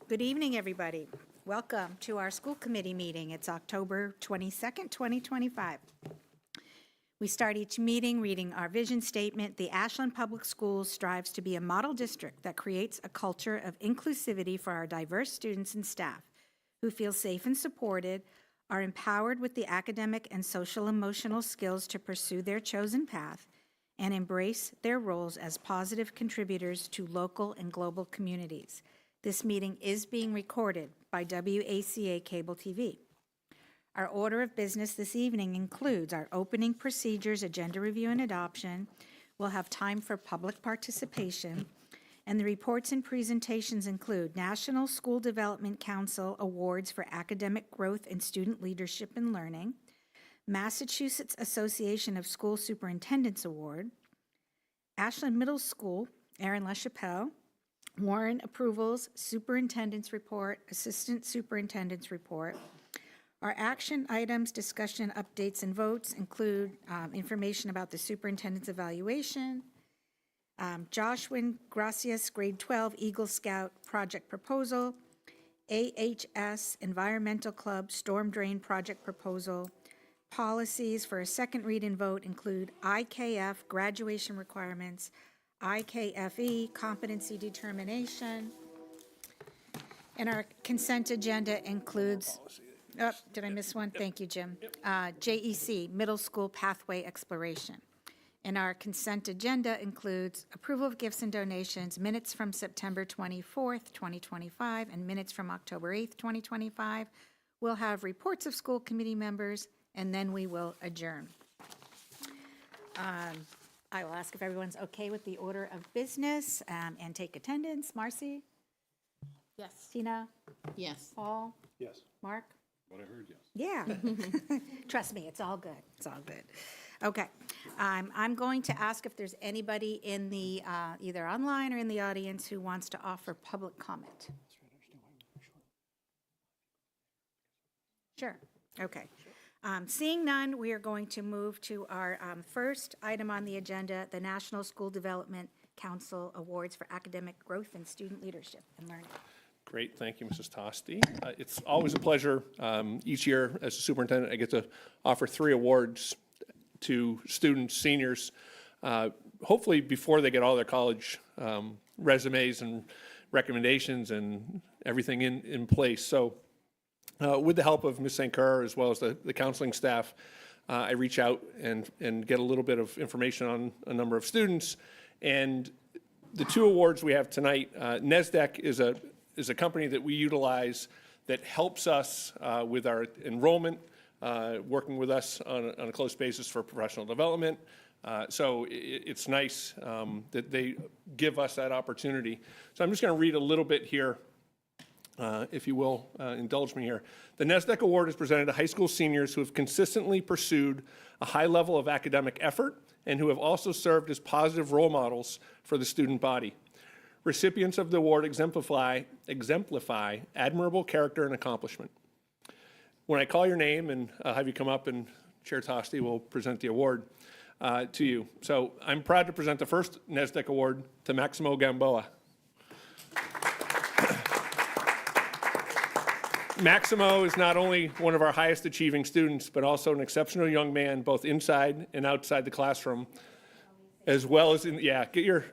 Good evening, everybody. Welcome to our school committee meeting. It's October 22nd, 2025. We start each meeting reading our vision statement. The Ashland Public Schools strives to be a model district that creates a culture of inclusivity for our diverse students and staff who feel safe and supported, are empowered with the academic and social emotional skills to pursue their chosen path, and embrace their roles as positive contributors to local and global communities. This meeting is being recorded by WACA Cable TV. Our order of business this evening includes our opening procedures, agenda review and adoption. We'll have time for public participation. And the reports and presentations include National School Development Council Awards for Academic Growth and Student Leadership and Learning, Massachusetts Association of School Superintendents Award, Ashland Middle School, Aaron LaChapelle, Warren Approvals, Superintendent's Report, Assistant Superintendent's Report. Our action items, discussion, updates, and votes include information about the superintendent's evaluation, Joshua Gracias, grade 12, Eagle Scout project proposal, AHS Environmental Club storm drain project proposal. Policies for a second read and vote include IKF graduation requirements, IKFE competency determination, and our consent agenda includes, oh, did I miss one? Thank you, Jim. JEC, middle school pathway exploration. And our consent agenda includes approval of gifts and donations, minutes from September 24th, 2025, and minutes from October 8th, 2025. We'll have reports of school committee members, and then we will adjourn. I will ask if everyone's okay with the order of business and take attendance. Marcy? Yes. Tina? Yes. Paul? Yes. Mark? What I heard, yes. Yeah. Trust me, it's all good. It's all good. Okay. I'm going to ask if there's anybody in the, either online or in the audience who wants to offer public comment. Sure. Okay. Seeing none, we are going to move to our first item on the agenda, the National School Development Council Awards for Academic Growth and Student Leadership and Learning. Great, thank you, Mrs. Tosti. It's always a pleasure. Each year, as a superintendent, I get to offer 3 awards to students, seniors, hopefully before they get all their college resumes and recommendations and everything in place. So with the help of Ms. St. Kerr, as well as the counseling staff, I reach out and get a little bit of information on a number of students. And the 2 awards we have tonight, NESDEC is a company that we utilize that helps us with our enrollment, working with us on a close basis for professional development. So it's nice that they give us that opportunity. So I'm just going to read a little bit here, if you will, indulge me here. The NESDEC Award is presented to high school seniors who have consistently pursued a high level of academic effort and who have also served as positive role models for the student body. Recipients of the award exemplify admirable character and accomplishment. When I call your name and have you come up, and Chair Tosti will present the award to you. So I'm proud to present the first NESDEC Award to Maximo Gamboa. Maximo is not only one of our highest achieving students, but also an exceptional young man, both inside and outside the classroom, as well as in, yeah, get your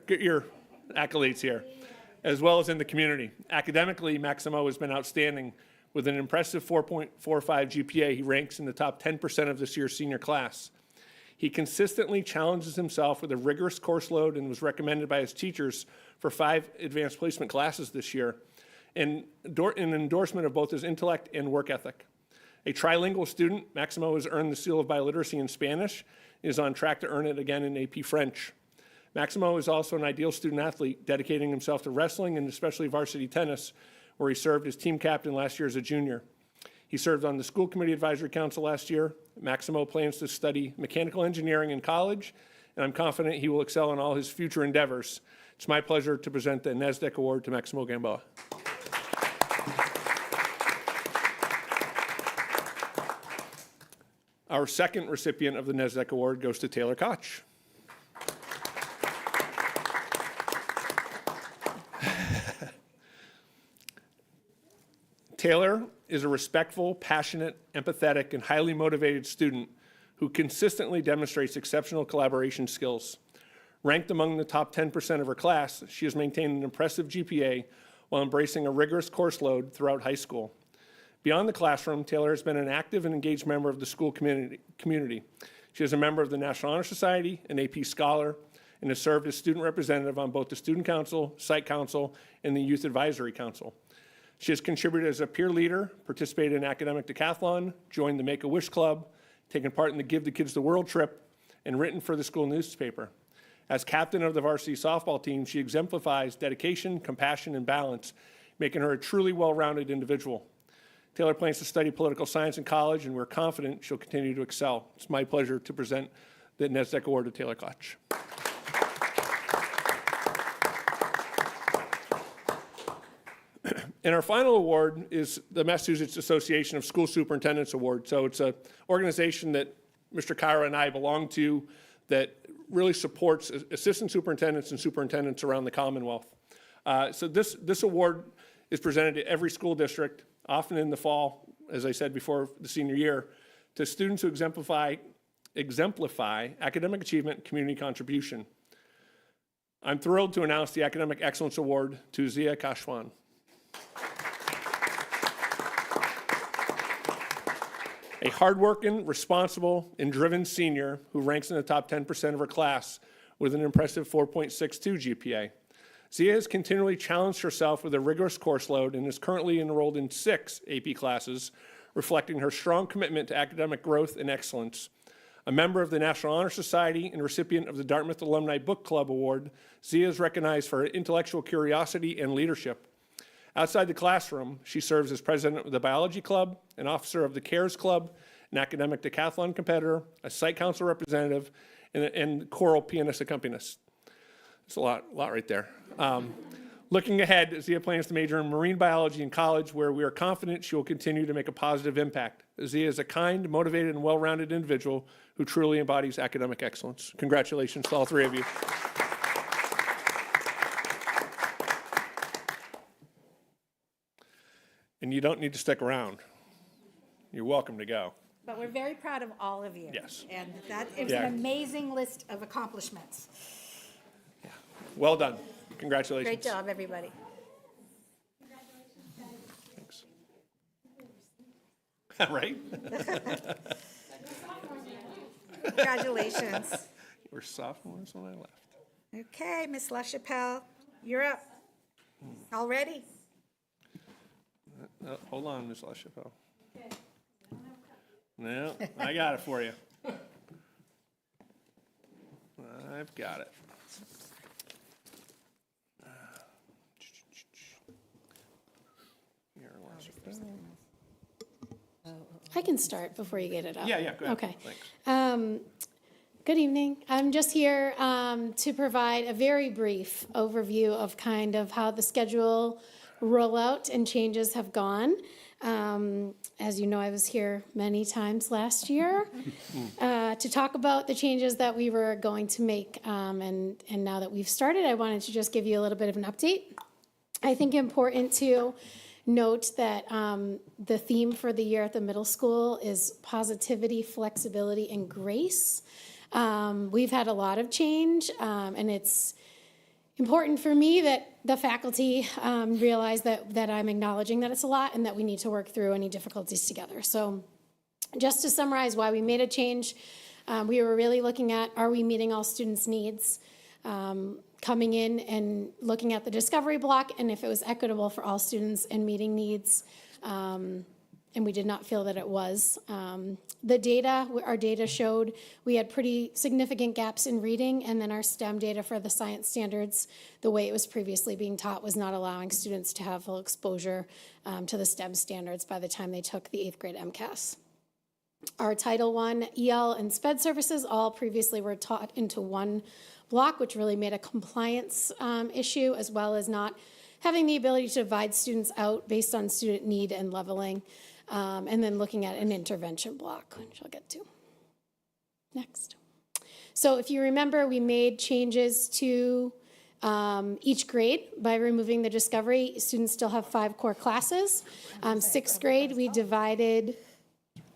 accolades here, as well as in the community. Academically, Maximo has been outstanding. With an impressive 4.45 GPA, he ranks in the top 10% of this year's senior class. He consistently challenges himself with a rigorous course load and was recommended by his teachers for 5 advanced placement classes this year, and an endorsement of both his intellect and work ethic. A trilingual student, Maximo has earned the seal of biliteracy in Spanish and is on track to earn it again in AP French. Maximo is also an ideal student athlete, dedicating himself to wrestling and especially varsity tennis, where he served as team captain last year as a junior. He served on the School Committee Advisory Council last year. Maximo plans to study mechanical engineering in college, and I'm confident he will excel in all his future endeavors. It's my pleasure to present the NESDEC Award to Maximo Gamboa. Our second recipient of the NESDEC Award goes to Taylor Koch. Taylor is a respectful, passionate, empathetic, and highly motivated student who consistently demonstrates exceptional collaboration skills. Ranked among the top 10% of her class, she has maintained an impressive GPA while embracing a rigorous course load throughout high school. Beyond the classroom, Taylor has been an active and engaged member of the school community. She is a member of the National Honor Society, an AP Scholar, and has served as student representative on both the Student Council, Site Council, and the Youth Advisory Council. She has contributed as a peer leader, participated in academic decathlon, joined the Make-A-Wish Club, taken part in the Give the Kids the World trip, and written for the school newspaper. As captain of the varsity softball team, she exemplifies dedication, compassion, and balance, making her a truly well-rounded individual. Taylor plans to study political science in college, and we're confident she'll continue to excel. It's my pleasure to present the NESDEC Award to Taylor Koch. And our final award is the Massachusetts Association of School Superintendents Award. So it's an organization that Mr. Kyra and I belong to that really supports assistant superintendents and superintendents around the Commonwealth. So this award is presented to every school district, often in the fall, as I said before, the senior year, to students who exemplify academic achievement and community contribution. I'm thrilled to announce the Academic Excellence Award to Zia Kashwan. A hardworking, responsible, and driven senior who ranks in the top 10% of her class with an impressive 4.62 GPA. Zia has continually challenged herself with a rigorous course load and is currently enrolled in 6 AP classes, reflecting her strong commitment to academic growth and excellence. A member of the National Honor Society and recipient of the Dartmouth Alumni Book Club Award, Zia is recognized for her intellectual curiosity and leadership. Outside the classroom, she serves as president of the Biology Club, an officer of the CARES Club, an academic decathlon competitor, a site council representative, and choral pianist accompanist. That's a lot right there. Looking ahead, Zia plans to major in marine biology in college, where we are confident she will continue to make a positive impact. Zia is a kind, motivated, and well-rounded individual who truly embodies academic excellence. Congratulations to all 3 of you. And you don't need to stick around. You're welcome to go. But we're very proud of all of you. Yes. And that is Yeah. an amazing list of accomplishments. Well done. Congratulations. Great job, everybody. Thanks. Right? Congratulations. You were sophomores when I left. Okay, Ms. LaChapelle, you're up. All ready? Hold on, Ms. LaChapelle. No, I got it for you. I've got it. Here, LaChapelle. I can start before you get it up. Yeah, go ahead. Okay. Thanks. Good evening. I'm just here to provide a very brief overview of kind of how the schedule rollout and changes have gone. As you know, I was here many times last year to talk about the changes that we were going to make. And now that we've started, I wanted to just give you a little bit of an update. I think important to note that the theme for the year at the middle school is positivity, flexibility, and grace. We've had a lot of change, and it's important for me that the faculty realize that I'm acknowledging that it's a lot and that we need to work through any difficulties together. So just to summarize why we made a change, we were really looking at, are we meeting all students' needs? Coming in and looking at the discovery block and if it was equitable for all students and meeting needs. And we did not feel that it was. The data, our data showed we had pretty significant gaps in reading, and then our STEM data for the science standards, the way it was previously being taught, was not allowing students to have full exposure to the STEM standards by the time they took the 8th grade MCAS. Our Title I, EL, and SPED services all previously were taught into one block, which really made a compliance issue, as well as not having the ability to divide students out based on student need and leveling. And then looking at an intervention block, which I'll get to next. So if you remember, we made changes to each grade. By removing the discovery, students still have 5 core classes. Sixth grade, we divided,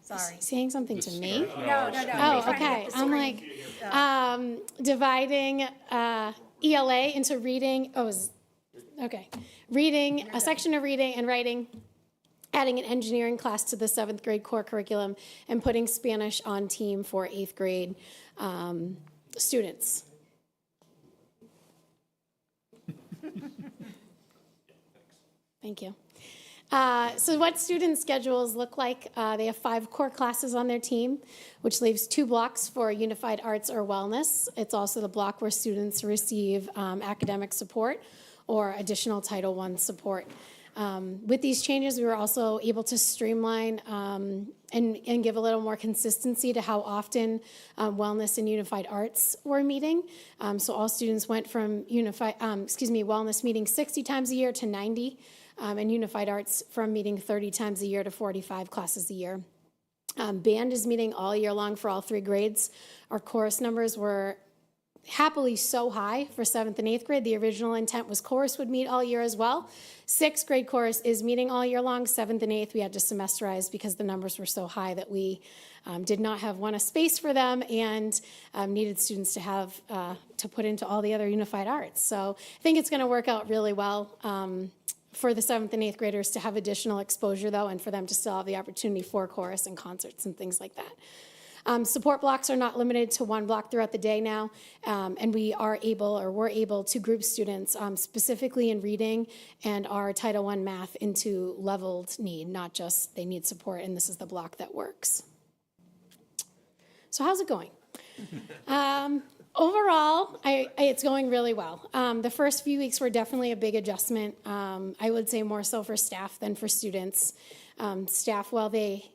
Sorry. saying something to me? No. Oh, okay. I'm like, dividing ELA into reading, reading, a section of reading and writing, adding an engineering class to the 7th grade core curriculum, and putting Spanish on team for 8th grade students. Thank you. So what student schedules look like, they have 5 core classes on their team, which leaves 2 blocks for unified arts or wellness. It's also the block where students receive academic support or additional Title I support. With these changes, we were also able to streamline and give a little more consistency to how often wellness and unified arts were meeting. So all students went from wellness meeting 60 times a year to 90. And unified arts from meeting 30 times a year to 45 classes a year. Band is meeting all year long for all 3 grades. Our chorus numbers were happily so high for 7th and 8th grade. The original intent was chorus would meet all year as well. 6th grade chorus is meeting all year long. 7th and 8th we had to semesterize because the numbers were so high that we did not have a space for them and needed students to have to put into all the other unified arts. So I think it's going to work out really well. For the 7th and 8th graders to have additional exposure, though, and for them to still have the opportunity for chorus and concerts and things like that. Support blocks are not limited to 1 block throughout the day now, and we're able to group students specifically in reading and our Title I math into leveled need, not just they need support, and this is the block that works. So how's it going? Overall, it's going really well. The first few weeks were definitely a big adjustment. I would say more so for staff than for students. Staff, while they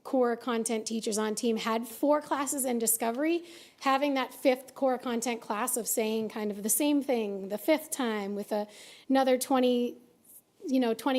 core content teachers on team had 4 classes in discovery, having that 5th core content class of saying kind of the same thing the 5th time with another 20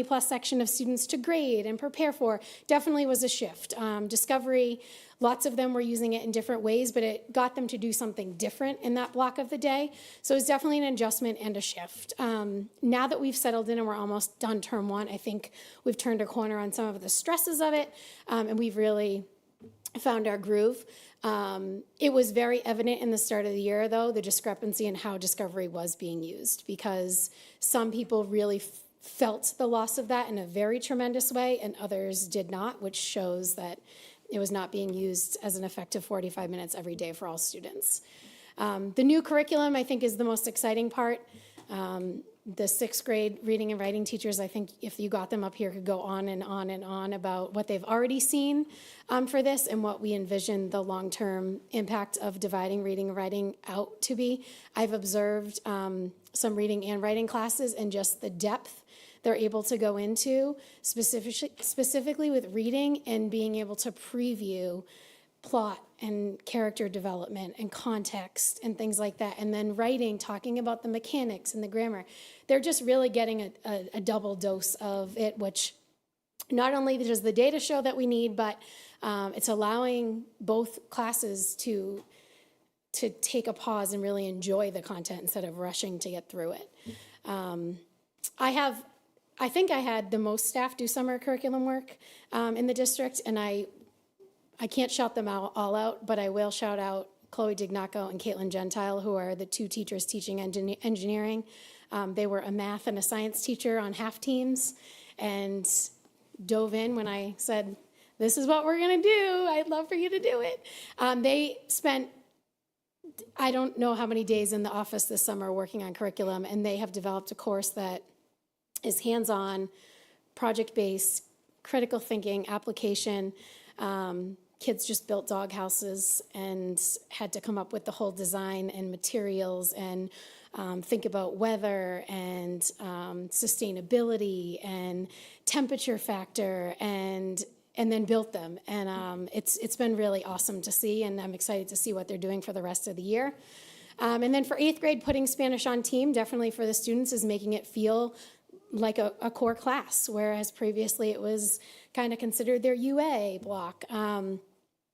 plus section of students to grade and prepare for definitely was a shift. Discovery, lots of them were using it in different ways, but it got them to do something different in that block of the day. So it was definitely an adjustment and a shift. Now that we've settled in and we're almost done term 1, I think we've turned a corner on some of the stresses of it, and we've really found our groove. It was very evident in the start of the year, though, the discrepancy in how Discovery was being used, because some people really felt the loss of that in a very tremendous way, and others did not, which shows that it was not being used as an effective 45 minutes every day for all students. The new curriculum, I think, is the most exciting part. The 6th grade reading and writing teachers, I think if you got them up here, could go on and on and on about what they've already seen for this and what we envision the long-term impact of dividing reading and writing out to be. I've observed some reading and writing classes and just the depth they're able to go into, specifically with reading and being able to preview plot and character development and context and things like that. And then writing, talking about the mechanics and the grammar. They're just really getting a double dose of it, which not only does the data show that we need, but it's allowing both classes to take a pause and really enjoy the content instead of rushing to get through it. I think I had the most staff do summer curriculum work in the district, and I can't shout them all out, but I will shout out Chloe Dignaco and Caitlin Gentile, who are the 2 teachers teaching engineering. They were a math and a science teacher on half teams and dove in when I said, this is what we're going to do. I'd love for you to do it. They spent, I don't know how many days in the office this summer working on curriculum, and they have developed a course that is hands-on, project-based, critical thinking, application. Kids just built dog houses and had to come up with the whole design and materials and think about weather and sustainability and temperature factor and then built them. And it's been really awesome to see, and I'm excited to see what they're doing for the rest of the year. And then for 8th grade, putting Spanish on team, definitely for the students, is making it feel like a core class, whereas previously it was kind of considered their UA block.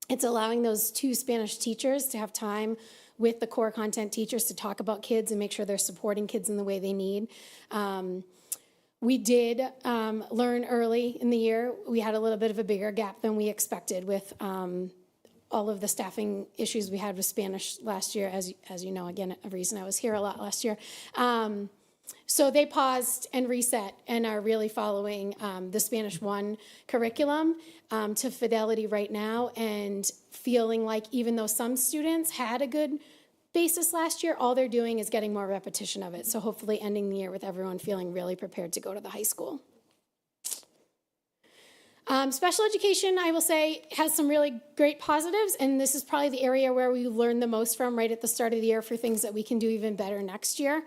It's allowing those 2 Spanish teachers to have time with the core content teachers to talk about kids and make sure they're supporting kids in the way they need. We did learn early in the year. We had a little bit of a bigger gap than we expected with all of the staffing issues we had with Spanish last year, as you know, again, a reason I was here a lot last year. So they paused and reset and are really following the Spanish 1 curriculum to fidelity right now, and feeling like even though some students had a good basis last year, all they're doing is getting more repetition of it. So hopefully ending the year with everyone feeling really prepared to go to the high school. Special education, I will say, has some really great positives, and this is probably the area where we learn the most from right at the start of the year for things that we can do even better next year.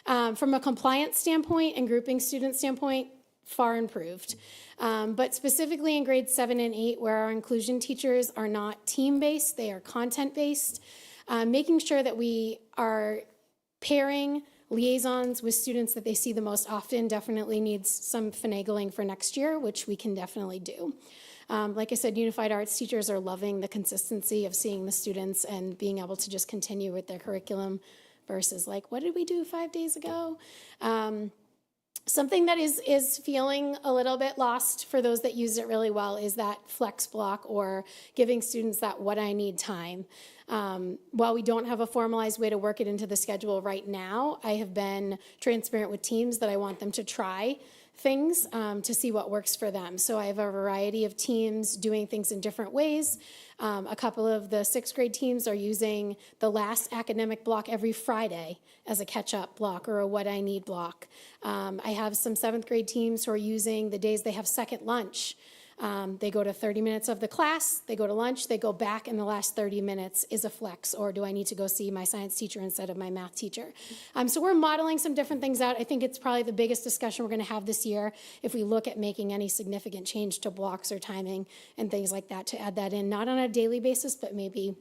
From a compliance standpoint and grouping student standpoint, far improved. But specifically in grades 7 and 8, where our inclusion teachers are not team-based, they are content-based, making sure that we are pairing liaisons with students that they see the most often definitely needs some finagling for next year, which we can definitely do. Like I said, unified arts teachers are loving the consistency of seeing the students and being able to just continue with their curriculum versus like, what did we do 5 days ago? Something that is feeling a little bit lost for those that use it really well is that flex block, or giving students that what I need time. While we don't have a formalized way to work it into the schedule right now, I have been transparent with teams that I want them to try things to see what works for them. So I have a variety of teams doing things in different ways. A couple of the 6th grade teams are using the last academic block every Friday as a catch-up block or a what I need block. I have some 7th grade teams who are using the days they have second lunch. They go to 30 minutes of the class, they go to lunch, they go back, and the last 30 minutes is a flex, or do I need to go see my science teacher instead of my math teacher? So we're modeling some different things out. I think it's probably the biggest discussion we're going to have this year if we look at making any significant change to blocks or timing and things like that, to add that in, not on a daily basis, but maybe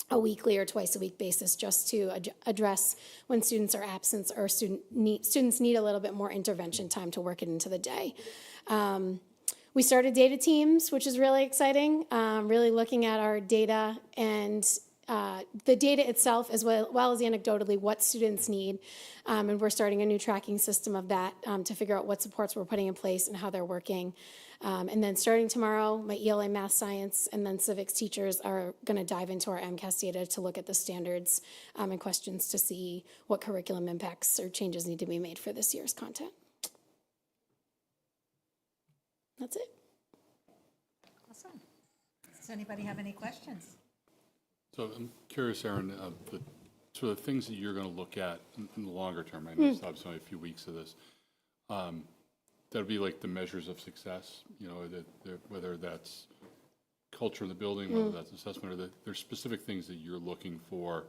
a weekly or twice a week basis, just to address when students are absent or students need a little bit more intervention time to work it into the day. We started data teams, which is really exciting, really looking at our data and the data itself, as well as anecdotally what students need. And we're starting a new tracking system of that to figure out what supports we're putting in place and how they're working. And then starting tomorrow, my ELA math, science, and then civics teachers are going to dive into our MCAS data to look at the standards and questions to see what curriculum impacts or changes need to be made for this year's content. That's it. Awesome. Does anybody have any questions? So I'm curious, Erin, the sort of things that you're going to look at in the longer term. I know it's obviously only a few weeks of this. That would be like the measures of success, you know, whether that's culture in the building, whether that's assessment, or there's specific things that you're looking for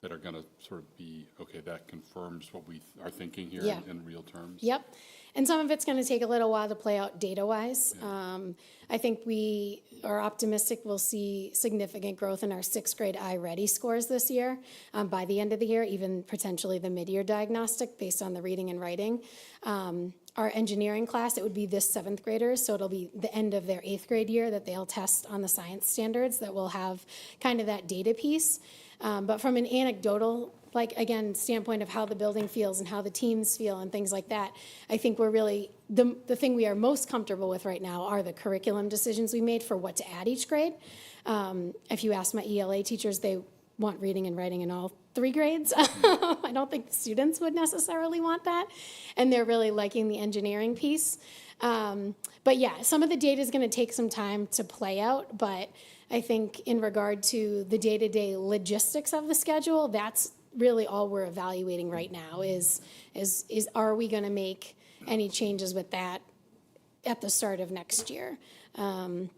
that are going to sort of be, okay, that confirms what we are thinking here in real terms. Yep. And some of it's going to take a little while to play out data-wise. I think we are optimistic we'll see significant growth in our 6th grade iReady scores this year by the end of the year, even potentially the mid-year diagnostic based on the reading and writing. Our engineering class, it would be this 7th graders, so it'll be the end of their 8th grade year that they'll test on the science standards that will have kind of that data piece. But from an anecdotal, like, again, standpoint of how the building feels and how the teams feel and things like that, I think we're really, the thing we are most comfortable with right now are the curriculum decisions we made for what to add each grade. If you ask my ELA teachers, they want reading and writing in all 3 grades. I don't think the students would necessarily want that. And they're really liking the engineering piece. But yeah, some of the data is going to take some time to play out, but I think in regard to the day-to-day logistics of the schedule, that's really all we're evaluating right now is are we going to make any changes with that at the start of next year? And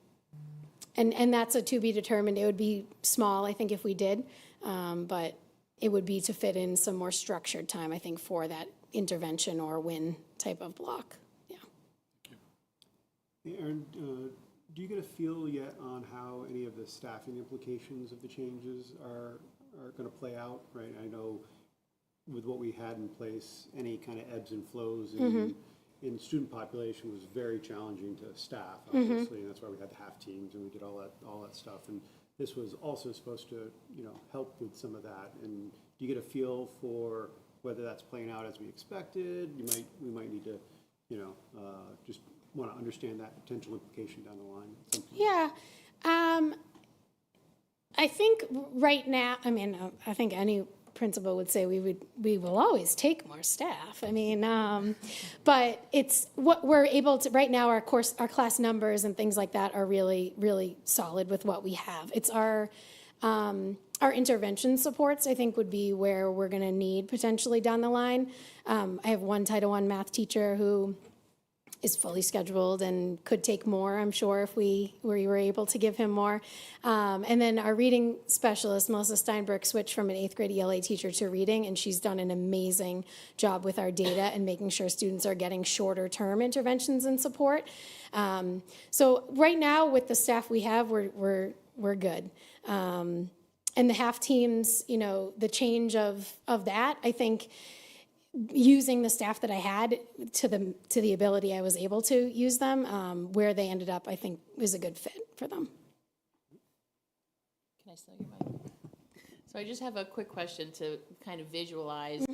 that's a to be determined. It would be small, I think, if we did, but it would be to fit in some more structured time, I think, for that intervention or win type of block. Yeah. Hey, Erin, do you get a feel yet on how any of the staffing implications of the changes are going to play out? Right. I know with what we had in place, any kind of ebbs and flows in student population was very challenging to staff, obviously, and that's why we had the half teams and we did all that stuff. And this was also supposed to, you know, help with some of that. And do you get a feel for whether that's playing out as we expected? We might need to, you know, just want to understand that potential implication down the line at some point. Yeah. I think right now, I mean, I think any principal would say we will always take more staff. I mean, but it's what we're able to, right now, our class numbers and things like that are really, really solid with what we have. It's our intervention supports, I think, would be where we're going to need potentially down the line. I have one Title I math teacher who is fully scheduled and could take more, I'm sure, if we were able to give him more. And then our reading specialist, Melissa Steinberg, switched from an 8th grade ELA teacher to reading, and she's done an amazing job with our data and making sure students are getting shorter term interventions and support. So right now, with the staff we have, we're good. And the half teams, you know, the change of that, I think, using the staff that I had to the ability I was able to use them, where they ended up, I think, is a good fit for them. Can I steal your mic? So I just have a quick question to kind of visualize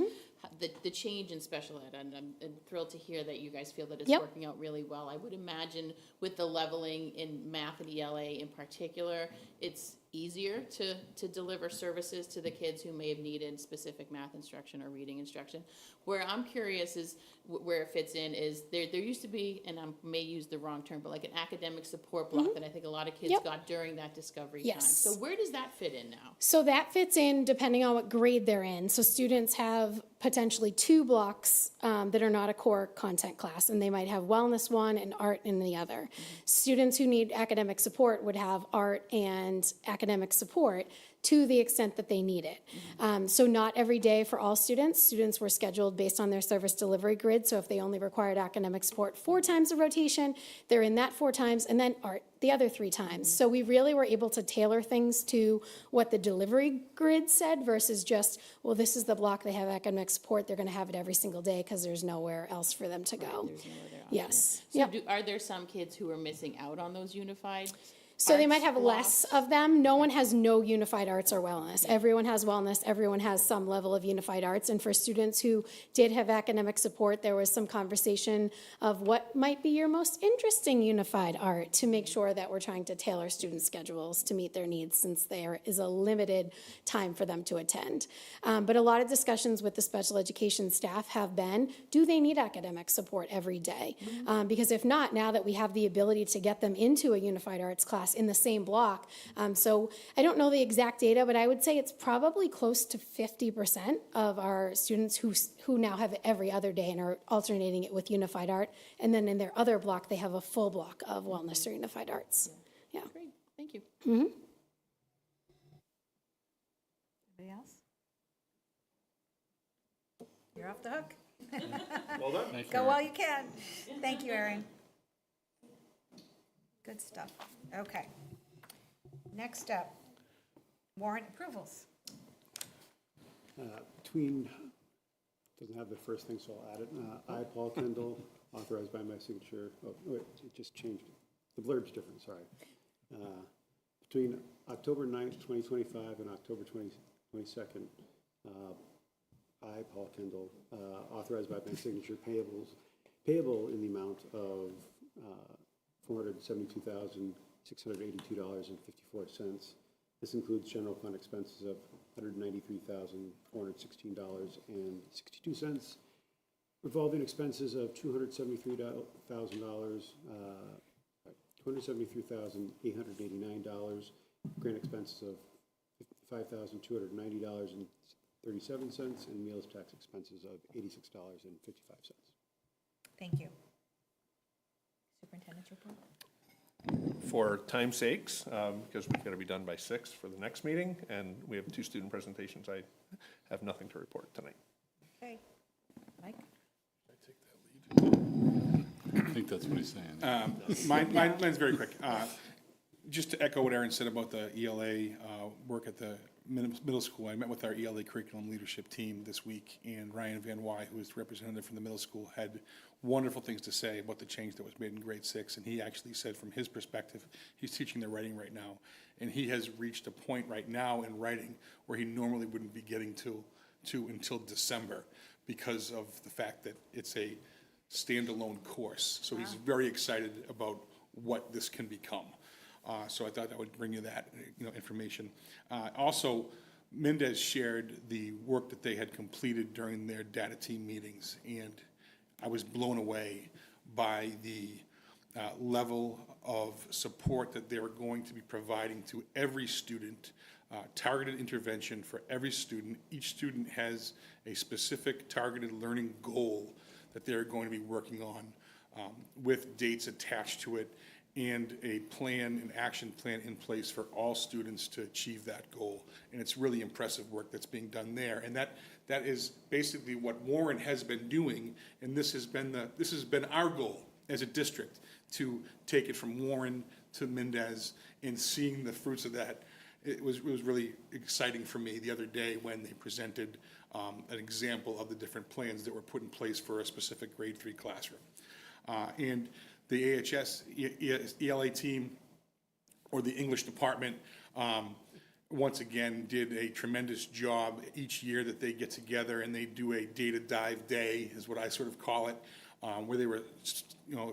the change in special ed, and I'm thrilled to hear that you guys feel that it's Yep. working out really well. I would imagine with the leveling in math and ELA in particular, it's easier to deliver services to the kids who may have needed specific math instruction or reading instruction. Where I'm curious is where it fits in is there used to be, and I may use the wrong term, but like an academic support block that I think a lot of kids Yep. got during that discovery time. Yes. So where does that fit in now? So that fits in depending on what grade they're in. So students have potentially 2 blocks that are not a core content class, and they might have wellness one and art in the other. Students who need academic support would have art and academic support to the extent that they need it. So not every day for all students. Students were scheduled based on their service delivery grid. So if they only required academic support 4 times a rotation, they're in that 4 times, and then art the other 3 times. So we really were able to tailor things to what the delivery grid said versus just, well, this is the block they have academic support. They're going to have it every single day because there's nowhere else for them to go. There's no other option. Yes. So Yep. are there some kids who are missing out on those unified? So they arts might have less blocks? of them. No one has no unified arts or wellness. Everyone has wellness. Everyone has some level of unified arts. And for students who did have academic support, there was some conversation of what might be your most interesting unified art to make sure that we're trying to tailor student schedules to meet their needs, since there is a limited time for them to attend. But a lot of discussions with the special education staff have been, do they need academic support every day? Because if not, now that we have the ability to get them into a unified arts class in the same block. So I don't know the exact data, but I would say it's probably close to 50% of our students who now have it every other day and are alternating it with unified art. And then in their other block, they have a full block of wellness or unified arts. Yeah. Great, thank you. Anybody else? You're off the hook. Well done. Thank you, Go Erin. while you can. Thank you, Erin. Good stuff. Okay. Next up, warrant approvals. Doesn't have the first thing, so I'll add it. I, Paul Kendall, authorized by my signature. Oh, wait, it just changed. The blurb's different, sorry. Between October 9th, 2025 and October 22nd, I, Paul Kendall, authorized by my signature payable in the amount of $472,682.54. This includes general fund expenses of $193,416.62, revolving expenses of $273,889, grant expenses of $5,290.37, and meals tax expenses of $86.55. Thank you. Superintendent's report. For time's sakes, because we've got to be done by 6 for the next meeting, and we have 2 student presentations, I have nothing to report tonight. Okay. Mike? I think that's what he's saying. Mine's very quick. Just to echo what Erin said about the ELA work at the middle school. I met with our ELA curriculum leadership team this week, and Ryan Van Wy, who is the representative from the middle school, had wonderful things to say about the change that was made in grade 6. And he actually said from his perspective, he's teaching their writing right now, and he has reached a point right now in writing where he normally wouldn't be getting to until December because of the fact that it's a standalone course. So he's very excited about what this can become. So I thought I would bring you that, information. Also, Mendez shared the work that they had completed during their data team meetings, and I was blown away by the level of support that they were going to be providing to every student, targeted intervention for every student. Each student has a specific targeted learning goal that they're going to be working on with dates attached to it, and a plan, an action plan in place for all students to achieve that goal. And it's really impressive work that's being done there. And that is basically what Warren has been doing, and this has been our goal as a district, to take it from Warren to Mendez, and seeing the fruits of that. It was really exciting for me the other day when they presented an example of the different plans that were put in place for a specific grade 3 classroom. And the AHS ELA team, or the English department, once again did a tremendous job each year that they get together and they do a data dive day, is what I sort of call it, where they were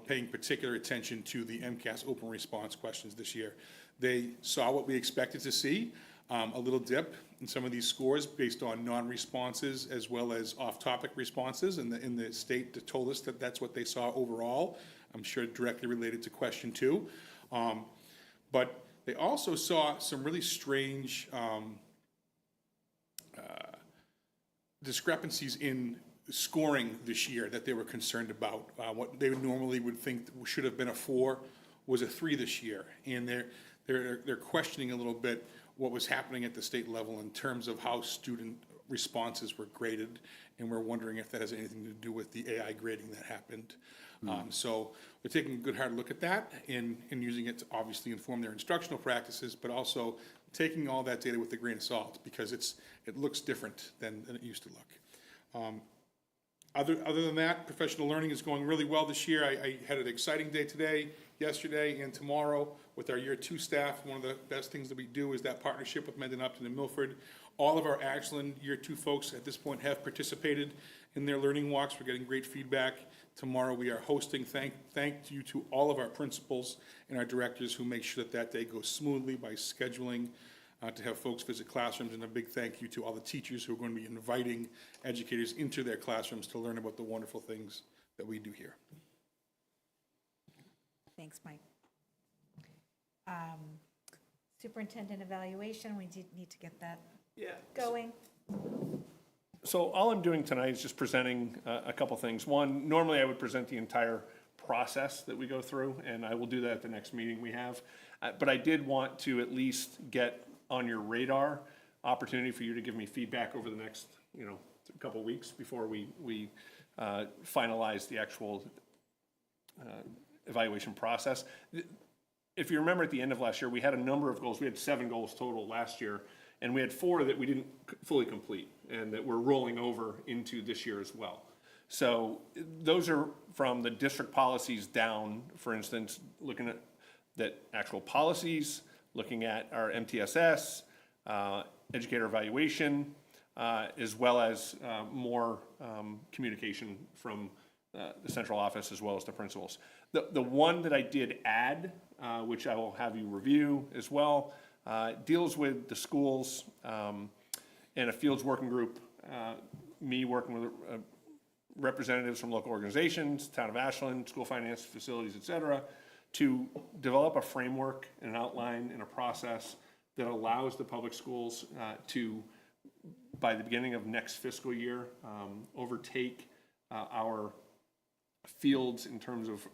paying particular attention to the MCAS open response questions this year. They saw what we expected to see, a little dip in some of these scores based on non-responses as well as off-topic responses, and the state told us that that's what they saw overall. I'm sure directly related to question 2. But they also saw some really strange discrepancies in scoring this year that they were concerned about. What they normally would think should have been a 4 was a 3 this year. And they're questioning a little bit what was happening at the state level in terms of how student responses were graded, and we're wondering if that has anything to do with the AI grading that happened. So we're taking a good hard look at that and using it to obviously inform their instructional practices, but also taking all that data with a grain of salt, because it looks different than it used to look. Other than that, professional learning is going really well this year. I had an exciting day today, yesterday, and tomorrow with our year 2 staff. One of the best things that we do is that partnership with Mendon Upton and Milford. All of our Ashland year 2 folks at this point have participated in their learning walks. We're getting great feedback. Tomorrow we are hosting. Thank you to all of our principals and our directors who make sure that day goes smoothly by scheduling to have folks visit classrooms, and a big thank you to all the teachers who are going to be inviting educators into their classrooms to learn about the wonderful things that we do here. Thanks, Mike. Superintendent evaluation, we need to get that going. So all I'm doing tonight is just presenting a couple things. One, normally I would present the entire process that we go through, and I will do that at the next meeting we have. But I did want to at least get on your radar opportunity for you to give me feedback over the next, couple weeks before we finalize the actual evaluation process. If you remember at the end of last year, we had a number of goals. We had 7 goals total last year, and we had 4 that we didn't fully complete and that we're rolling over into this year as well. So those are from the district policies down, for instance, looking at that actual policies, looking at our MTSS, educator evaluation, as well as more communication from the central office as well as the principals. The one that I did add, which I will have you review as well, deals with the schools and a fields working group, me working with representatives from local organizations, town of Ashland, school finance, facilities, et cetera, to develop a framework and an outline and a process that allows the public schools to, by the beginning of next fiscal year, overtake our fields in terms of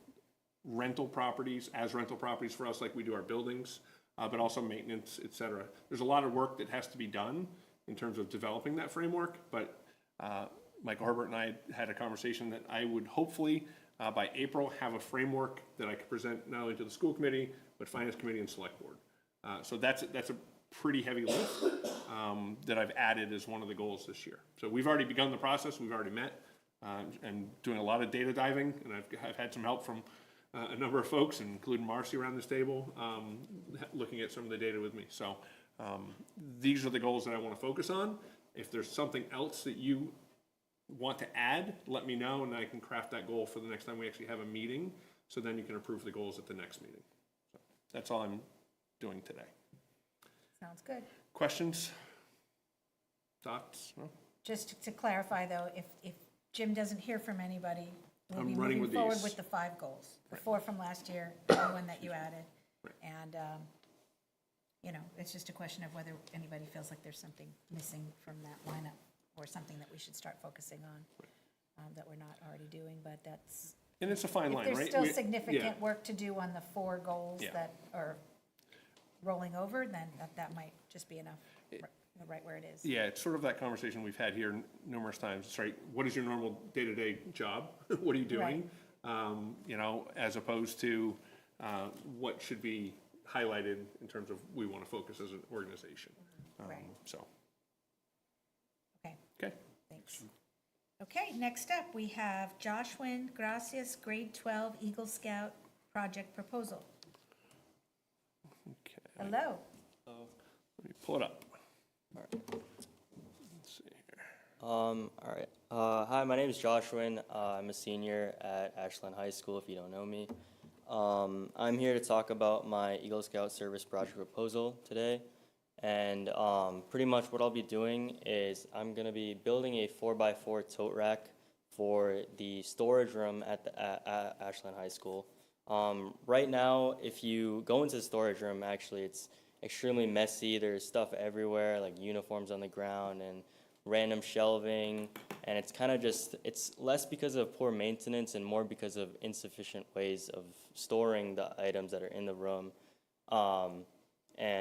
rental properties, as rental properties for us like we do our buildings, but also maintenance, et cetera. There's a lot of work that has to be done in terms of developing that framework, but Michael Herbert and I had a conversation that I would hopefully by April have a framework that I could present not only to the school committee, but finance committee and select board. So that's a pretty heavy lift, that I've added as one of the goals this year. So we've already begun the process, we've already met, and doing a lot of data diving, and I've had some help from a number of folks, including Marcy around this table, looking at some of the data with me. So these are the goals that I want to focus on. If there's something else that you want to add, let me know, and I can craft that goal for the next time we actually have a meeting, so then you can approve the goals at the next meeting. So that's all I'm doing today. Sounds good. Questions? Thoughts? No? Just to clarify, though, if Jim doesn't hear from anybody, we'll I'm be running moving with forward these. with the 5 goals. The 4 from last year, the one that you added. Right. And, you know, it's just a question of whether anybody feels like there's something missing from that lineup or something that we should start focusing on that we're not already doing, but that's, And it's a fine if line, right? there's still We- significant yeah. work to do on the 4 goals Yeah. that are rolling over, then that might just be enough, right where it is. Yeah, it's sort of that conversation we've had here numerous times. It's right, what is your normal day-to-day job? What are you doing? You know, as opposed to what should be highlighted in terms of we want to focus as an organization. Right. So, Okay. okay. Thanks. Okay, next up, we have Joshua Gracias, grade 12 Eagle Scout project proposal. Okay. Hello. Let me pull it up. Let's see here. All right. Hi, my name is Joshua. I'm a senior at Ashland High School, if you don't know me. I'm here to talk about my Eagle Scout Service project proposal today. And pretty much what I'll be doing is I'm going to be building a 4x4 tote rack for the storage room at Ashland High School. Right now, if you go into the storage room, actually, it's extremely messy. There's stuff everywhere, like uniforms on the ground and random shelving. And it's kind of just, it's less because of poor maintenance and more because of insufficient ways of storing the items that are in the room. And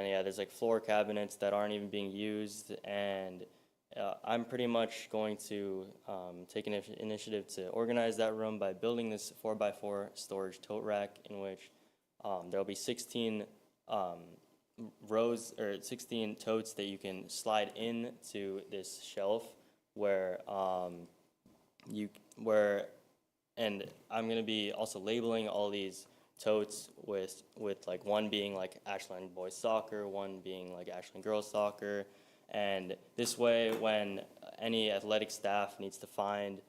yeah, there's like floor cabinets that aren't even being used. And I'm pretty much going to take an initiative to organize that room by building this 4x4 storage tote rack in which there'll be 16 rows or 16 totes that you can slide into this shelf where and I'm going to be also labeling all these totes with like one being like Ashland boys soccer, one being like Ashland girls soccer, and this way when any athletic staff needs to find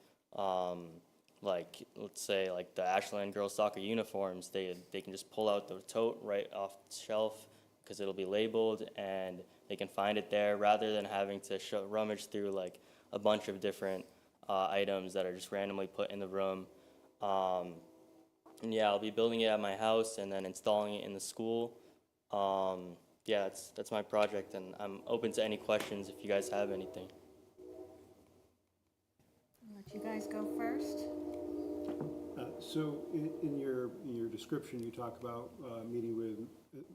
like let's say like the Ashland girls soccer uniforms, they can just pull out the tote right off the shelf because it'll be labeled and they can find it there rather than having to rummage through like a bunch of different items that are just randomly put in the room. And yeah, I'll be building it at my house and then installing it in the school. Yeah, that's my project, and I'm open to any questions if you guys have anything. I'll let you guys go first. So in your description, you talk about meeting with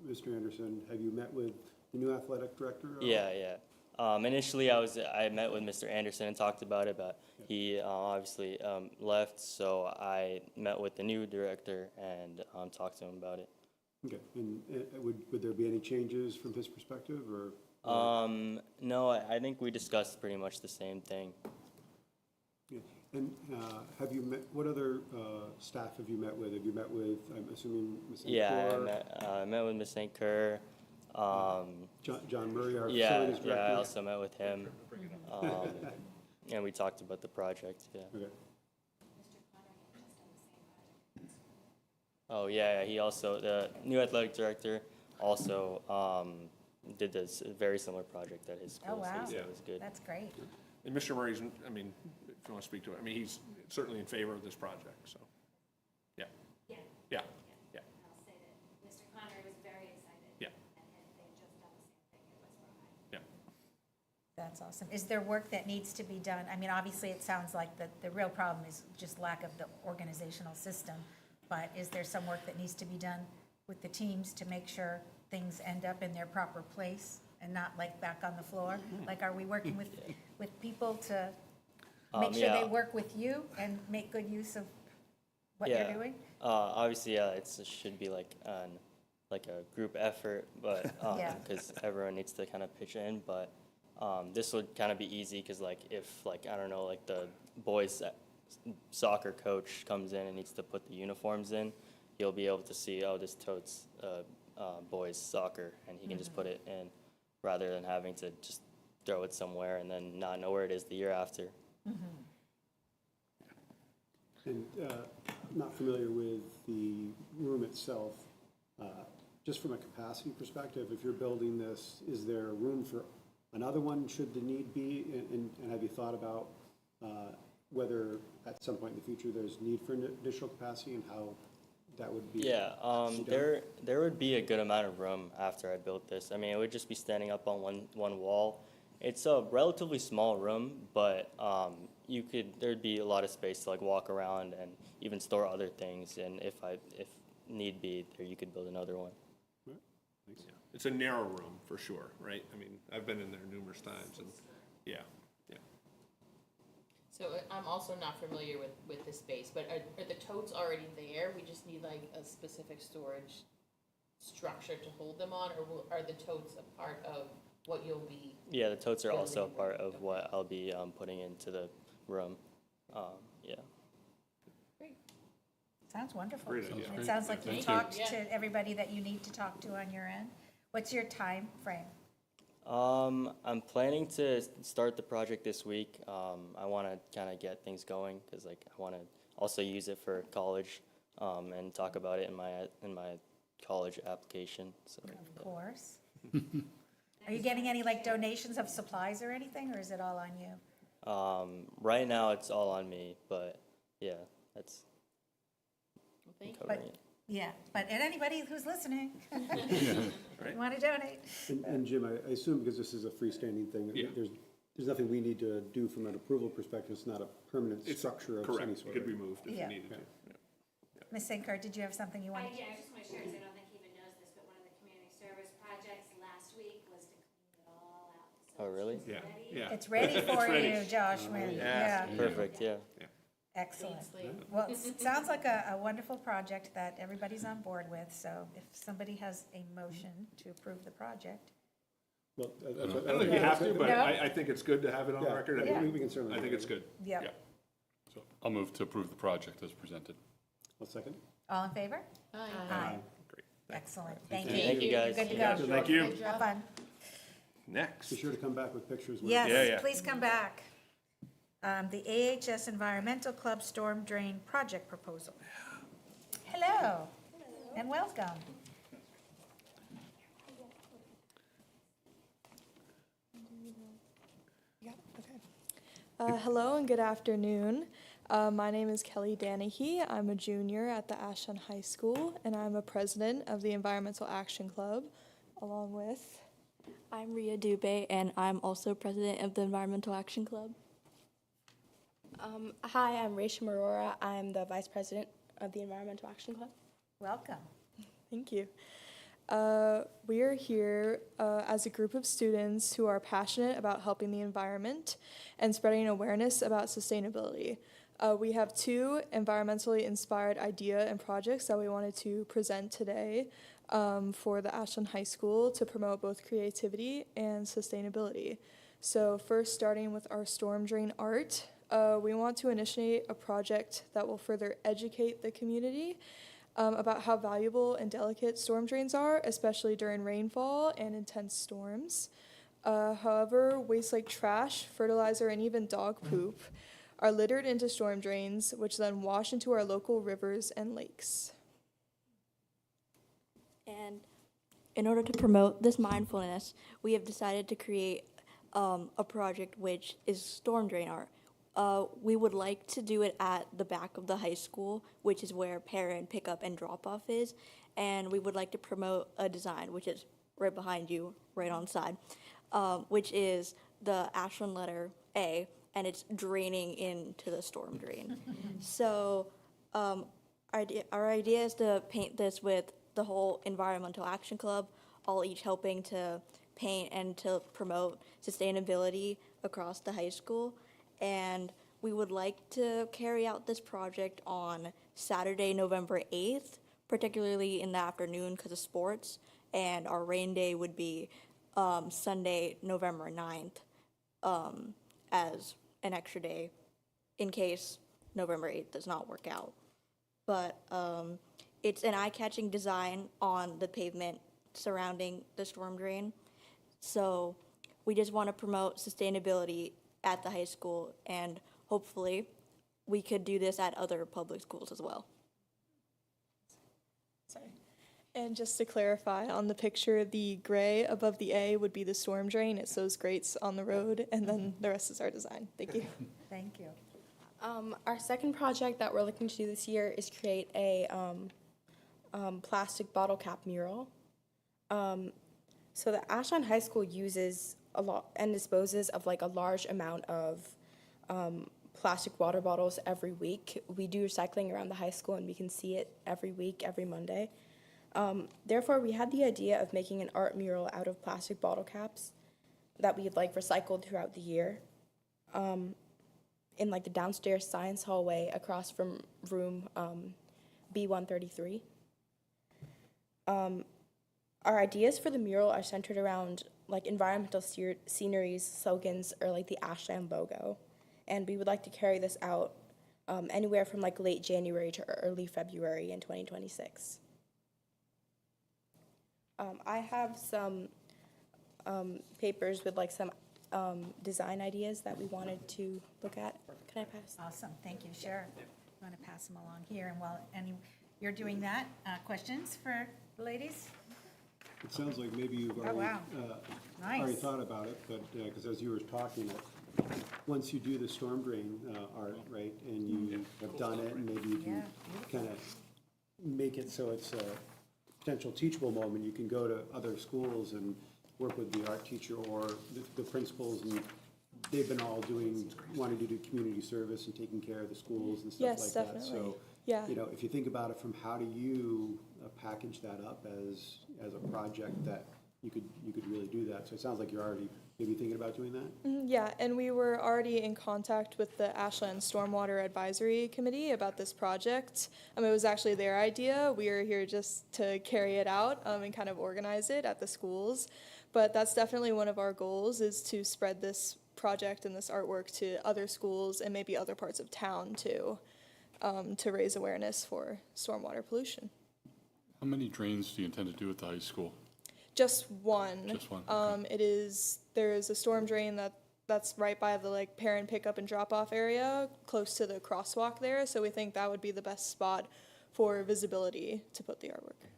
Mr. Anderson. Have you met with the new athletic director? Yeah. Initially, I met with Mr. Anderson and talked about it, but he obviously left, so I met with the new director and talked to him about it. Okay, and would there be any changes from his perspective, or? No, I think we discussed pretty much the same thing. Yeah. And have you met, what other staff have you met with? Have you met with, I'm assuming, Ms. St. Yeah, Clair? I met with Ms. St. Kerr. John Murray, our Yeah, facilities director? I also met with him. And we talked about the project, yeah. Okay. Oh, yeah, he also, the new athletic director also did this very similar project at his school. Oh, so he wow. said it was good. That's great. And Mr. Murray's, I mean, if you want to speak to it, I mean, he's certainly in favor of this project, so. Yeah. Yeah. Yeah. Yeah. I'll say that Mr. Connery was very excited. Yeah. And they just done the same thing at West High. Yeah. That's awesome. Is there work that needs to be done? I mean, obviously, it sounds like the real problem is just lack of the organizational system, but is there some work that needs to be done with the teams to make sure things end up in their proper place and not like back on the floor? Like, are we working with people to make sure they yeah. work with you and make good use of what Yeah. you're doing? Obviously, yeah, it should be like a group effort, but Yeah. because everyone needs to kind of pitch in. But This would kind of be easy because like if like, I don't know, like the boys soccer coach comes in and needs to put the uniforms in, you'll be able to see, oh, this totes boys soccer, and he can just put it in rather than having to just throw it somewhere and then not know where it is the year after. And not familiar with the room itself. Just from a capacity perspective, if you're building this, is there room for another one should the need be? And have you thought about whether at some point in the future there's need for additional capacity and how that would be? Yeah, there would be a good amount of room after I built this. I mean, it would just be standing up on one wall. It's a relatively small room, but there'd be a lot of space to like walk around and even store other things. And if need be, there you could build another one. It's a narrow room for sure, right? I mean, I've been in there numerous times and, yeah. So I'm also not familiar with the space, but are the totes already there? We just need like a specific storage structure to hold them on, or are the totes a part of what you'll be? Yeah, the totes are also a part of what I'll be putting into the room. Yeah. Great. Sounds wonderful. Great idea. It sounds like Thank you've you. talked Yeah. to everybody that you need to talk to on your end. What's your time frame? I'm planning to start the project this week. I want to kind of get things going because like I want to also use it for college and talk about it in my college application. So Of course. Are you getting any like donations of supplies or anything, or is it all on you? right now it's all on me, but yeah, that's Well, thank you. covering But- it. Yeah, but and anybody who's listening, you want to donate? And Jim, I assume because this is a freestanding thing, Yeah. there's nothing we need to do from an approval perspective. It's not a permanent structure of any Correct, sort. it could be moved if you Yeah. needed to. Ms. Sinkar, did you have something you wanted? Yeah, I just want to share, because I don't think he even knows this, but one of the community service projects last week was to clean it all out. So Oh, really? Yeah, ready. yeah. It's ready for ready. you, Joshua. Yeah, Perfect. Yeah. excellent. Thanks, Lee. Well, it sounds like a wonderful project that everybody's on board with, so if somebody has a motion to approve the project. Well, I don't think you have to, but No. I think it's good to have it on Yeah, record. I yeah, mean, we can certainly I think do it's that. good. Yep. Yeah. So I'll move to approve the project as presented. I'll second. All in favor? Aye. Great. Excellent, thank you. Thank you, guys. Good to go. Thank you. Have fun. Next. Be sure to come back with pictures. when- Yeah, Yes, yeah. please come back. The AHS Environmental Club Storm Drain Project Proposal. Hello, and welcome. Hello and good afternoon. My name is Kelly Danahy. I'm a junior at the Ashland High School, and I'm a president of the Environmental Action Club, along with... I'm Ria Dubé, and I'm also president of the Environmental Action Club. Hi, I'm Rachel Marora. I'm the vice president of the Environmental Action Club. Welcome. Thank you. We are here as a group of students who are passionate about helping the environment and spreading awareness about sustainability. We have two environmentally inspired idea and projects that we wanted to present today for the Ashland High School to promote both creativity and sustainability. So first, starting with our storm drain art, we want to initiate a project that will further educate the community about how valuable and delicate storm drains are, especially during rainfall and intense storms. However, waste like trash, fertilizer, and even dog poop are littered into storm drains, which then wash into our local rivers and lakes. And in order to promote this mindfulness, we have decided to create a project which is storm drain art. We would like to do it at the back of the high school, which is where parent pickup and drop-off is, and we would like to promote a design, which is right behind you, right on side, which is the Ashland letter A, and it's draining into the storm drain. So our idea is to paint this with the whole Environmental Action Club, all each helping to paint and to promote sustainability across the high school. And we would like to carry out this project on Saturday, November 8th, particularly in the afternoon because of sports, and our rain day would be Sunday, November 9th. as an extra day in case November 8th does not work out. But it's an eye-catching design on the pavement surrounding the storm drain. So we just want to promote sustainability at the high school, and hopefully we could do this at other public schools as well. Sorry. And just to clarify, on the picture, the gray above the A would be the storm drain. It's those grates on the road, and then the rest is our design. Thank you. Thank you. Our second project that we're looking to do this year is create a plastic bottle cap mural. So the Ashland High School uses a lot and disposes of like a large amount of plastic water bottles every week. We do recycling around the high school, and we can see it every week, every Monday. Therefore, we had the idea of making an art mural out of plastic bottle caps that we'd like recycled throughout the year. In like the downstairs science hallway across from room B133. Our ideas for the mural are centered around like environmental sceneries, slogans, or like the Ashland logo. And we would like to carry this out anywhere from like late January to early February in 2026. I have some papers with like some design ideas that we wanted to look at. Can I pass? Awesome, thank you, Sheriff. You want to pass them along here, and while you're doing that, questions for the ladies? It sounds like maybe you've Oh, wow. already Nice. thought about it, but, because as you were talking, once you do the storm drain art, right, and you have done it, and maybe you can kind of make it so it's a potential teachable moment, you can go to other schools and work with the art teacher or the principals, and they've been all wanting to do community service and taking care of the schools and stuff Yes, like that. definitely. So, Yeah. if you think about it from how do you package that up as a project that you could really do that. So it sounds like you're already maybe thinking about doing that? Yeah, and we were already in contact with the Ashland Stormwater Advisory Committee about this project. It was actually their idea. We are here just to carry it out and kind of organize it at the schools. But that's definitely one of our goals, is to spread this project and this artwork to other schools and maybe other parts of town too, to raise awareness for stormwater pollution. How many drains do you intend to do at the high school? Just one. Just one, okay. There is a storm drain that's right by the like parent pickup and drop off area, close to the crosswalk there. So we think that would be the best spot for visibility to put the artwork.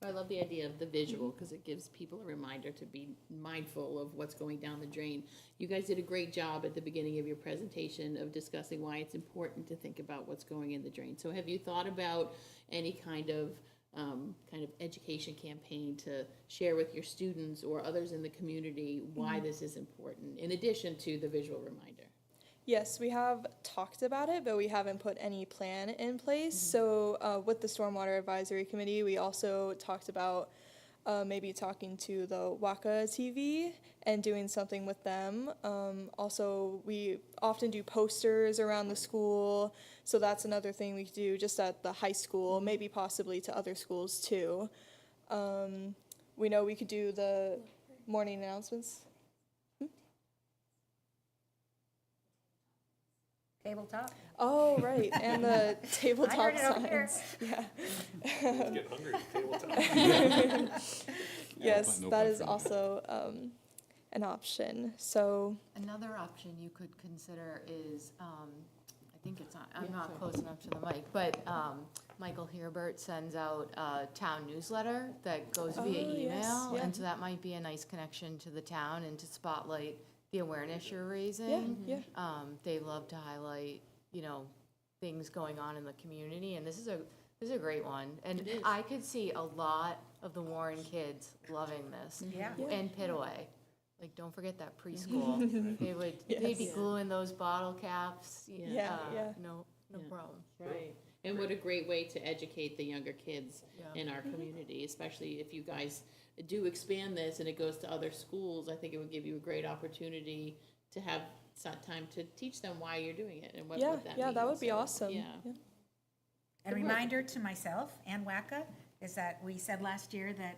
So I love the idea of the visual, because it gives people a reminder to be mindful of what's going down the drain. You guys did a great job at the beginning of your presentation of discussing why it's important to think about what's going in the drain. So have you thought about any kind of education campaign to share with your students or others in the community why this is important, in addition to the visual reminder? Yes, we have talked about it, but we haven't put any plan in place. So with the Stormwater Advisory Committee, we also talked about maybe talking to the WACA-TV and doing something with them. Also, we often do posters around the school, so that's another thing we could do just at the high school, maybe possibly to other schools too. We know we could do the morning announcements. Tabletop? Oh, right, and the tabletop I heard it over here. signs. Yeah. Get hungry at tabletop. Yes, No that pun is for also an option. So, Another option you could consider is, I think it's not, I'm not close enough to the mic, but Michael Herbert sends out a town newsletter that goes via Oh, yes, email. yeah. And so that might be a nice connection to the town and to spotlight the awareness you're raising. yeah. They love to highlight, things going on in the community, and this is a great one. And I could see a lot of the Warren kids loving this. Yeah. And Pitaway. Like, don't forget that preschool. They'd be Yes. gluing those bottle caps. Yeah, yeah. No Yeah. problem. Right. And what a great way to educate the younger kids Yeah. in our community, especially if you guys do expand this and it goes to other schools. I think it would give you a great opportunity to have some time to teach them why you're doing it and what that means. Yeah, that would be So, awesome. Yeah. A reminder to myself and WACA is that we said last year that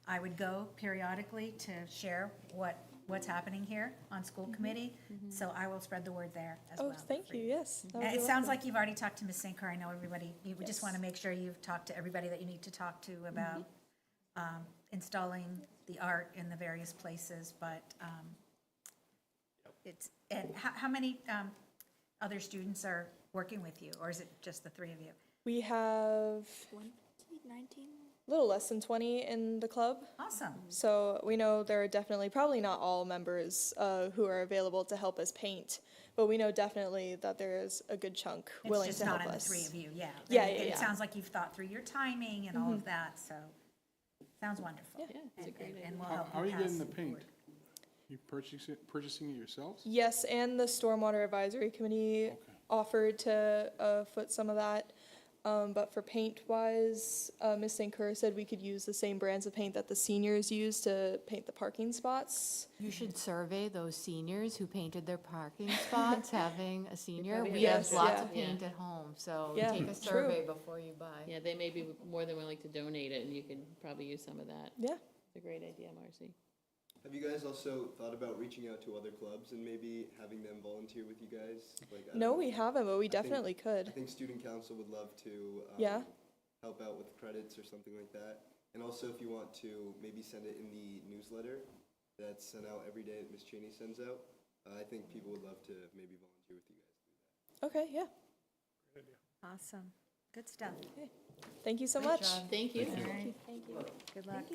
I would go periodically to share what what's happening here on school committee, so I will spread the word there as well. Oh, thank you, yes. that would be It sounds lovely. like you've already talked to Ms. St. Clair. I know everybody, you just want to make sure you've talked to everybody that you need to talk to about installing the art in the various places, but and how many other students are working with you, or is it just the three of you? We have 19? a little less than 20 in the club. Awesome. So we know there are definitely, probably not all members who are available to help us paint, but we know definitely that there is a good chunk willing It's to just help not in the us. three of you, yeah. Yeah, And yeah, It yeah. sounds like you've thought through your timing and all of that, so, sounds wonderful. Yeah, it's a great idea. And we'll How help how are you pass getting the it paint? forward. You purchasing it yourselves? Yes, and the Stormwater Advisory Committee Okay. offered to foot some of that. But for paint-wise, Ms. St. Clair said we could use the same brands of paint that the seniors use to paint the parking spots. You should survey those seniors who painted their parking spots, having a senior. probably We have have to, lots yeah. of paint at home, so Yeah, take a true. survey before you buy. Yeah, they may be more than willing to donate it, and you could probably use some of that. Yeah. It's a great idea, Marcy. Have you guys also thought about reaching out to other clubs and maybe having them volunteer with you guys? Like, I don't No, know. we haven't, but we think- definitely I could. think student council would love to Yeah. help out with credits or something like that. And also, if you want to maybe send it in the newsletter that's sent out every day that Ms. Cheney sends out, I think people would love to maybe volunteer with you guys. Okay, yeah. Awesome, good stuff. Thank you so Great much. job. Thank you. All right, Thank you. good luck.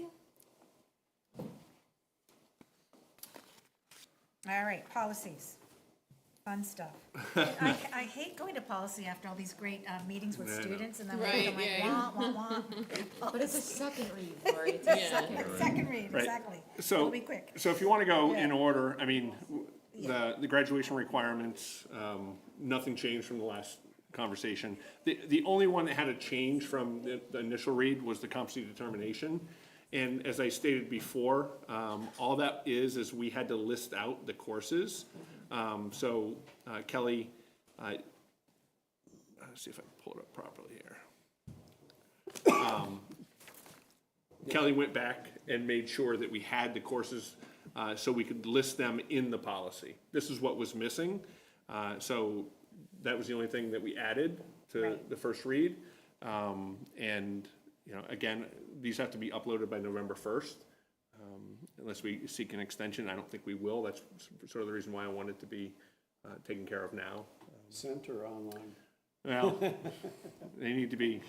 All right, policies, fun stuff. I hate going to policy after all these great meetings with students, and then Right, I'm like, yeah. wah, wah, wah. But it's a second read, Lori. It's a Yeah. second read. Second read, Right. exactly. So, It'll be quick. so if you want to go in Yeah. order, I mean, the graduation requirements, nothing changed from the last conversation. The only one that had a change from the initial read was the competency determination. And as I stated before, all that is we had to list out the courses. So Kelly, let's see if I can pull it up properly here. Kelly went back and made sure that we had the courses so we could list them in the policy. This is what was missing. So that was the only thing that we added to Right. the first read. And, you know, again, these have to be uploaded by November 1st. Unless we seek an extension, I don't think we will. That's sort of the reason why I want it to be taken care of now. Sent or online? Well, they need to be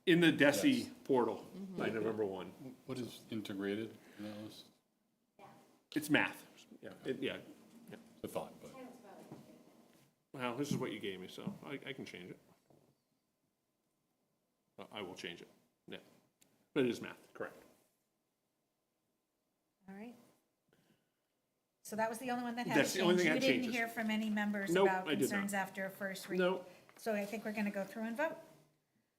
in the DESI portal by November 1. What is integrated analysis? It's math. Yeah, yeah. I thought, but Well, this is what you gave me, so I can change it. I will change it, yeah. But it is math, correct. All right. So that was the only one that had That's the only changed. thing You that didn't changes. hear from any members Nope, about I did not. concerns after a first read? Nope. So I think we're going to go through and vote.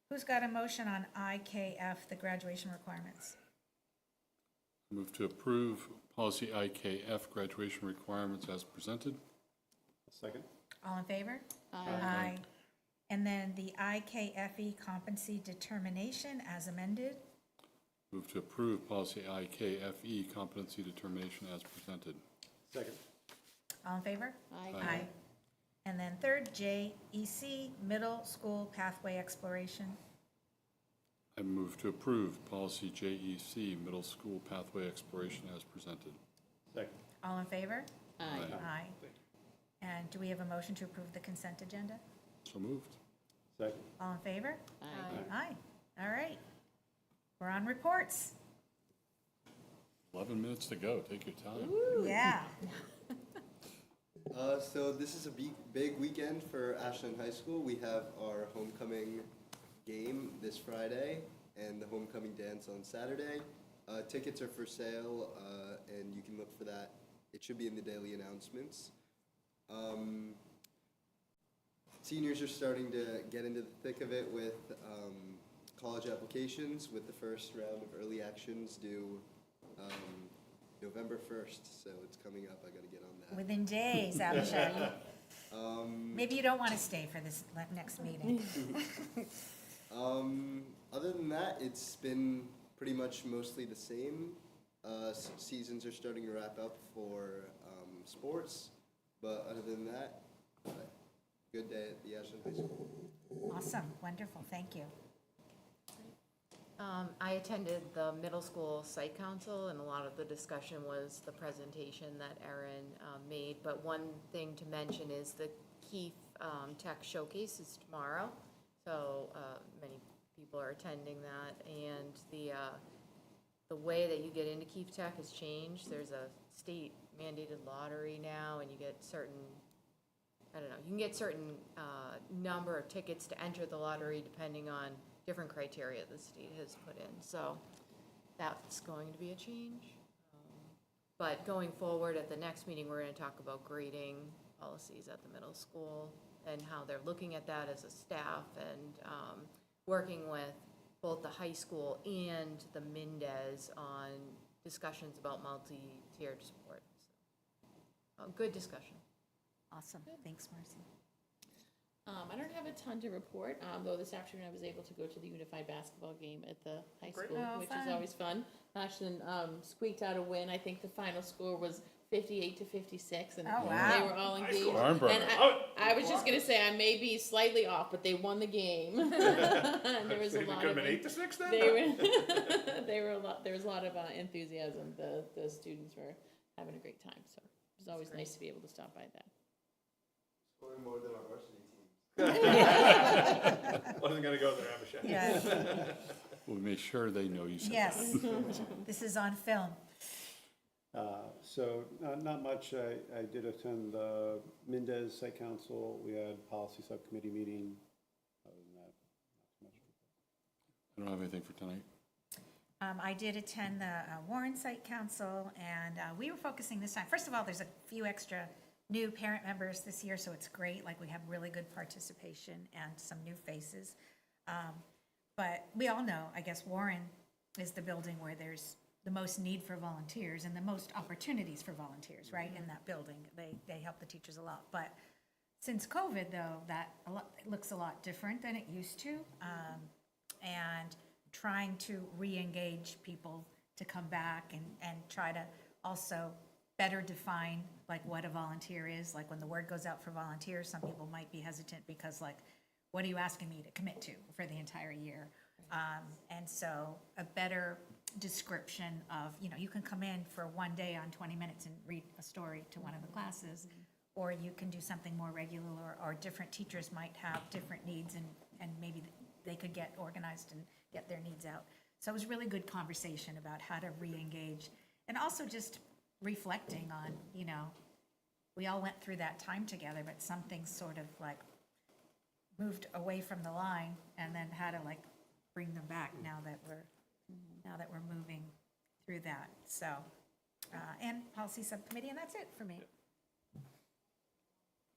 Who's got a motion on IKF, the graduation requirements? move to approve policy IKF graduation requirements as presented. Second? All in favor? Aye. And then the IKFE competency determination as amended? Move to approve policy IKFE competency determination as presented. Second. All in favor? Aye. And then third, JEC, middle school pathway exploration. I move to approve policy JEC middle school pathway exploration as presented. Second. All in favor? Aye. Aye. And do we have a motion to approve the consent agenda? So moved. Second. All in favor? Aye. Aye. All right. We're on reports. 11 minutes to go. Take your time. Yeah. So this is a big weekend for Ashland High School. We have our homecoming game this Friday and the homecoming dance on Saturday. Tickets are for sale, and you can look for that. It should be in the daily announcements. Seniors are starting to get into the thick of it with college applications, with the first round of early actions due November 1st, so it's coming up. I got to get on that. Within days, Abhishek. Maybe you don't want to stay for this next meeting. Other than that, it's been pretty much mostly the same. Seasons are starting to wrap up for sports, but other than that, good day at the Ashland High School. Awesome, wonderful, thank you. I attended the middle school site council, and a lot of the discussion was the presentation that Erin made. But one thing to mention is the Keefe Tech Showcase is tomorrow, so many people are attending that. And the way that you get into Keefe Tech has changed. There's a state mandated lottery now, and you get certain, I don't know, you can get certain number of tickets to enter the lottery depending on different criteria the state has put in. So that's going to be a change. But going forward at the next meeting, we're going to talk about grading policies at the middle school and how they're looking at that as a staff, and working with both the high school and the Mendez on discussions about multi-tiered support. So, good discussion. Awesome, thanks, Marcy. I don't have a ton to report, though this afternoon I was able to go to the unified basketball game at the high school, Oh, which fun. is always fun. Ashland squeaked out a win. I think the final score was 58-56, and Oh, wow. they were all engaged. Barnburner. And I was just gonna say I may be slightly off, but they won the game. And there was a lot of 8-6 then? they were there was a lot of enthusiasm. The students were having a great time, so it was always nice to be able to stop by that. Scoring more than our varsity team. Wasn't gonna go there, Abhishek. Yeah. We'll make sure they know you said that. Yes, this is on film. So, not much. I did attend the Mendez Site Council. We had policy subcommittee meeting. Other than that, not too much. I don't have anything for tonight. I did attend the Warren Site Council, and we were focusing this time. First of all, there's a few extra new parent members this year, so it's great. Like, we have really good participation and some new faces. But we all know, I guess, Warren is the building where there's the most need for volunteers and the most opportunities for volunteers, right, in that building. They help the teachers a lot. But since COVID, though, it looks a lot different than it used to. And trying to re-engage people to come back and try to also better define like what a volunteer is. Like, when the word goes out for volunteers, some people might be hesitant because, like, what are you asking me to commit to for the entire year? And so a better description of, you can come in for one day on 20 minutes and read a story to one of the classes, or you can do something more regular, or different teachers might have different needs, and maybe they could get organized and get their needs out. So it was really good conversation about how to re-engage, and also just reflecting on, we all went through that time together, but some things sort of like moved away from the line, and then how to like bring them back now that we're moving through that. So, and policy subcommittee, and that's it for me.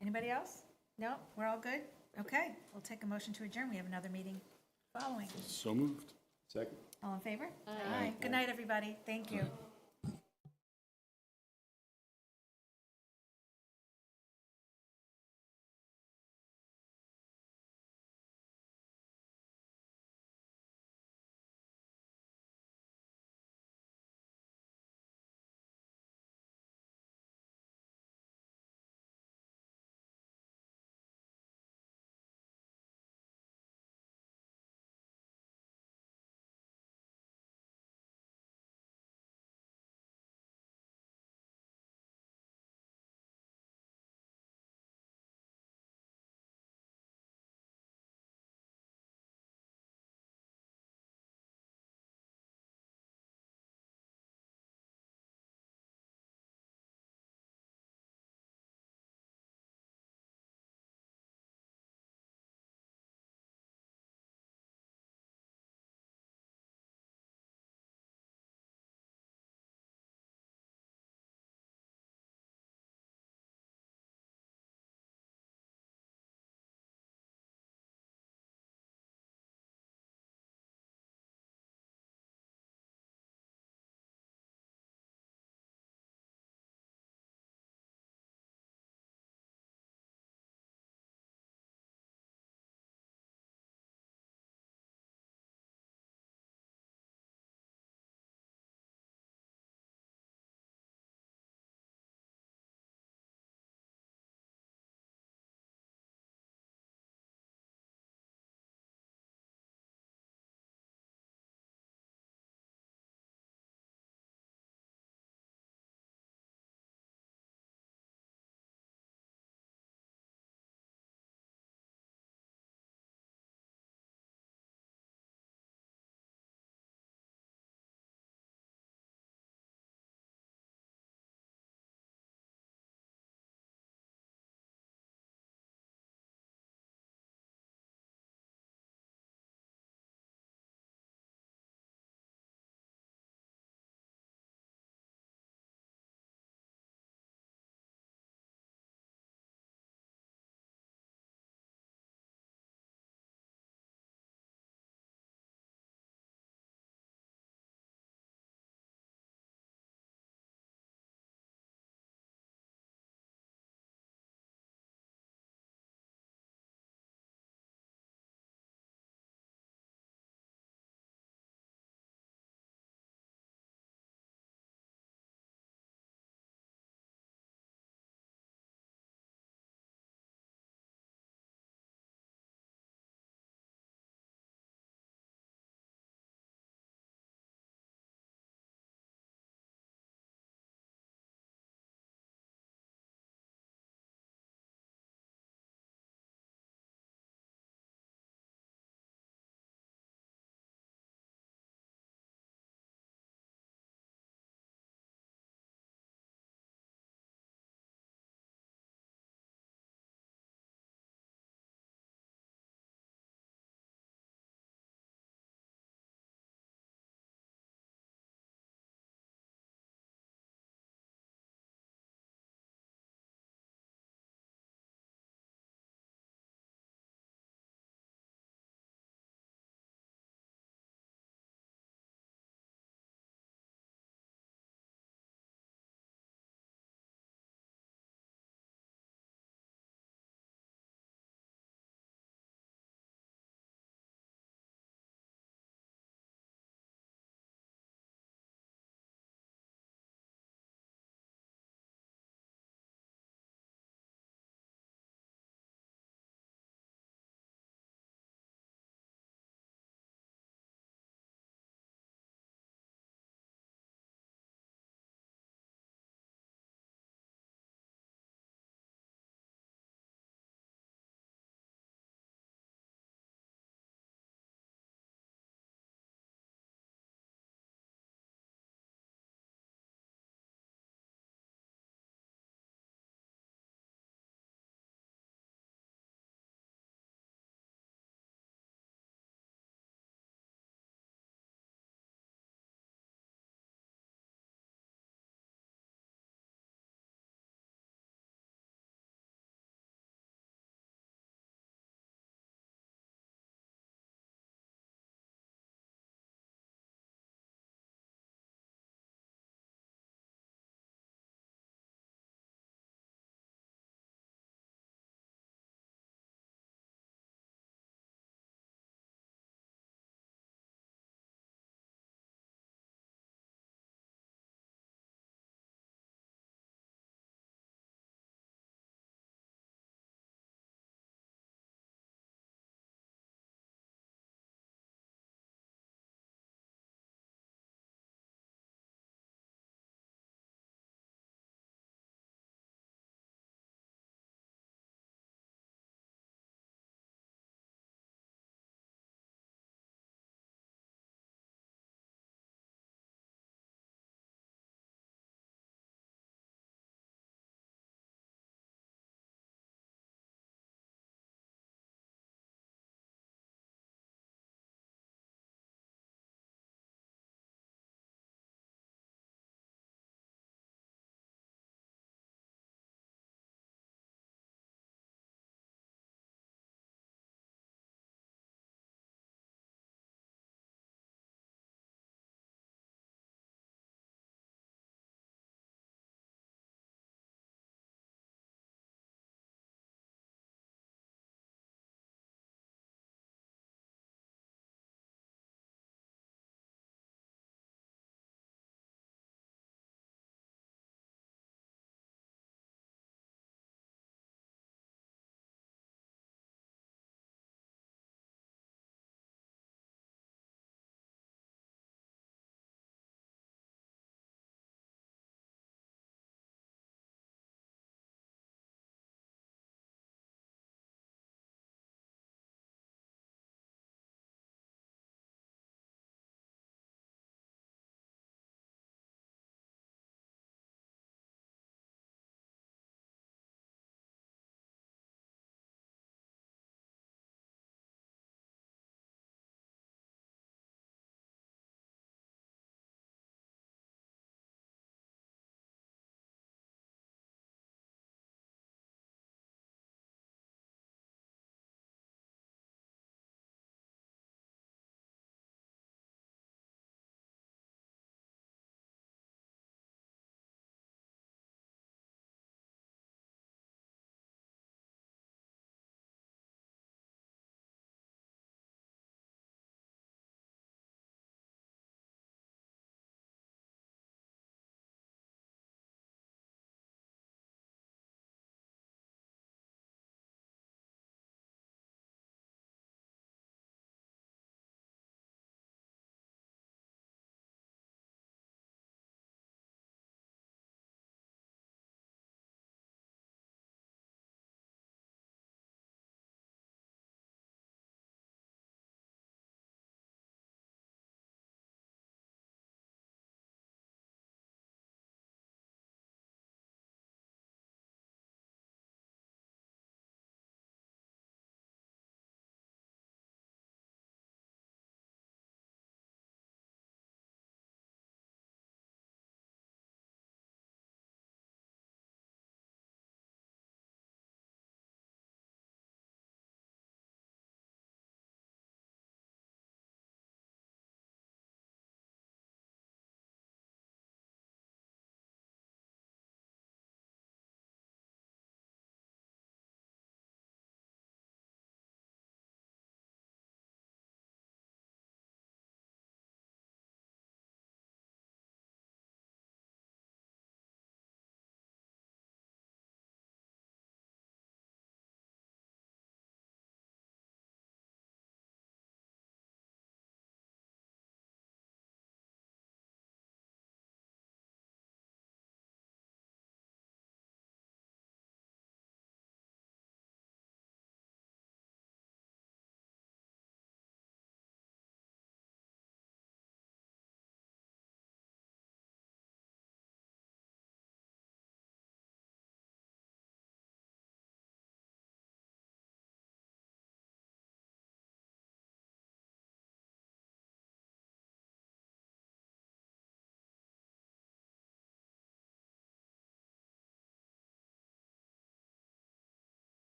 Anybody else? No, we're all good? Okay, we'll take a motion to adjourn. We have another meeting following. So moved. Second. All in favor? Aye. Good night, everybody. Thank you.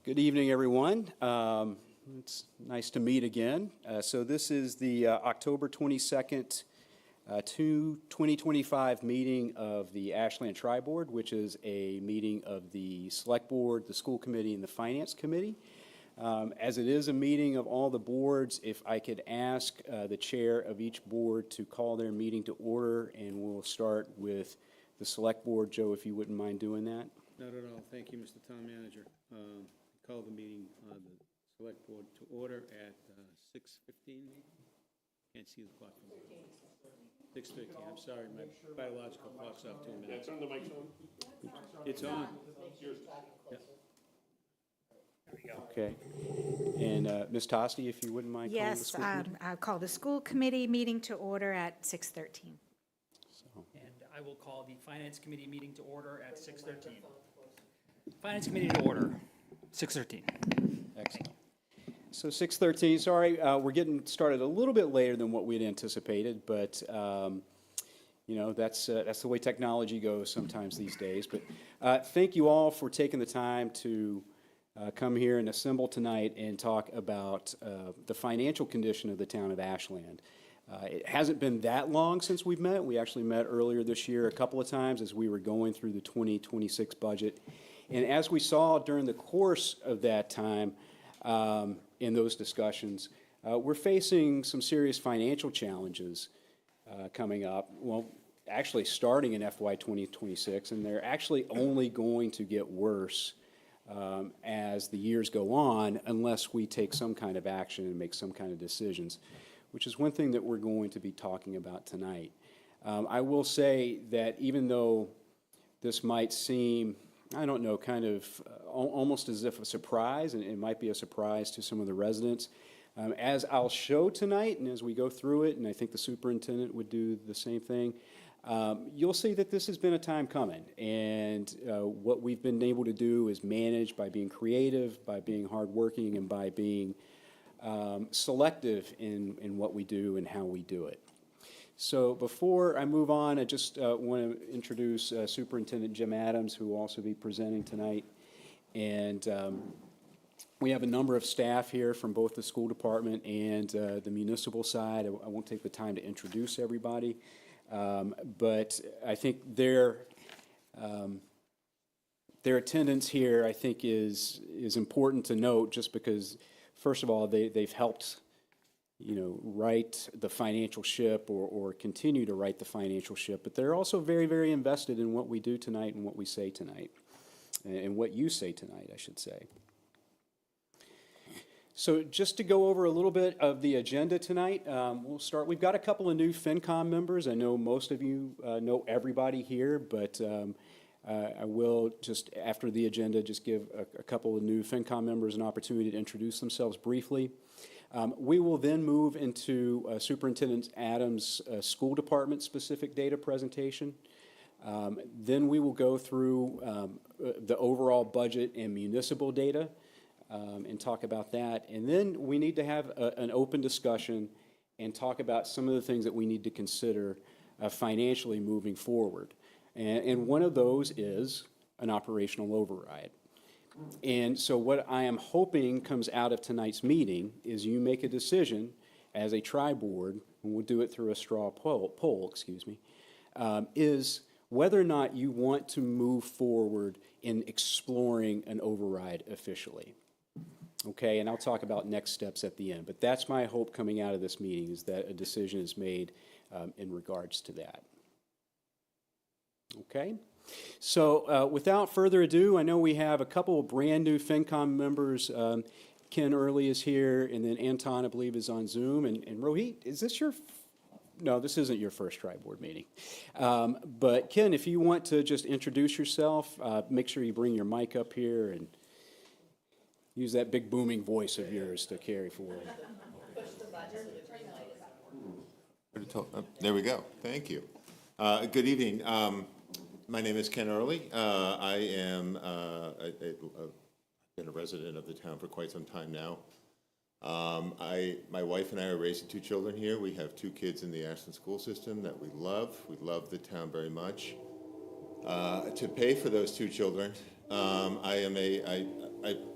Good evening, everyone. It's nice to meet again. So this is the October 22nd, 2025 meeting of the Ashland Tri-Board, which is a meeting of the Select Board, the School Committee, and the Finance Committee. As it is a meeting of all the boards, if I could ask the chair of each board to call their meeting to order, and we'll start with the Select Board. Joe, if you wouldn't mind doing that. Not at all. Thank you, Mr. Town Manager. Call the meeting of the Select Board to order at 6:15. Can't see the clock. 6:13. I'm sorry, my biological clock's off 2 minutes. Turn the mics on. It's on. Okay. And Ms. Tosti, if you wouldn't mind calling the Yes, school committee. I'll call the school committee meeting to order at 6:13. And I will call the Finance Committee meeting to order at 6:13. Finance Committee to order, 6:13. Excellent. So 6:13, sorry, we're getting started a little bit later than what we'd anticipated, but you know, that's the way technology goes sometimes these days. But thank you all for taking the time to come here and assemble tonight and talk about the financial condition of the town of Ashland. It hasn't been that long since we've met. We actually met earlier this year a couple of times as we were going through the 2026 budget. And as we saw during the course of that time in those discussions, we're facing some serious financial challenges coming up. Well, actually starting in FY 2026, and they're actually only going to get worse as the years go on unless we take some kind of action and make some kind of decisions, which is one thing that we're going to be talking about tonight. I will say that even though this might seem, I don't know, kind of almost as if a surprise, and it might be a surprise to some of the residents, as I'll show tonight and as we go through it, and I think the superintendent would do the same thing, you'll see that this has been a time coming, and what we've been able to do is manage by being creative, by being hardworking, and by being selective in what we do and how we do it. So before I move on, I just want to introduce Superintendent Jim Adams, who will also be presenting tonight. And we have a number of staff here from both the school department and the municipal side. I won't take the time to introduce everybody, but I think their attendance here, I think, is important to note, just because, first of all, they've helped, you know, right the financial ship or continue to right the financial ship, but they're also very, very invested in what we do tonight and what we say tonight, and what you say tonight, I should say. So just to go over a little bit of the agenda tonight, we'll start. We've got a couple of new FinCom members. I know most of you know everybody here, but I will just, after the agenda, just give a couple of new FinCom members an opportunity to introduce themselves briefly. We will then move into Superintendent Adams' school department specific data presentation. Then we will go through the overall budget and municipal data and talk about that. And then we need to have an open discussion and talk about some of the things that we need to consider financially moving forward. And one of those is an operational override. And so what I am hoping comes out of tonight's meeting is you make a decision as a tri-board, and we'll do it through a straw poll, is whether or not you want to move forward in exploring an override officially. Okay, and I'll talk about next steps at the end, but that's my hope coming out of this meeting, is that a decision is made in regards to that. Okay? So without further ado, I know we have a couple of brand new FinCom members. Ken Early is here, and then Anton, I believe, is on Zoom. And Rohit, is this your, no, this isn't your first tri-board meeting. But Ken, if you want to just introduce yourself, make sure you bring your mic up here and use that big booming voice of yours to carry forward. There we go. Thank you. Good evening. My name is Ken Early. I am I've been a resident of the town for quite some time now. My wife and I are raising two children here. We have two kids in the Ashland school system that we love. We love the town very much. to pay for those two children. I'm a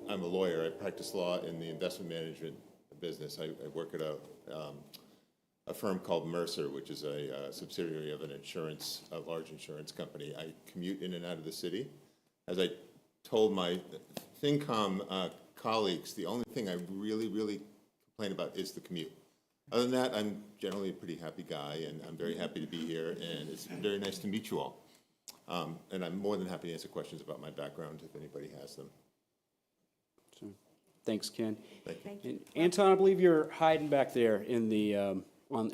lawyer. I practice law in the investment management business. I work at a firm called Mercer, which is a subsidiary of a large insurance company. I commute in and out of the city. As I told my FinCom colleagues, the only thing I really complain about is the commute. Other than that, I'm generally a pretty happy guy, and I'm very happy to be here, and it's very nice to meet you all. And I'm more than happy to answer questions about my background if anybody has them. So, thanks, Ken. Thank you. Thank you. And Anton, I believe you're hiding back there in the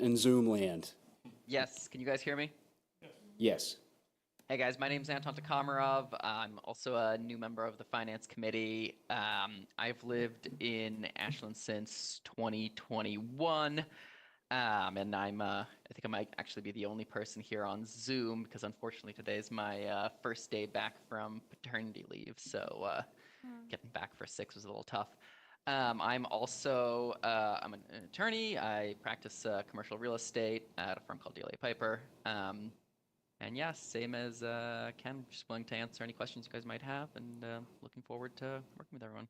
in Zoom land. Yes, can you guys hear me? Yes. Hey guys, my name's Anton Takamarov. I'm also a new member of the Finance Committee. I've lived in Ashland since 2021, and I think I might actually be the only person here on Zoom because unfortunately today is my first day back from paternity leave, so getting back for 6 was a little tough. I'm also I'm an attorney. I practice commercial real estate at a firm called DLA Piper. And yeah, same as Ken, just willing to answer any questions you guys might have, and looking forward to working with everyone.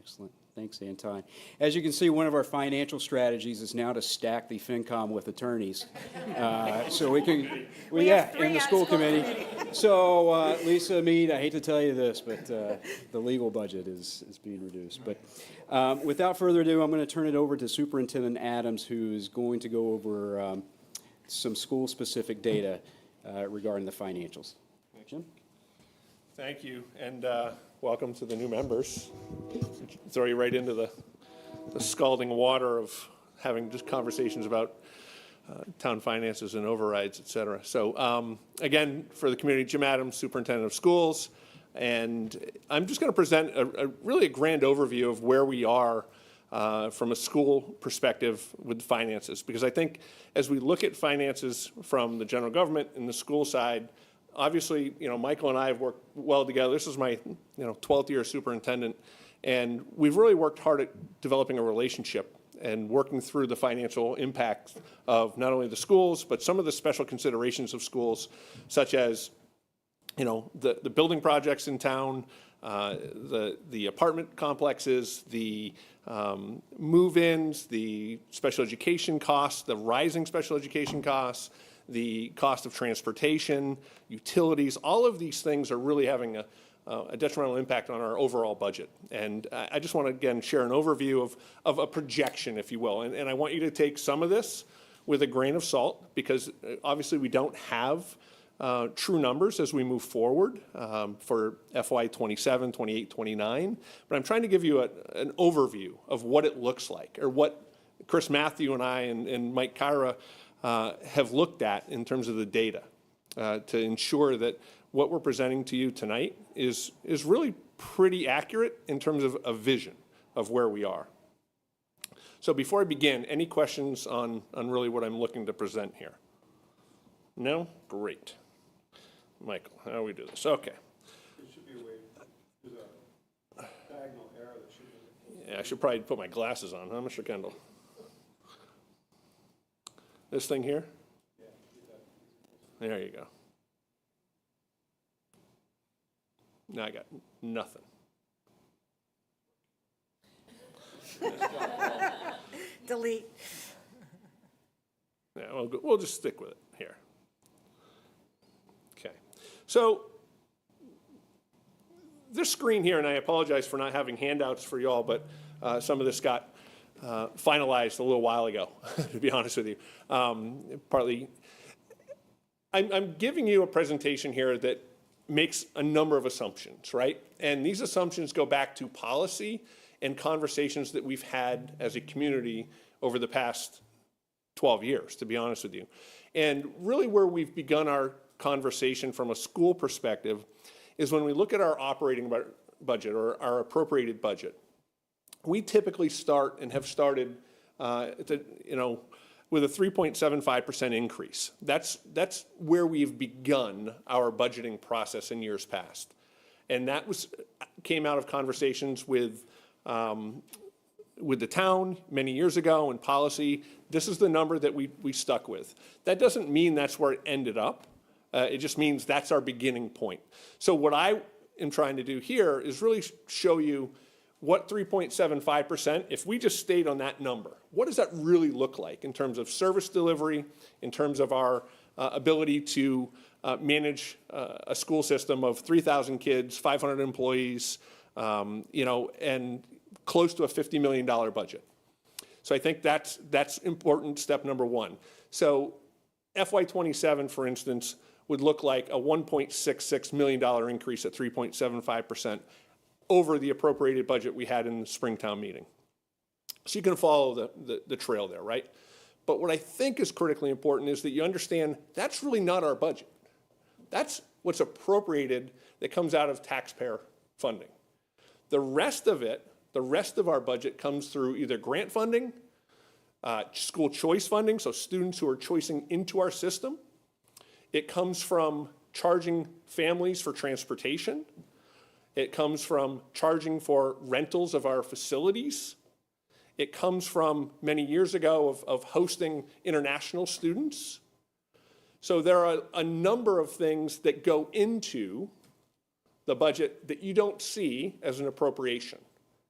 Excellent. Thanks, Anton. As you can see, one of our financial strategies is now to stack the FinCom with attorneys. So we can, in the school committee. So Lisa, Mead, I hate to tell you this, but the legal budget is being reduced. But without further ado, I'm going to turn it over to Superintendent Adams, who's going to go over some school-specific data regarding the financials. Jim? Thank you, and welcome to the new members. Throw you right into the scalding water of having just conversations about town finances and overrides, et cetera. So again, for the community, Jim Adams, Superintendent of Schools, and I'm just going to present really a grand overview of where we are from a school perspective with finances, because I think as we look at finances from the general government and the school side, obviously, Michael and I have worked well together. This is my 12th year as superintendent, and we've really worked hard at developing a relationship and working through the financial impact of not only the schools, but some of the special considerations of schools, such as the building projects in town, the apartment complexes, the move-ins, the special education costs, the rising special education costs, the cost of transportation, utilities. All of these things are really having a detrimental impact on our overall budget. And I just want to, again, share an overview of a projection, if you will. And I want you to take some of this with a grain of salt, because obviously we don't have true numbers as we move forward for FY 27, 28, 29. But I'm trying to give you an overview of what it looks like, or what Chris Matthew and I and Mike Kyra have looked at in terms of the data to ensure that what we're presenting to you tonight is really pretty accurate in terms of a vision of where we are. So before I begin, any questions on really what I'm looking to present here? No? Great. Michael, how do we do this? Okay. There should be a way, there's a diagonal arrow that should be. Yeah, I should probably put my glasses on, huh, Mr. Kendall? This thing here? There you go. Now I got nothing. Delete. Yeah, we'll just stick with it here. Okay. So this screen here, and I apologize for not having handouts for y'all, but some of this got finalized a little while ago, to be honest with you. Partly, I'm giving you a presentation here that makes a number of assumptions, right? And these assumptions go back to policy and conversations that we've had as a community over the past 12 years, to be honest with you. And really where we've begun our conversation from a school perspective is when we look at our operating budget or our appropriated budget. We typically start and have started with a 3.75% increase. That's where we've begun our budgeting process in years past. And that came out of conversations with the town many years ago and policy. This is the number that we stuck with. That doesn't mean that's where it ended up. It just means that's our beginning point. So what I am trying to do here is really show you what 3.75%, if we just stayed on that number, what does that really look like in terms of service delivery, in terms of our ability to manage a school system of 3,000 kids, 500 employees, and close to a $50 million budget. So I think that's important, step number one. So FY27, for instance, would look like a $1.66 million increase at 3.75% over the appropriated budget we had in the Springtown meeting. So you can follow the trail there, right? But what I think is critically important is that you understand that's really not our budget. That's what's appropriated that comes out of taxpayer funding. The rest of it, the rest of our budget comes through either grant funding, school choice funding, so students who are choicing into our system. It comes from charging families for transportation. It comes from charging for rentals of our facilities. It comes from many years ago of hosting international students. So there are a number of things that go into the budget that you don't see as an appropriation.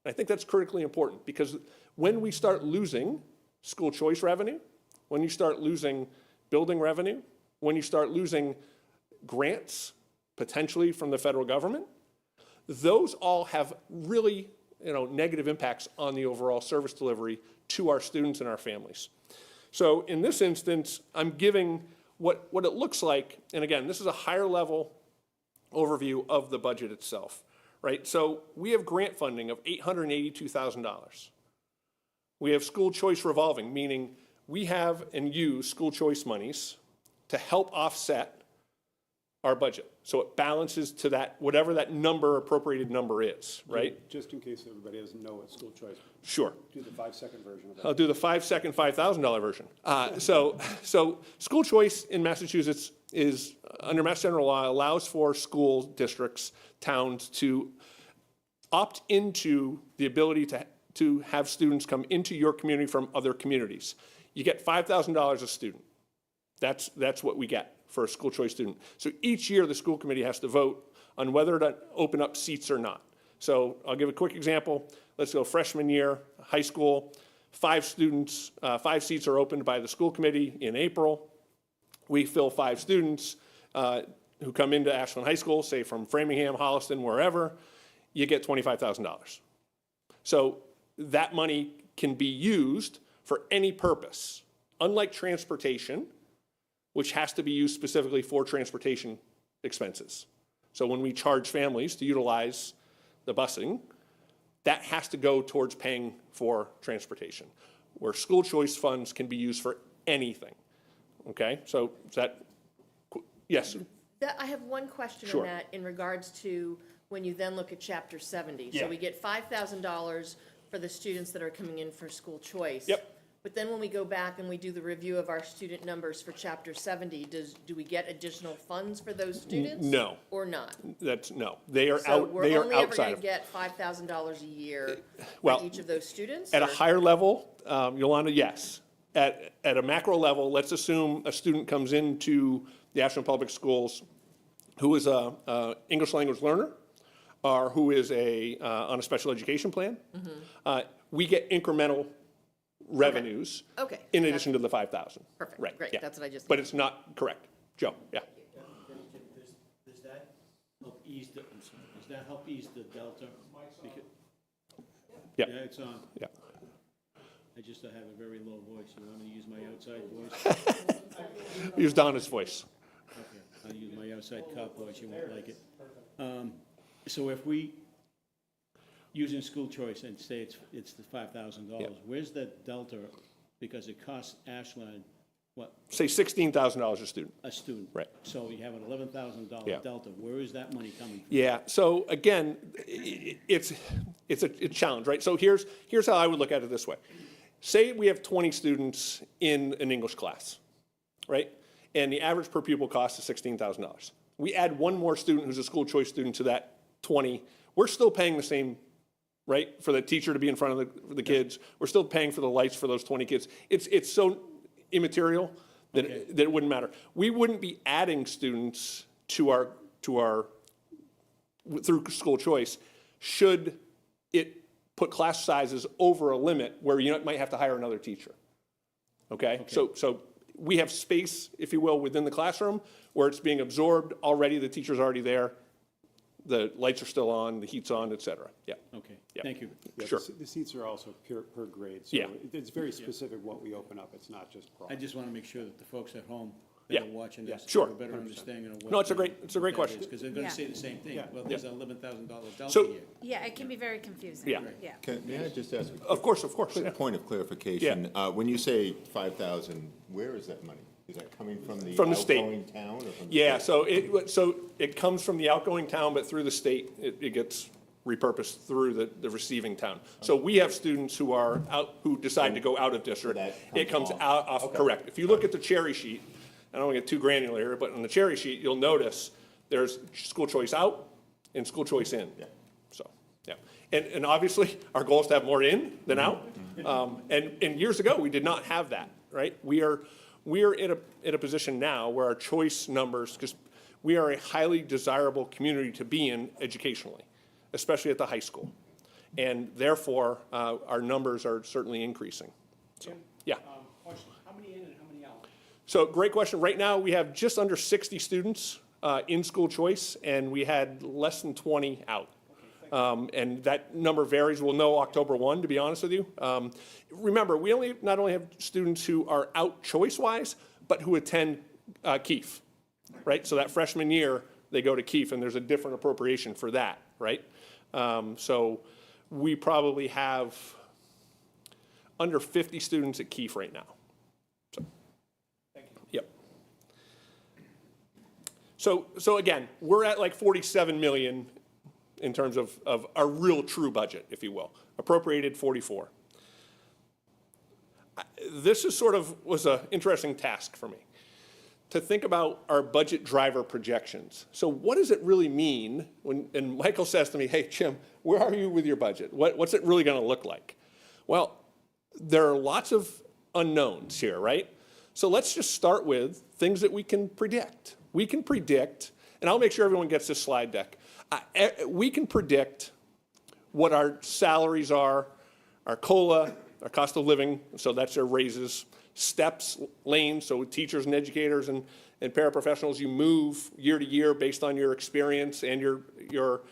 And I think that's critically important because when we start losing school choice revenue, when you start losing building revenue, when you start losing grants, potentially from the federal government, those all have really negative impacts on the overall service delivery to our students and our families. So in this instance, I'm giving what it looks like, and again, this is a higher level overview of the budget itself, right? So we have grant funding of $882,000. We have school choice revolving, meaning we have and use school choice monies to help offset our budget. So it balances to that, whatever that number, appropriated number is, right? Just in case everybody doesn't know what school choice. Sure. Do the 5-second version of that. I'll do the 5-second, $5,000 version. So school choice in Massachusetts is, under Mass General Law, allows for school districts, towns to opt into the ability to have students come into your community from other communities. You get $5,000 a student. That's what we get for a school choice student. So each year the school committee has to vote on whether to open up seats or not. So I'll give a quick example. Let's go freshman year, high school, 5 seats are opened by the school committee in April. We fill 5 students who come into Ashland High School, say from Framingham, Holliston, wherever, you get $25,000. So that money can be used for any purpose. Unlike transportation, which has to be used specifically for transportation expenses. So when we charge families to utilize the busing, that has to go towards paying for transportation, where school choice funds can be used for anything. Okay, so is that, yes? I have one question Sure. on that in regards to when you then look at Chapter 70. Yeah. So we get $5,000 for the students that are coming in for school choice. Yep. But then when we go back and we do the review of our student numbers for Chapter 70, do we get additional funds for those students? No. Or not? No. They are So out. we're They are only ever outside going of. to get $5,000 a year well, for each of those students? At a or- higher level, Yolanda, yes. At a macro level, let's assume a student comes into the Ashland Public Schools who is a English language learner or who is on a special education plan. We get incremental revenues Okay. in addition to the 5,000. Perfect. Right. Great. Yeah. That's what I just. But it's not correct. Joe, yeah. Does that help ease the, I'm sorry, does that help ease the delta? Yeah. Yeah, it's on. Yeah. I just have a very low voice. You want me to use my outside voice? Use Donna's voice. Okay, I'll use my outside cop voice. You won't like it. So if we, using school choice and say it's the $5,000, where's the delta? Because it costs Ashland, what? Say $16,000 a student. A student. Right. So we have an $11,000 Yeah. delta. Where is that money coming from? Yeah, so again, it's a challenge, right? So here's how I would look at it this way. Say we have 20 students in an English class, right? And the average per pupil cost is $16,000. We add one more student who's a school choice student to that 20, we're still paying the same, right? For the teacher to be in front of the kids, we're still paying for the lights for those 20 kids. It's so immaterial that it wouldn't matter. We wouldn't be adding students to our through school choice should it put class sizes over a limit where you might have to hire another teacher. Okay? So we have space, if you will, within the classroom where it's being absorbed already, the teacher's already there, the lights are still on, the heat's on, et cetera. Yeah. Okay, Yeah. thank you. Yeah, Sure. The seats are also per grade, so Yeah. it's very specific what we open up, it's not just broad. I just want to make sure that the folks at home Yeah. that are watching this Sure. have a better understanding of what. No, it's a great question. Because they're going Yeah. to say the same thing. Yeah. Well, there's an $11,000 delta So- here. Yeah, it can be very confusing. Yeah. Yeah. May I just ask a Of course. quick Yeah. point of clarification? When you say 5,000, where is that money? Is that coming from the From the state. outgoing town or from the Yeah, state? so it comes from the outgoing town, but through the state, it gets repurposed through the receiving town. So we have students who are out, who decide to go out of district. that It comes comes off. off, Okay. correct. If you look at the cherry sheet, I don't want to get too granular here, but on the cherry sheet, you'll notice there's school choice out and school choice in. Yeah. So, yeah. And obviously, our goal is to have more in than out. And years ago, we did not have that, right? We are in a position now where our choice numbers, because we are a highly desirable community to be in educationally, especially at the high school. And therefore, our numbers are certainly increasing. So, yeah. Question, how many in and how many out? So great question. Right now, we have just under 60 students in school choice, and we had less than 20 out. And that number varies. We'll know October 1, to be honest with you. Remember, we not only have students who are out choice-wise, but who attend Keefe, right? So that freshman year, they go to Keefe, and there's a different appropriation for that, right? So we probably have under 50 students at Keefe right now. Yep. So again, we're at like 47 million in terms of our real true budget, if you will. Appropriated 44. This is was an interesting task for me to think about our budget driver projections. So what does it really mean and Michael says to me, hey, Jim, where are you with your budget? What's it really gonna look like? Well, there are lots of unknowns here, right? So let's just start with things that we can predict. We can predict, and I'll make sure everyone gets this slide deck. We can predict what our salaries are, our COLA, our cost of living, so that's their raises, steps, lanes, so teachers and educators and paraprofessionals, you move year to year based on your experience and your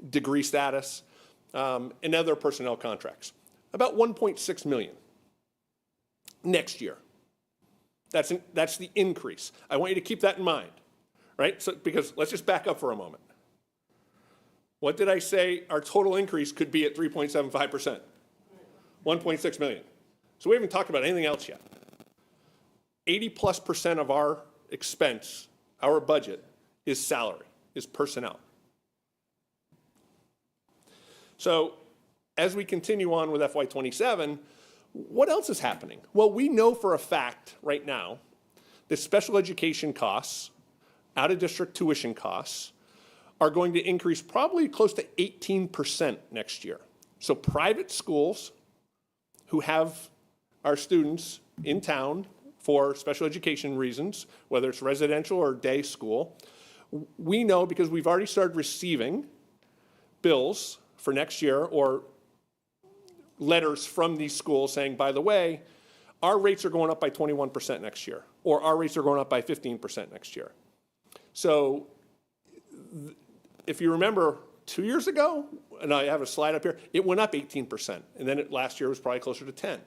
degree status, and other personnel contracts. About 1.6 million next year. That's the increase. I want you to keep that in mind, right? So, because let's just back up for a moment. What did I say our total increase could be at 3.75%? 1.6 million. So we haven't talked about anything else yet. 80+% of our expense, our budget, is salary, is personnel. So as we continue on with FY27, what else is happening? Well, we know for a fact right now that special education costs, out-of-district tuition costs, are going to increase probably close to 18% next year. So private schools who have our students in town for special education reasons, whether it's residential or day school, we know because we've already started receiving bills for next year or letters from these schools saying, by the way, our rates are going up by 21% next year, or our rates are going up by 15% next year. So if you remember 2 years ago, and I have a slide up here, it went up 18%, and then last year was probably closer to 10.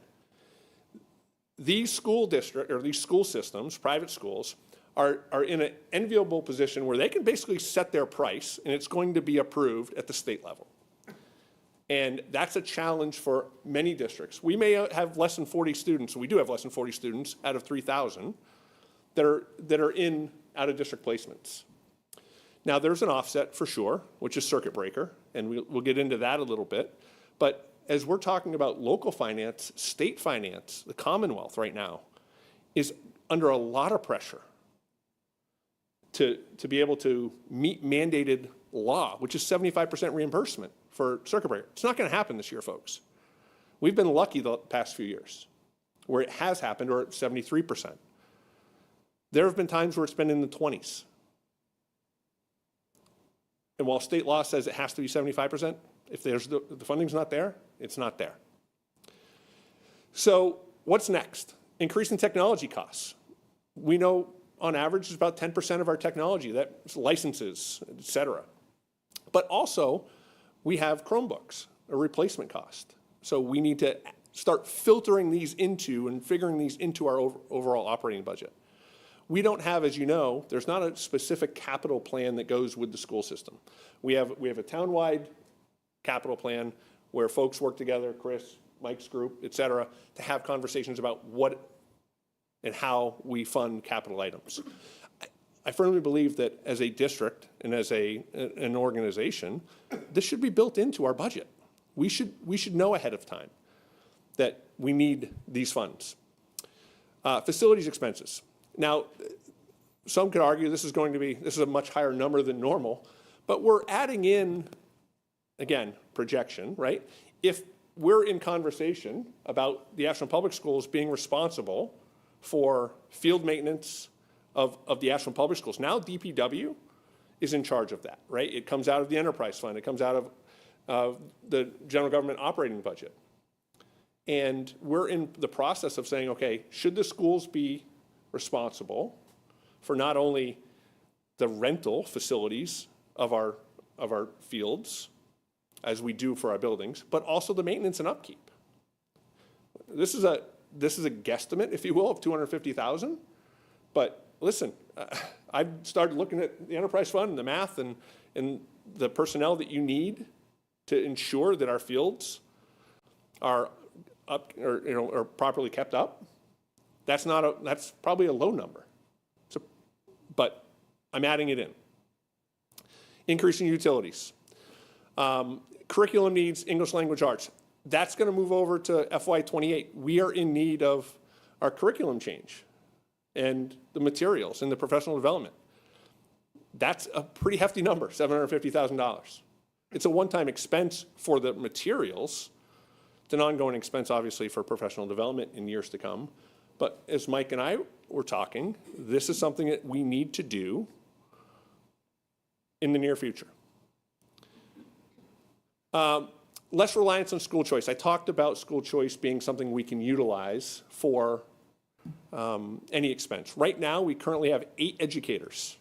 These school districts, or these school systems, private schools, are in an enviable position where they can basically set their price, and it's going to be approved at the state level. And that's a challenge for many districts. We may have less than 40 students, we do have less than 40 students out of 3,000 that are in out-of-district placements. Now, there's an offset for sure, which is circuit breaker, and we'll get into that a little bit. But as we're talking about local finance, state finance, the Commonwealth right now is under a lot of pressure to be able to meet mandated law, which is 75% reimbursement for circuit breaker. It's not going to happen this year, folks. We've been lucky the past few years where it has happened, or at 73%. There have been times where it's been in the 20s. And while state law says it has to be 75%, if the funding's not there, it's not there. So what's next? Increasing technology costs. We know on average it's about 10% of our technology, that's licenses, et cetera. But also, we have Chromebooks, a replacement cost. So we need to start filtering these into and figuring these into our overall operating budget. We don't have, as you know, there's not a specific capital plan that goes with the school system. We have a town-wide capital plan where folks work together, Chris, Mike's group, et cetera, to have conversations about what and how we fund capital items. I firmly believe that as a district and as an organization, this should be built into our budget. We should know ahead of time that we need these funds. Facilities expenses. Now, some could argue this is a much higher number than normal, but we're adding in, again, projection, right? If we're in conversation about the Ashland Public Schools being responsible for field maintenance of the Ashland Public Schools, now DPW is in charge of that, right? It comes out of the enterprise fund. It comes out of the general government operating budget. And we're in the process of saying, okay, should the schools be responsible for not only the rental facilities of our fields, as we do for our buildings, but also the maintenance and upkeep? This is a guesstimate, if you will, of $250,000. But listen, I've started looking at the enterprise fund and the math and the personnel that you need to ensure that our fields are up or are properly kept up. That's probably a low number. So, but I'm adding it in. Increasing utilities. Curriculum needs, English language arts. That's going to move over to FY28. We are in need of our curriculum change and the materials and the professional development. That's a pretty hefty number, $750,000. It's a one-time expense for the materials. It's an ongoing expense, obviously, for professional development in years to come. But as Mike and I were talking, this is something that we need to do in the near future. Less reliance on school choice. I talked about school choice being something we can utilize for any expense. Right now, we currently have 8 educators,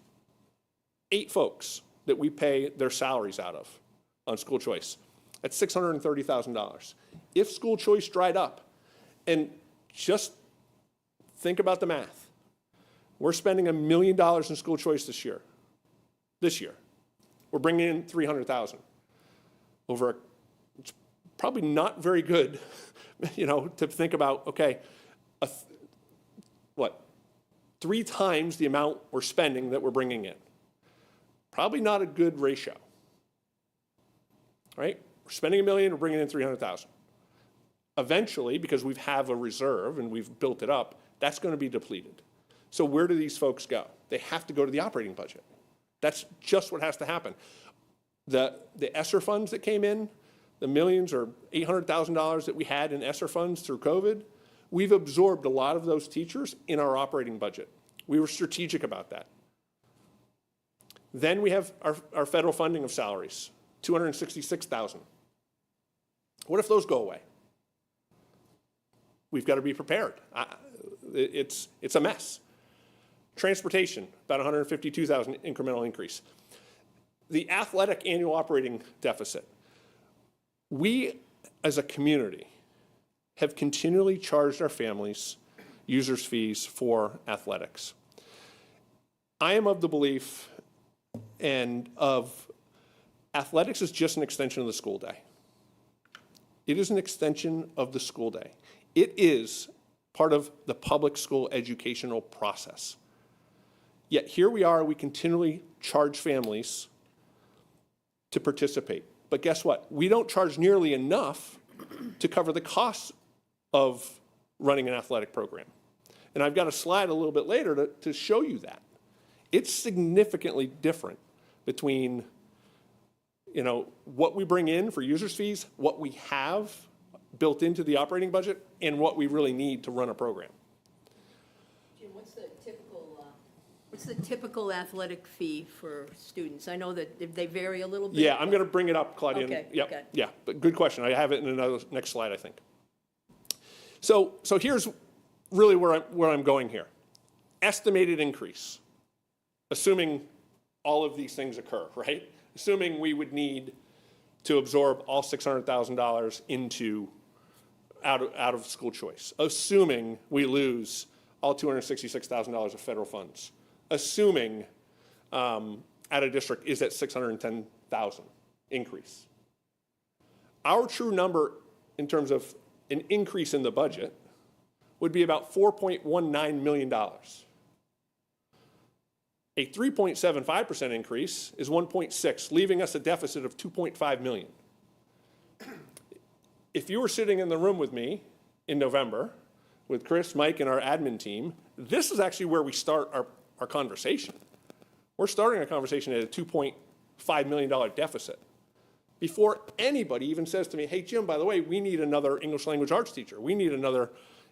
8 folks that we pay their salaries out of on school choice. That's $630,000. If school choice dried up, and just think about the math. We're spending $1 million in school choice this year. We're bringing in $300,000 over it's probably not very good, to think about, okay, 3 times the amount we're spending that we're bringing in. Probably not a good ratio, right? We're spending $1 million, we're bringing in $300,000. Eventually, because we have a reserve and we've built it up, that's going to be depleted. So where do these folks go? They have to go to the operating budget. That's just what has to happen. The ESSER funds that came in, the millions or $800,000 that we had in ESSER funds through COVID, we've absorbed a lot of those teachers in our operating budget. We were strategic about that. Then we have our federal funding of salaries, $266,000. What if those go away? We've got to be prepared. It's a mess. Transportation, about $152,000 incremental increase. The athletic annual operating deficit. We, as a community, have continually charged our families users' fees for athletics. I am of the belief athletics is just an extension of the school day. It is an extension of the school day. It is part of the public school educational process. Yet here we are, we continually charge families to participate. But guess what? We don't charge nearly enough to cover the costs of running an athletic program. And I've got a slide a little bit later to show you that. It's significantly different between what we bring in for users' fees, what we have built into the operating budget, and what we really need to run a program. Jim, what's the typical What's the typical athletic fee for students? I know that they vary a little bit. Yeah, I'm going to bring it up, Claudia. Okay, Yep, okay. yeah, but good question. I have it in another next slide, I think. So here's really where I'm going here. Estimated increase, assuming all of these things occur, right? Assuming we would need to absorb all $600,000 into out of school choice, assuming we lose all $266,000 of federal funds, assuming out of district is at $610,000 increase. Our true number in terms of an increase in the budget would be about $4.19 million. A 3.75% increase is 1.6, leaving us a deficit of 2.5 million. If you were sitting in the room with me in November with Chris, Mike, and our admin team, this is actually where we start our conversation. We're starting a conversation at a $2.5 million deficit before anybody even says to me, hey, Jim, by the way, we need another English language arts teacher. We need another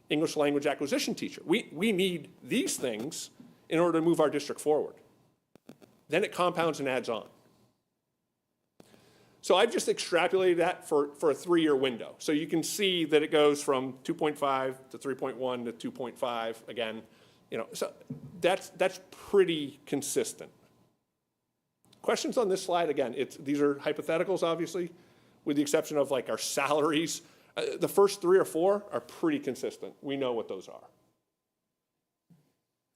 English language acquisition teacher. We need these things in order to move our district forward. Then it compounds and adds on. So I've just extrapolated that for a 3-year window. So you can see that it goes from 2.5 to 3.1 to 2.5 again. So that's pretty consistent. Questions on this slide? Again, these are hypotheticals, obviously, with the exception of like our salaries. The first 3 or 4 are pretty consistent. We know what those are.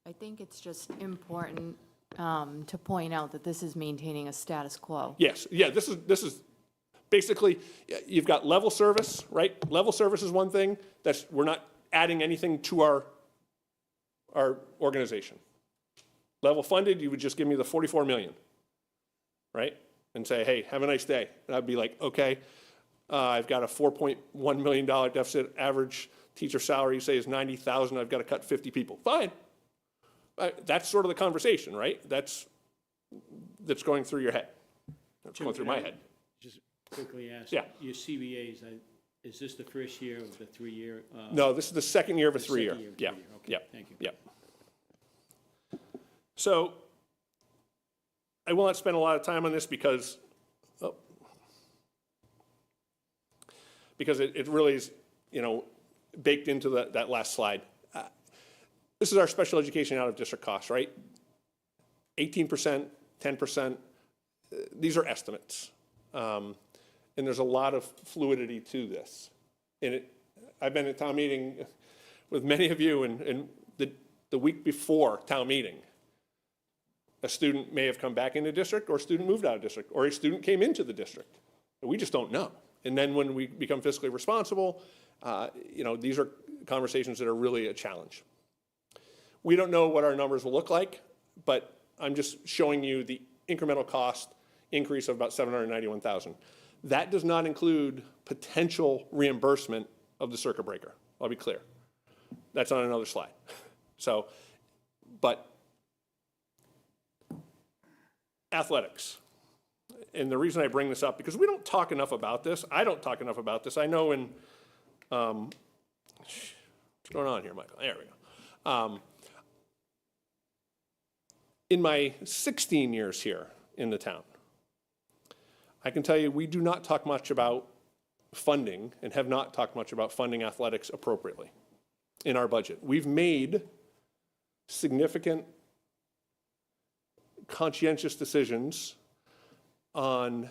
I think it's just important to point out that this is maintaining a status quo. Yes, yeah, this is basically, you've got level service, right? Level service is one thing. We're not adding anything to our organization. Level funded, you would just give me the 44 million, right? And say, hey, have a nice day. And I'd be like, okay, I've got a $4.1 million deficit. Average teacher salary, you say, is 90,000. I've got to cut 50 people. Fine. That's sort of the conversation, right? That's going through your head. That's going through my head. Just quickly ask. Yeah. Your CBAs, is this the first year of the 3-year? No, this is the second year of a 3-year. Second year of Yeah. 3-year. Okay, Yeah. thank you. Yeah. So I will not spend a lot of time on this because it really is, baked into that last slide. This is our special education out of district costs, right? 18%, 10%, these are estimates. And there's a lot of fluidity to this. And I've been at town meeting with many of you, and the week before town meeting, a student may have come back into district, or a student moved out of district, or a student came into the district. We just don't know. And then when we become fiscally responsible, these are conversations that are really a challenge. We don't know what our numbers will look like, but I'm just showing you the incremental cost increase of about $791,000. That does not include potential reimbursement of the circuit breaker. I'll be clear. That's on another slide. So, but athletics. And the reason I bring this up, because we don't talk enough about this. I don't talk enough about this. I know in, what's going on here, Michael? There we go. In my 16 years here in the town, I can tell you we do not talk much about funding and have not talked much about funding athletics appropriately in our budget. We've made significant conscientious decisions on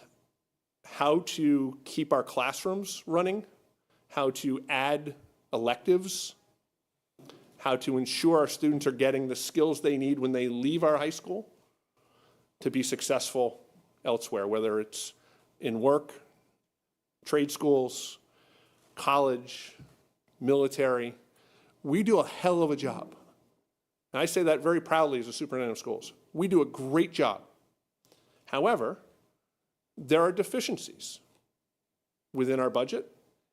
how to keep our classrooms running, how to add electives, how to ensure our students are getting the skills they need when they leave our high school to be successful elsewhere, whether it's in work, trade schools, college, military. We do a hell of a job. And I say that very proudly as a superintendent of schools. We do a great job. However, there are deficiencies within our budget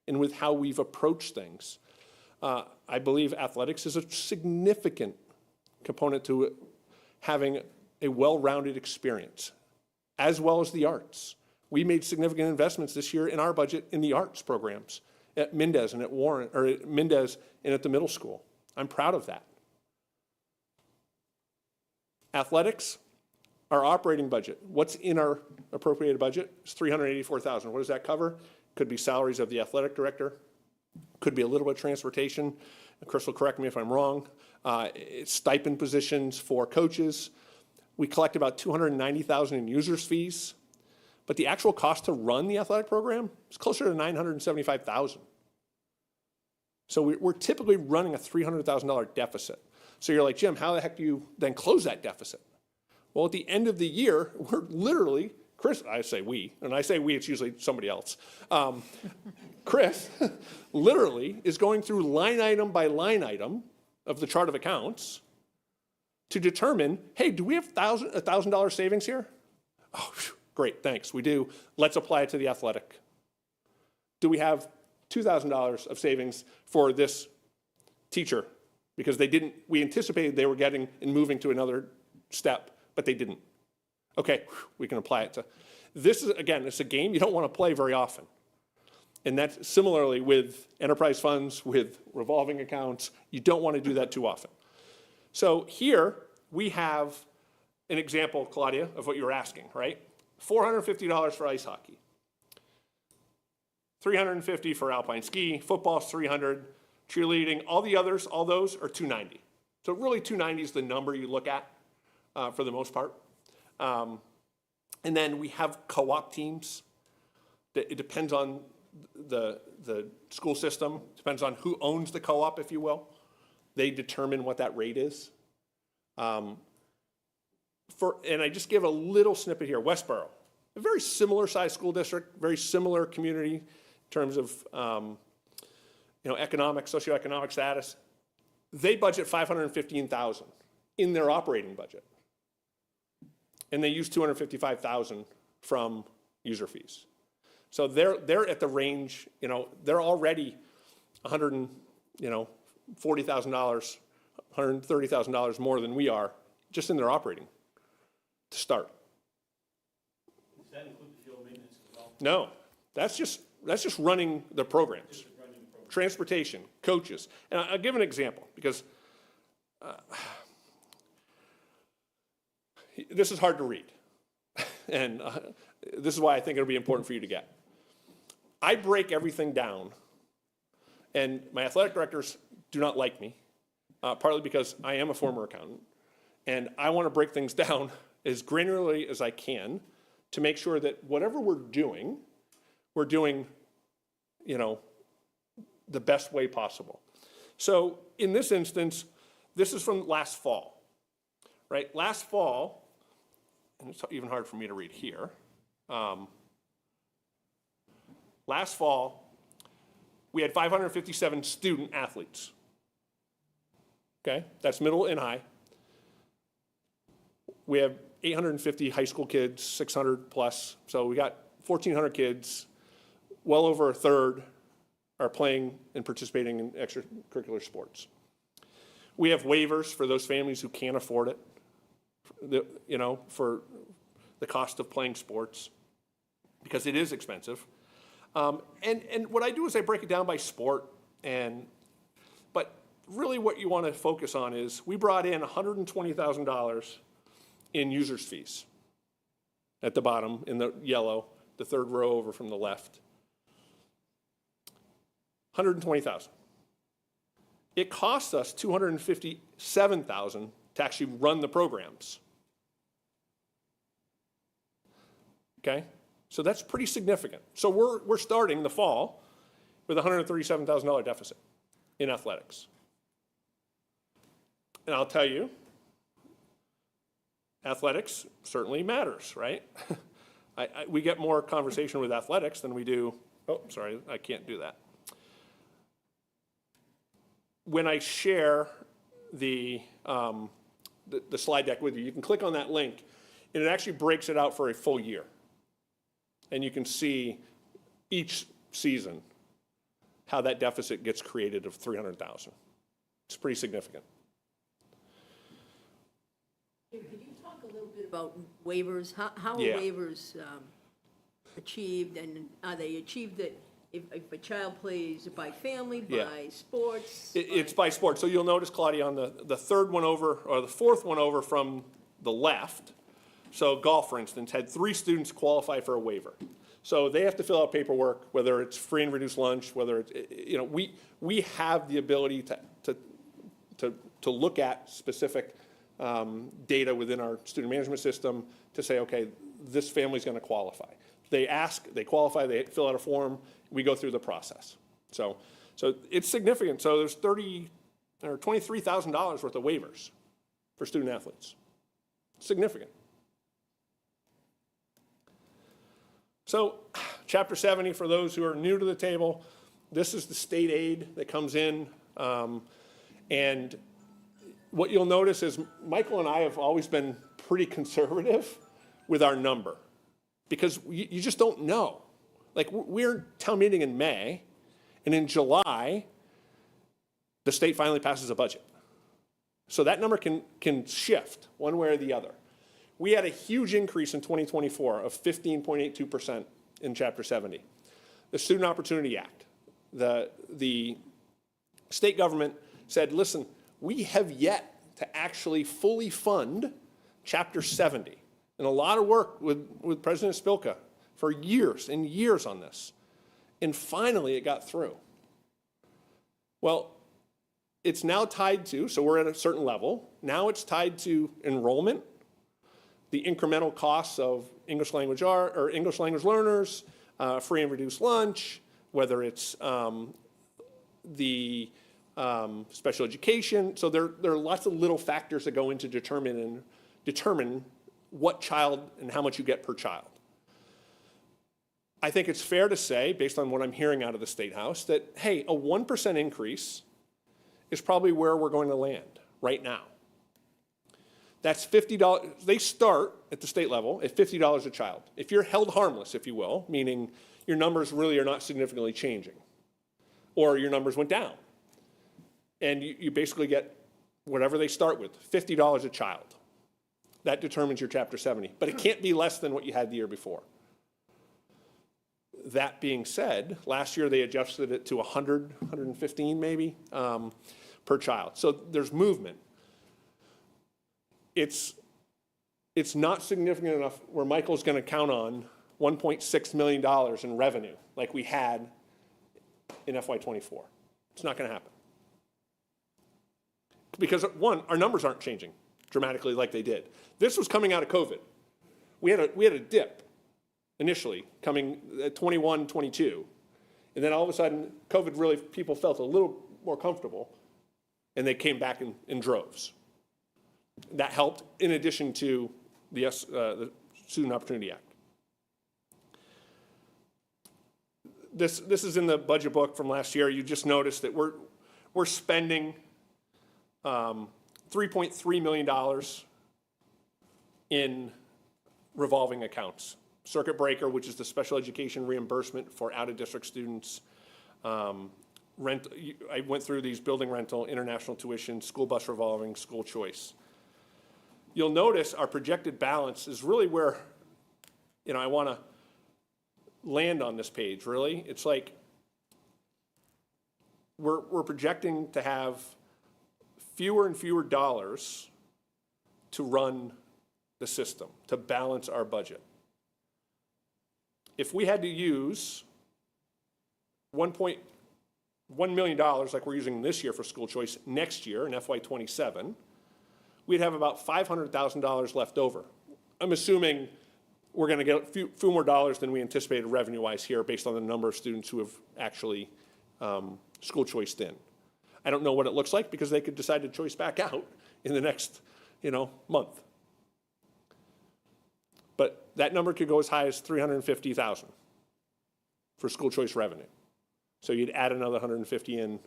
and with how we've approached things. I believe athletics is a significant component to having a well-rounded experience, as well as the arts. We made significant investments this year in our budget in the arts programs at Mendez and at Warren, or at Mendez and at the middle school. I'm proud of that. Athletics, our operating budget. What's in our appropriated budget? It's $384,000. What does that cover? Could be salaries of the athletic director. Could be a little bit of transportation. Chris will correct me if I'm wrong. It's stipend positions for coaches. We collect about $290,000 in users fees, but the actual cost to run the athletic program is closer to $975,000. So we're typically running a $300,000 deficit. So you're like, Jim, how the heck do you then close that deficit? Well, at the end of the year, we're literally, Chris, I say we, and I say we, it's usually somebody else. Chris literally is going through line item by line item of the chart of accounts to determine, hey, do we have $1,000 savings here? Oh, great, thanks, we do. Let's apply it to the athletic. Do we have $2,000 of savings for this teacher? Because we anticipated they were getting and moving to another step, but they didn't. Okay, we can apply it to. This is, again, it's a game you don't want to play very often. And that's similarly with enterprise funds, with revolving accounts. You don't want to do that too often. So here we have an example, Claudia, of what you were asking, right? $450 for ice hockey. $350 for alpine ski, football's $300, cheerleading, all the others, all those are $290. So really $290 is the number you look at for the most part. And then we have co-op teams. It depends on the school system, depends on who owns the co-op, if you will. They determine what that rate is. And I just give a little snippet here. Westboro, a very similar size school district, very similar community in terms of economic, socioeconomic status. They budget $515,000 in their operating budget. And they use $255,000 from user fees. So they're at the range, they're already $140,000, $130,000 more than we are just in their operating to start. Does that include the fuel maintenance as well? No, that's just running the programs. Transportation, coaches. And I'll give an example because this is hard to read. And this is why I think it'll be important for you to get. I break everything down, and my athletic directors do not like me, partly because I am a former accountant, and I want to break things down as granularly as I can to make sure that whatever we're doing, the best way possible. So in this instance, this is from last fall, right? Last fall, and it's even hard for me to read here. Last fall, we had 557 student athletes. Okay, that's middle and high. We have 850 high school kids, 600 plus. So we got 1,400 kids. Well over a third are playing and participating in extracurricular sports. We have waivers for those families who can't afford it, for the cost of playing sports, because it is expensive. And what I do is I break it down by sport, but really what you want to focus on is we brought in $120,000 in users fees at the bottom in the yellow, the third row over from the left. $120,000. It costs us $257,000 to actually run the programs. Okay? So that's pretty significant. So we're starting the fall with a $137,000 deficit in athletics. And I'll tell you, athletics certainly matters, right? We get more conversation with athletics than we do, oh, sorry, I can't do that. When I share the slide deck with you, you can click on that link, and it actually breaks it out for a full year. And you can see each season how that deficit gets created of $300,000. It's pretty significant. Could you talk a little bit about waivers? How are Yeah. waivers achieved, and are they achieved that if a child plays by family, Yeah. by sports? It's by sport. So you'll notice, Claudia, on the third one over, or the fourth one over from the left, so golf, for instance, had 3 students qualify for a waiver. So they have to fill out paperwork, whether it's free and reduced lunch, whether it's, you know, we have the ability to look at specific data within our student management system to say, okay, this family's going to qualify. They ask, they qualify, they fill out a form, we go through the process. So it's significant. So there's $23,000 worth of waivers for student athletes. Significant. So Chapter 70, for those who are new to the table, this is the state aid that comes in. And what you'll notice is Michael and I have always been pretty conservative with our number because you just don't know. Like, we're town meeting in May, and in July, the state finally passes a budget. So that number can shift one way or the other. We had a huge increase in 2024 of 15.82% in Chapter 70. The Student Opportunity Act, the state government said, listen, we have yet to actually fully fund Chapter 70. And a lot of work with President Spilka for years and years on this. And finally, it got through. Well, it's now tied to, so we're at a certain level, now it's tied to enrollment, the incremental costs of English language learners, free and reduced lunch, whether it's the special education. So there are lots of little factors that go into determine what child and how much you get per child. I think it's fair to say, based on what I'm hearing out of the State House, that, hey, a 1% increase is probably where we're going to land right now. That's $50. They start at the state level at $50 a child. If you're held harmless, if you will, meaning your numbers really are not significantly changing, or your numbers went down, and you basically get whatever they start with, $50 a child. That determines your Chapter 70, but it can't be less than what you had the year before. That being said, last year they adjusted it to 100, 115 maybe per child. So there's movement. It's not significant enough where Michael's going to count on $1.6 million in revenue like we had in FY24. It's not going to happen. Because one, our numbers aren't changing dramatically like they did. This was coming out of COVID. We had a dip initially coming at 21, 22. And then all of a sudden, COVID really, people felt a little more comfortable and they came back in droves. That helped in addition to the Student Opportunity Act. This is in the budget book from last year. You just noticed that we're spending $3.3 million in revolving accounts. Circuit breaker, which is the special education reimbursement for out-of-district students. I went through these: building rental, international tuition, school bus revolving, school choice. You'll notice our projected balance is really where, I want to land on this page, really. It's like we're projecting to have fewer and fewer dollars to run the system, to balance our budget. If we had to use $1.1 million like we're using this year for school choice next year in FY27, we'd have about $500,000 left over. I'm assuming we're going to get a few more dollars than we anticipated revenue-wise here based on the number of students who have actually school choiced in. I don't know what it looks like because they could decide to choice back out in the next, month. But that number could go as high as $350,000 for school choice revenue. So you'd add another 150 in,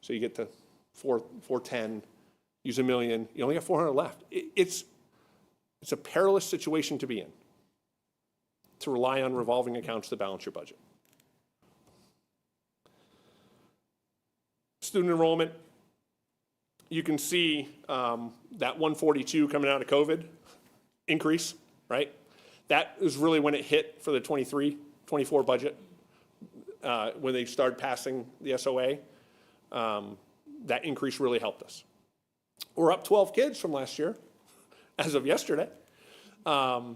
so you get to 410, use $1 million, you only got 400 left. It's a perilous situation to be in, to rely on revolving accounts to balance your budget. Student enrollment, you can see that 142 coming out of COVID increase, right? That is really when it hit for the 23-24 budget, when they started passing the SOA. That increase really helped us. We're up 12 kids from last year. as of yesterday. I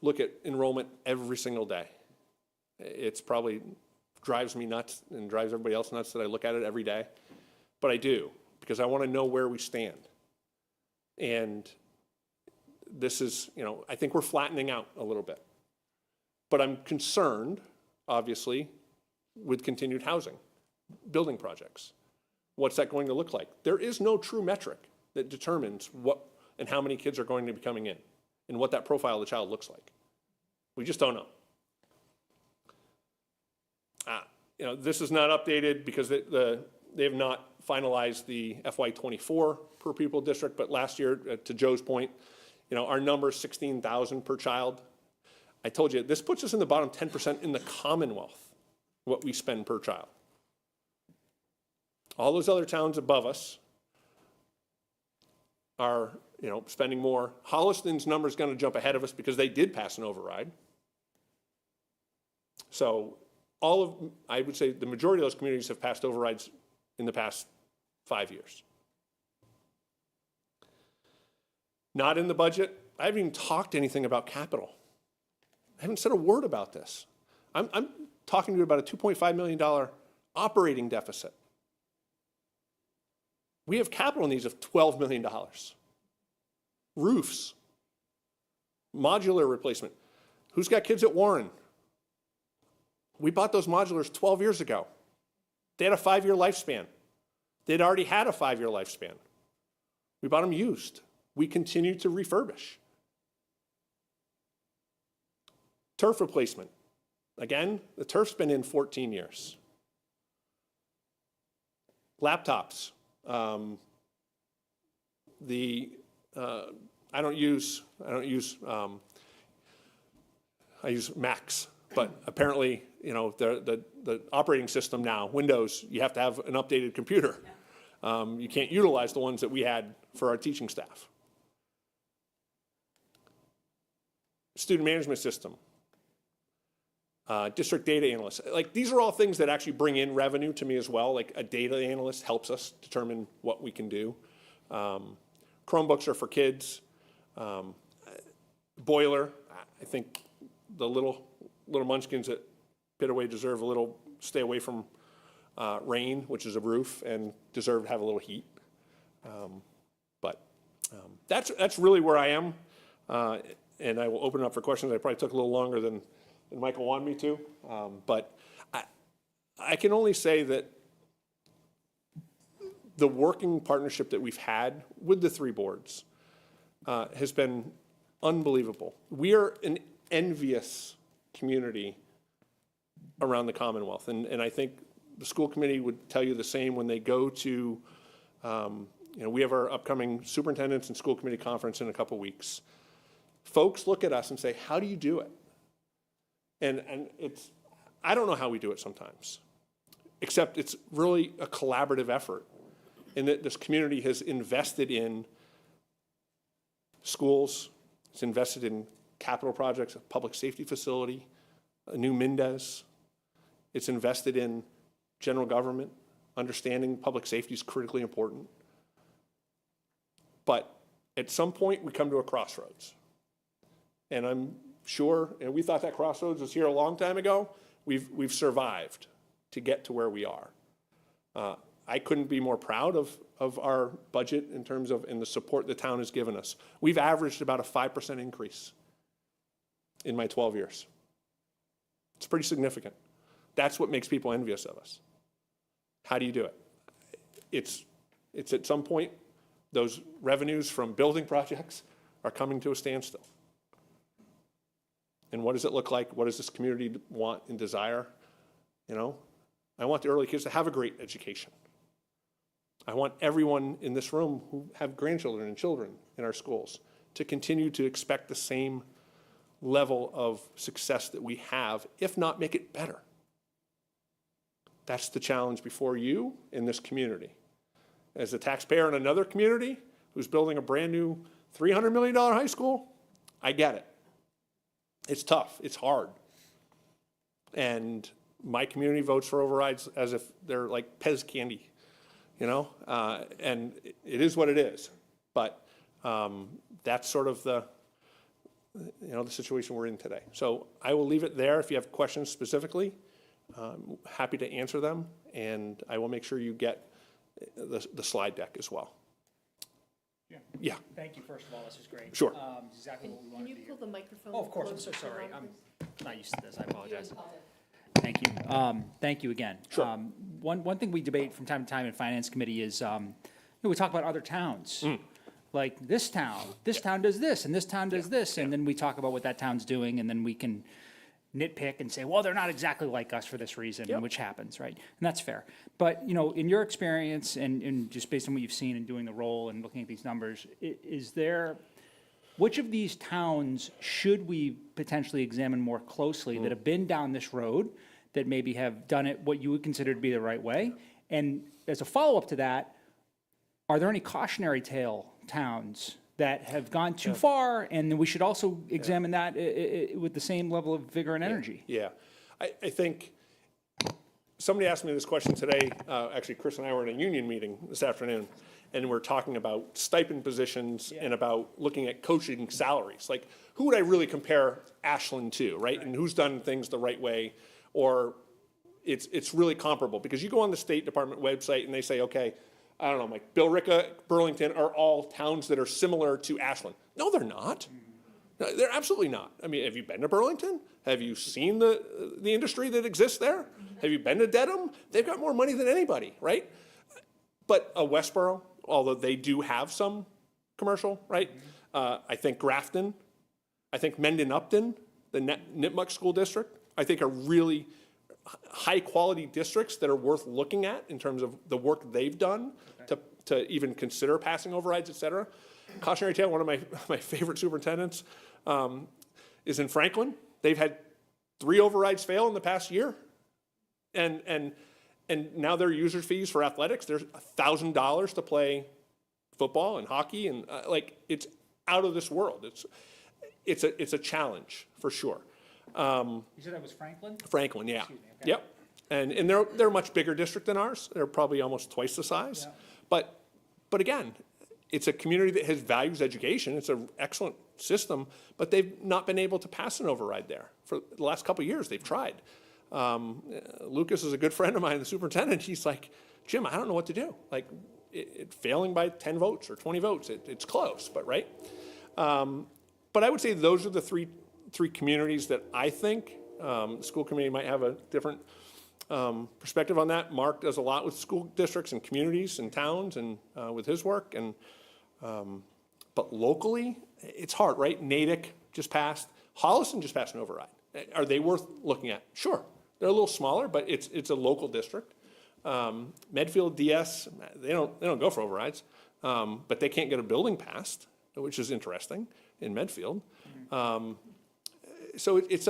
look at enrollment every single day. It's probably drives me nuts and drives everybody else nuts that I look at it every day. But I do, because I want to know where we stand. And this is, I think we're flattening out a little bit. But I'm concerned, obviously, with continued housing, building projects. What's that going to look like? There is no true metric that determines what and how many kids are going to be coming in and what that profile of the child looks like. We just don't know. This is not updated because they have not finalized the FY24 per pupil district, but last year, to Joe's point, our number is 16,000 per child. I told you, this puts us in the bottom 10% in the Commonwealth, what we spend per child. All those other towns above us are, spending more. Holliston's number is going to jump ahead of us because they did pass an override. So I would say the majority of those communities have passed overrides in the past 5 years. Not in the budget. I haven't even talked anything about capital. I haven't said a word about this. I'm talking to you about a $2.5 million operating deficit. We have capital needs of $12 million. Roofs, modular replacement. Who's got kids at Warren? We bought those modulars 12 years ago. They had a 5-year lifespan. They'd already had a 5-year lifespan. We bought them used. We continue to refurbish. Turf replacement. Again, the turf's been in 14 years. Laptops. I use Macs, but apparently, the operating system now, Windows, you have to have an updated computer. You can't utilize the ones that we had for our teaching staff. Student management system. District data analyst. Like, these are all things that actually bring in revenue to me as well. Like, a data analyst helps us determine what we can do. Chromebooks are for kids. Boiler, I think the little munchkins at Pitaway deserve a little, stay away from rain, which is a roof, and deserve to have a little heat. But that's really where I am. And I will open it up for questions. I probably took a little longer than Michael wanted me to. But I can only say that the working partnership that we've had with the 3 boards has been unbelievable. We are an envious community around the Commonwealth. And I think the school committee would tell you the same when they go to, we have our upcoming superintendents and school committee conference in a couple weeks. Folks look at us and say, how do you do it? And I don't know how we do it sometimes, except it's really a collaborative effort in that this community has invested in schools, it's invested in capital projects, a public safety facility, a new Mendez. It's invested in general government, understanding public safety is critically important. But at some point, we come to a crossroads. And I'm sure, and we thought that crossroads was here a long time ago. We've survived to get to where we are. I couldn't be more proud of our budget in terms of the support the town has given us. We've averaged about a 5% increase in my 12 years. It's pretty significant. That's what makes people envious of us. How do you do it? It's at some point, those revenues from building projects are coming to a standstill. And what does it look like? What does this community want and desire? I want the early kids to have a great education. I want everyone in this room who have grandchildren and children in our schools to continue to expect the same level of success that we have, if not make it better. That's the challenge before you in this community. As a taxpayer in another community who's building a brand new $300 million high school, I get it. It's tough, it's hard. And my community votes for overrides as if they're like Pez candy. you know, and it is what it is. But that's sort of the situation we're in today. So I will leave it there. If you have questions specifically, I'm happy to answer them, and I will make sure you get the slide deck as well. Yeah. Thank you, first of all, this is great. Sure. Exactly what we want to Can do. you pull the microphone? Oh, of course, I'm so closer to the sorry. line, I'm please? not used to this, I apologize. Thank you. Thank you again. Sure. One thing we debate from time to time in Finance Committee is, we talk about other towns. Like this town does this, and this town does this, and then we talk about what that town's doing, and then we can nitpick and say, well, they're not exactly like us for this reason, which happens, right? And that's fair. But, in your experience and just based on what you've seen in doing the role and looking at these numbers, which of these towns should we potentially examine more closely that have been down this road, that maybe have done it what you would consider to be the right way? And as a follow-up to that, are there any cautionary tale towns that have gone too far, and we should also examine that with the same level of vigor and energy? Yeah. I think somebody asked me this question today. Actually, Chris and I were in a union meeting this afternoon, and we're talking about stipend positions and about looking at coaching salaries. Like, who would I really compare Ashland to, right? And who's done things the right way, or it's really comparable? Because you go on the State Department website and they say, okay, I don't know, like Billerica, Burlington are all towns that are similar to Ashland. No, they're not. No, they're absolutely not. I mean, have you been to Burlington? Have you seen the industry that exists there? Have you been to Dedham? They've got more money than anybody, right? But Westboro, although they do have some commercial, right? I think Grafton, I think Mendon Upton, the Nipmuc School District, I think are really high-quality districts that are worth looking at in terms of the work they've done to even consider passing overrides, et cetera. Cautionary tale, one of my favorite superintendents is in Franklin. They've had 3 overrides fail in the past year. And now their user fees for athletics, there's $1,000 to play football and hockey, and it's out of this world. It's a challenge for sure. You said that was Franklin? Franklin, yeah. Excuse me, okay. Yep. And they're a much bigger district than ours. They're probably almost twice the size. Yeah. But again, it's a community that values education. It's an excellent system, but they've not been able to pass an override there. For the last couple of years, they've tried. Lucas is a good friend of mine, the superintendent. He's like, Jim, I don't know what to do. Like, it failing by 10 votes or 20 votes, it's close, but right? But I would say those are the three communities that I think the school committee might have a different perspective on that. Mark does a lot with school districts and communities and towns and with his work. And but locally, it's hard, right? Natick just passed. Holliston just passed an override. Are they worth looking at? Sure. They're a little smaller, but it's a local district. Medfield, DS, they don't go for overrides, but they can't get a building passed, which is interesting in Medfield. So it's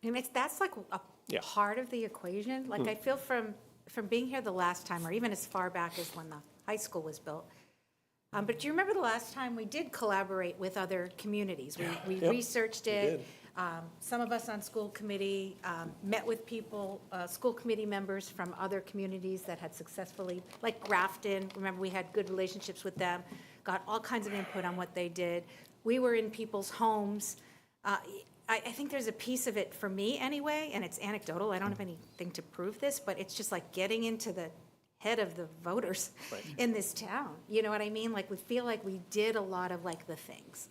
And that's like a part of the equation. Like I feel from being here the last time, or even as far back as when the high school was built. But do you remember the last time we did collaborate with other communities? We researched it. Some of us on school committee met with people, school committee members from other communities that had successfully, like Grafton. Remember, we had good relationships with them, got all kinds of input on what they did. We were in people's homes. I think there's a piece of it for me anyway, and it's anecdotal. I don't have anything to prove this, but it's just like getting into the head of the voters in this town. You know what I mean? Like we feel like we did a lot of like the things.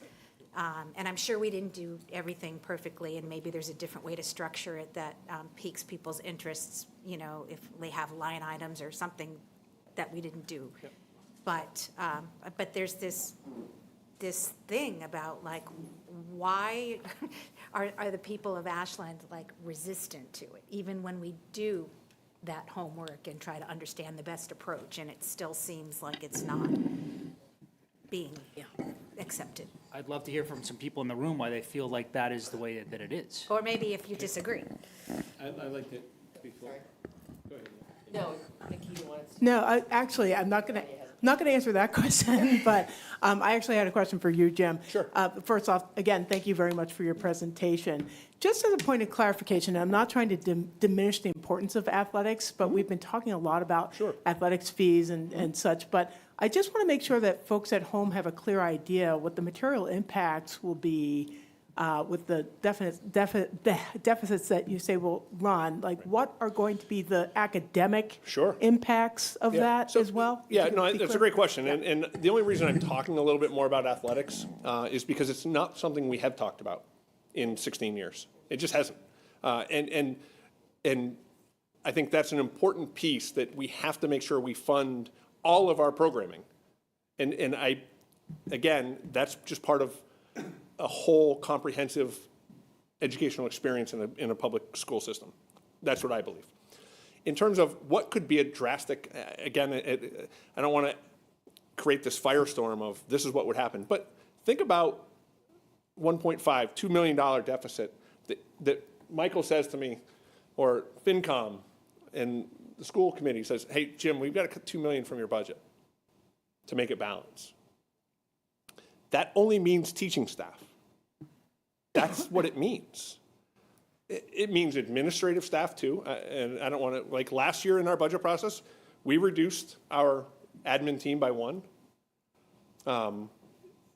And I'm sure we didn't do everything perfectly, and maybe there's a different way to structure it that piques people's interests, you know, if they have line items or something that we didn't do. Yep. But there's this thing about like, why are the people of Ashland like resistant to it, even when we do that homework and try to understand the best approach, and it still seems like it's not being accepted. I'd love to hear from some people in the room why they feel like that is the way that it is. Or maybe if you disagree. I'd like to, before, go ahead. No, Nikki, you wanted to. No, I'm not going to, not going to answer that question, but I actually had a question for you, Jim. Sure. First off, again, thank you very much for your presentation. Just as a point of clarification, I'm not trying to diminish the importance of athletics, but we've been talking a lot about athletics fees and such, but I just want to make sure that folks at home have a clear idea what the material impacts will be with the deficits that you say will run. Like, what are going to be the academic impacts of that as well? Yeah, no, that's a great question. And the only reason I'm talking a little bit more about athletics is because it's not something we have talked about in 16 years. It just hasn't. And I think that's an important piece that we have to make sure we fund all of our programming. And again, that's just part of a whole comprehensive educational experience in a public school system. That's what I believe. In terms of what could be a drastic, again, I don't want to create this firestorm of this is what would happen, but think about $2 million deficit that Michael says to me, or FinCom and the school committee says, hey, Jim, we've got to cut $2 million from your budget to make it balance. That only means teaching staff. That's what it means. It means administrative staff too, and I don't want to, like last year in our budget process, we reduced our admin team by 1.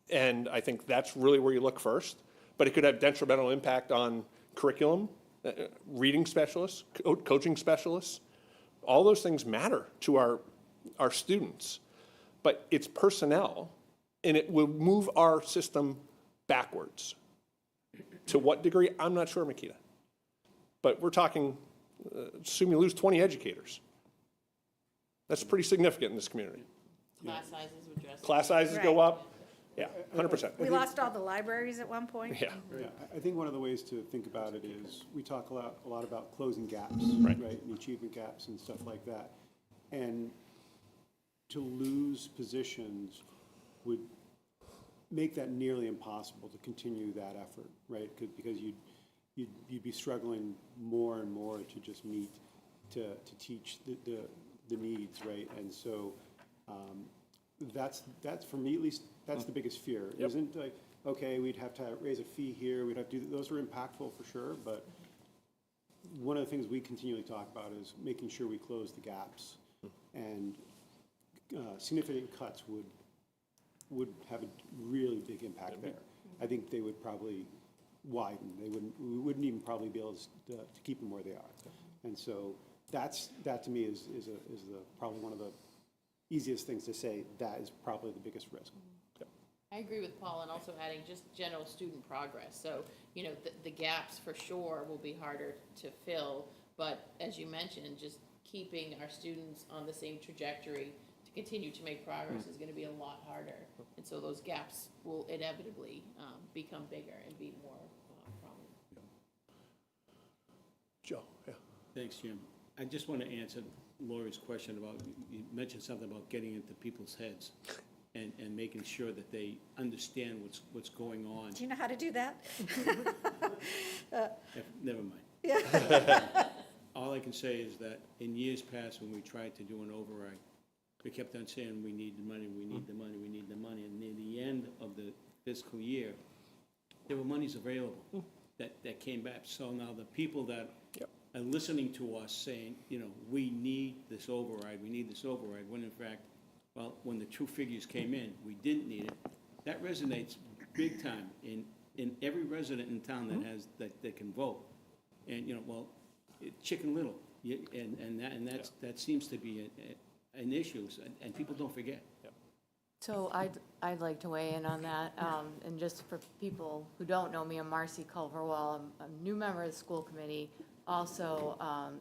And I think that's really where you look first, but it could have detrimental impact on curriculum, reading specialists, coaching specialists. All those things matter to our students, but it's personnel, and it will move our system backwards. To what degree? I'm not sure, Makita. But we're talking, assume you lose 20 educators. That's pretty significant in this community. Class sizes would drastically. Class sizes go up. Yeah, 100%. We lost all the libraries at one point. Yeah. Yeah, I think one of the ways to think about it is, we talk a lot about closing gaps, Right. and achievement gaps and stuff like that. And to lose positions would make that nearly impossible to continue that effort, right? Because you'd be struggling more and more to just meet, to teach the needs, right? And so that's for me at least, that's the biggest fear. It isn't like, okay, we'd have to raise a fee here, we'd have to do, those are impactful for sure, but one of the things we continually talk about is making sure we close the gaps, and significant cuts would have a really big impact there. I think they would probably widen. We wouldn't even probably be able to keep them where they are. And so that to me is probably one of the easiest things to say. That is probably the biggest risk. I agree with Paul, and also adding just general student progress. So, you know, the gaps for sure will be harder to fill, but as you mentioned, just keeping our students on the same trajectory to continue to make progress is going to be a lot harder. And so those gaps will inevitably become bigger and be more prominent. Joe, yeah. Thanks, Jim. I just want to answer Lori's question about, you mentioned something about getting into people's heads and making sure that they understand what's going on. Do you know how to do that? Never mind. All I can say is that in years past, when we tried to do an override, we kept on saying, we need the money, we need the money, we need the money. And near the end of the fiscal year, there were monies available that came back. So now the people that are listening to us saying, you know, we need this override, when in fact, well, when the true figures came in, we didn't need it. That resonates big time in every resident in town that can vote. And, you know, well, Chicken Little, that seems to be an issue, and people don't forget. So I'd like to weigh in on that, and just for people who don't know me, I'm Marcy Culverwell. I'm a new member of the school committee, also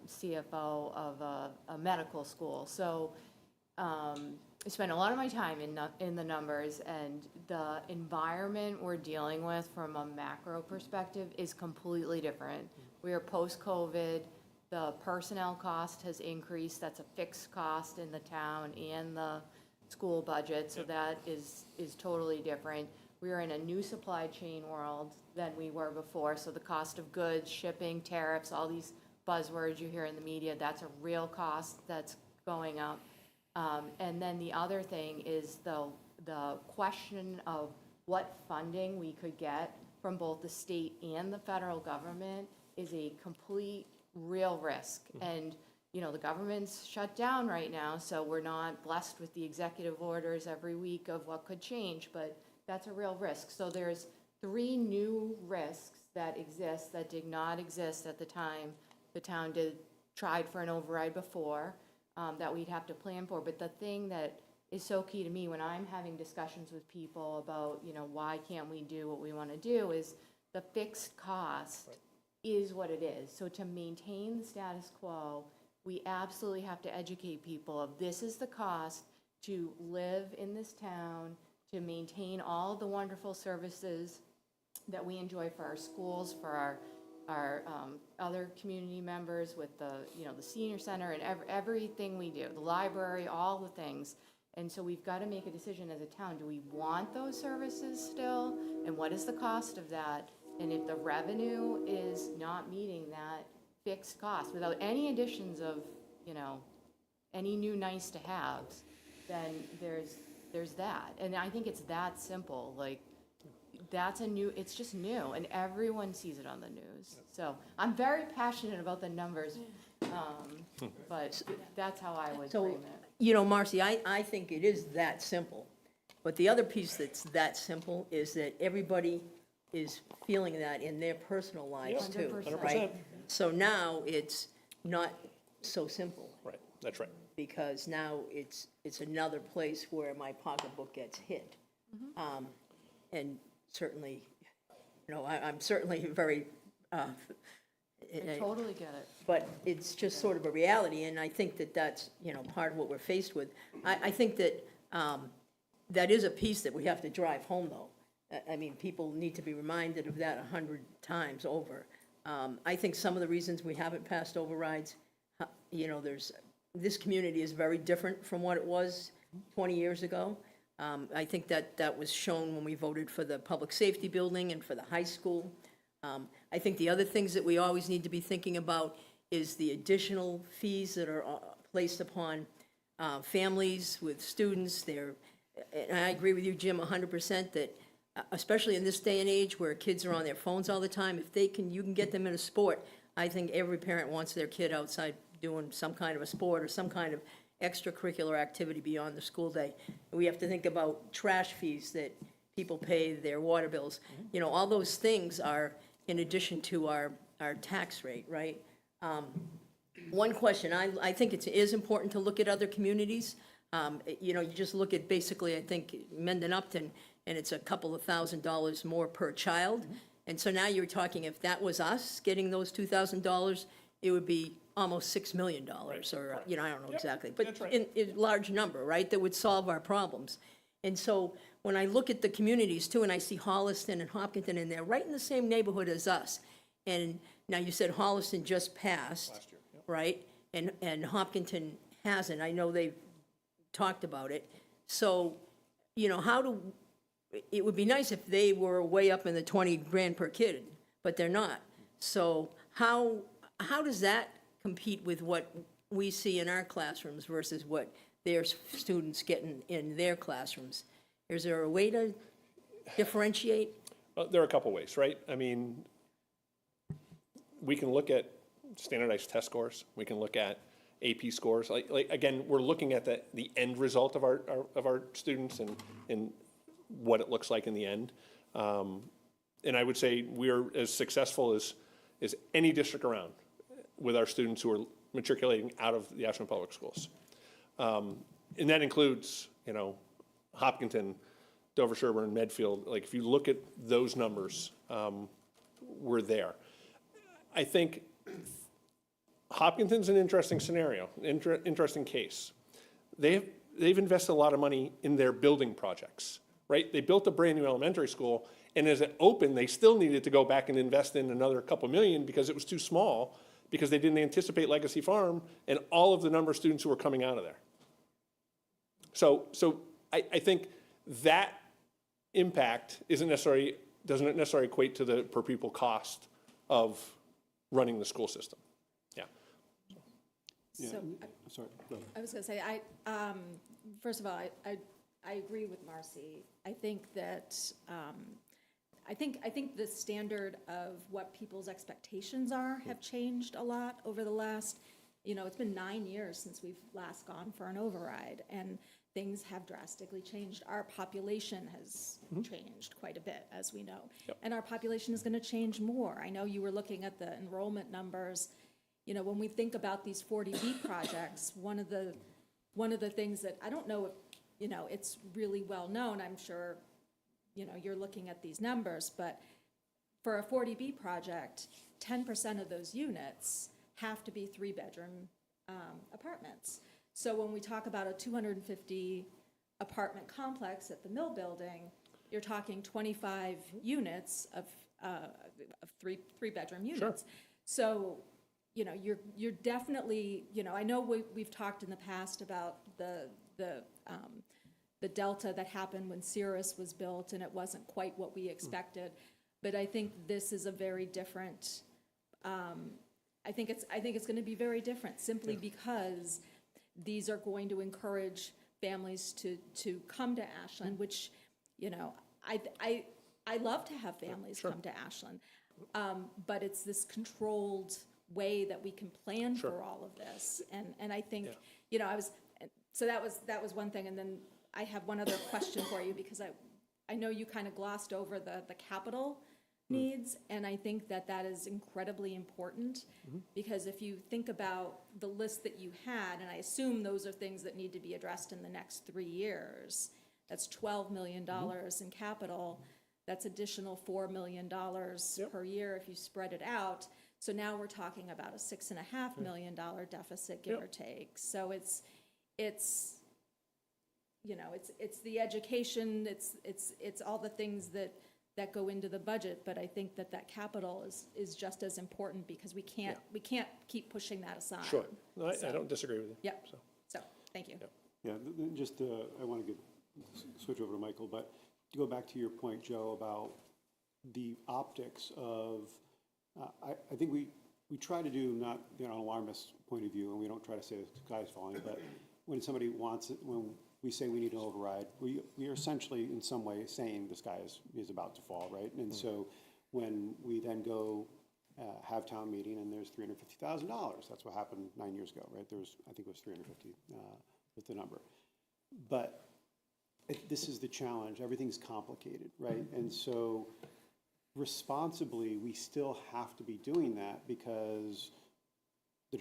CFO of a medical school. So I spend a lot of my time in the numbers, and the environment we're dealing with from a macro perspective is completely different. We are post-COVID. The personnel cost has increased. That's a fixed cost in the town and the school budget, so that is totally different. We are in a new supply chain world than we were before, so the cost of goods, shipping, tariffs, all these buzzwords you hear in the media, that's a real cost that's going up. And then the other thing is the question of what funding we could get from both the state and the federal government is a complete real risk. And, you know, the government's shut down right now, so we're not blessed with the executive orders every week of what could change, but that's a real risk. So there's 3 new risks that exist that did not exist at the time the town tried for an override before, that we'd have to plan for. But the thing that is so key to me when I'm having discussions with people about, you know, why can't we do what we want to do, is the fixed cost is what it is. So to maintain the status quo, we absolutely have to educate people of this is the cost to live in this town, to maintain all the wonderful services that we enjoy for our schools, for our other community members with the, you know, the senior center and everything we do, the library, all the things. And so we've got to make a decision as a town. Do we want those services still? And what is the cost of that? And if the revenue is not meeting that fixed cost without any additions of, you know, any new nice to haves, then there's that. And I think it's that simple. Like, it's just new, and everyone sees it on the news. So I'm very passionate about the numbers, but that's how I would frame it. You know, Marcy, I think it is that simple. But the other piece that's that simple is that everybody is feeling that in their personal lives too, 100%. right? So now it's not so simple. Right, that's right. Because now it's another place where my pocketbook gets hit. And certainly, you know, I'm certainly very, I totally get it. but it's just sort of a reality, and I think that that's, you know, part of what we're faced with. I think that that is a piece that we have to drive home, though. I mean, people need to be reminded of that 100 times over. I think some of the reasons we haven't passed overrides, you know, this community is very different from what it was 20 years ago. I think that was shown when we voted for the public safety building and for the high school. I think the other things that we always need to be thinking about is the additional fees that are placed upon families with students. And I agree with you, Jim, 100%, that especially in this day and age where kids are on their phones all the time, if you can get them in a sport, I think every parent wants their kid outside doing some kind of a sport or some kind of extracurricular activity beyond the school day. And we have to think about trash fees that people pay, their water bills. You know, all those things are in addition to our tax rate, right? One question, I think it is important to look at other communities. You know, you just look at basically, I think, Mendon Upton, and it's a couple of $1,000s more per child. And so now you're talking, if that was us getting those $2,000, it would be almost $6 million, or, you know, I don't know exactly, but in a large number, right, that would solve our problems. And so when I look at the communities too, and I see Holliston and Hopkinton, and they're right in the same neighborhood as us. And now you said Holliston just passed, Last year, yep. right? And Hopkinton hasn't. I know they've talked about it. So, you know, it would be nice if they were way up in the 20 grand per kid, but they're not. So how does that compete with what we see in our classrooms versus what their students get in their classrooms? Is there a way to differentiate? Well, there are a couple ways, right? I mean, we can look at standardized test scores. We can look at AP scores. Like again, we're looking at the end result of our students and what it looks like in the end. And I would say we're as successful as any district around with our students who are matriculating out of the Ashland Public Schools. And that includes, you know, Hopkinton, Dover, Sherburne, Medfield. Like, if you look at those numbers, we're there. I think Hopkinton's an interesting scenario, interesting case. They've invested a lot of money in their building projects, right? They built a brand new elementary school, and as it opened, they still needed to go back and invest in another couple million because it was too small, because they didn't anticipate Legacy Farm and all of the number of students who were coming out of there. So I think that impact doesn't necessarily equate to the per pupil cost of running the school system. Yeah. Yeah, So, sorry, go ahead. I was going to say, first of all, I agree with Marcy. I think that, I think the standard of what people's expectations are have changed a lot over the last, it's been 9 years since we've last gone for an override, and things have drastically changed. Our population has changed quite a bit, as we know. And our population is going to change more. I know you were looking at the enrollment numbers. When we think about these 40B projects, one of the things that, I don't know if, it's really well known, I'm sure, you're looking at these numbers, but for a 40B project, 10% of those units have to be 3-bedroom apartments. So when we talk about a 250 apartment complex at the Mill Building, you're talking 25 units of 3-bedroom units. So, you're definitely, I know we've talked in the past about the delta that happened when Cirrus was built, and it wasn't quite what we expected. But I think this is a very different, I think it's going to be very different, simply because these are going to encourage families to come to Ashland, which, I love to have families come to Ashland. But it's this controlled way that we can plan for all of this. And I think, so that was one thing. And then I have one other question for you, because I know you kind of glossed over the capital needs, and I think that is incredibly important, because if you think about the list that you had, and I assume those are things that need to be addressed in the next 3 years, that's $12 million in capital, that's additional $4 million per year if you spread it out. So now we're talking about a $6.5 million deficit, give or take. So it's the education, it's all the things that go into the budget, but I think that capital is just as important, because we can't keep pushing that aside. Sure. No, I don't disagree with you. Yep. So, thank you. Yeah, just, I want to switch over to Michael, but to go back to your point, Joe, about the optics of, I think we try to do, not an alarmist point of view, and we don't try to say the sky's falling, but when somebody wants it, when we say we need an override, we are essentially in some way saying the sky is about to fall, right? And so when we then go have town meeting and there's $350,000, that's what happened 9 years ago, right? I think it was 350 with the number. But this is the challenge. Everything's complicated, right? And so responsibly, we still have to be doing that, because the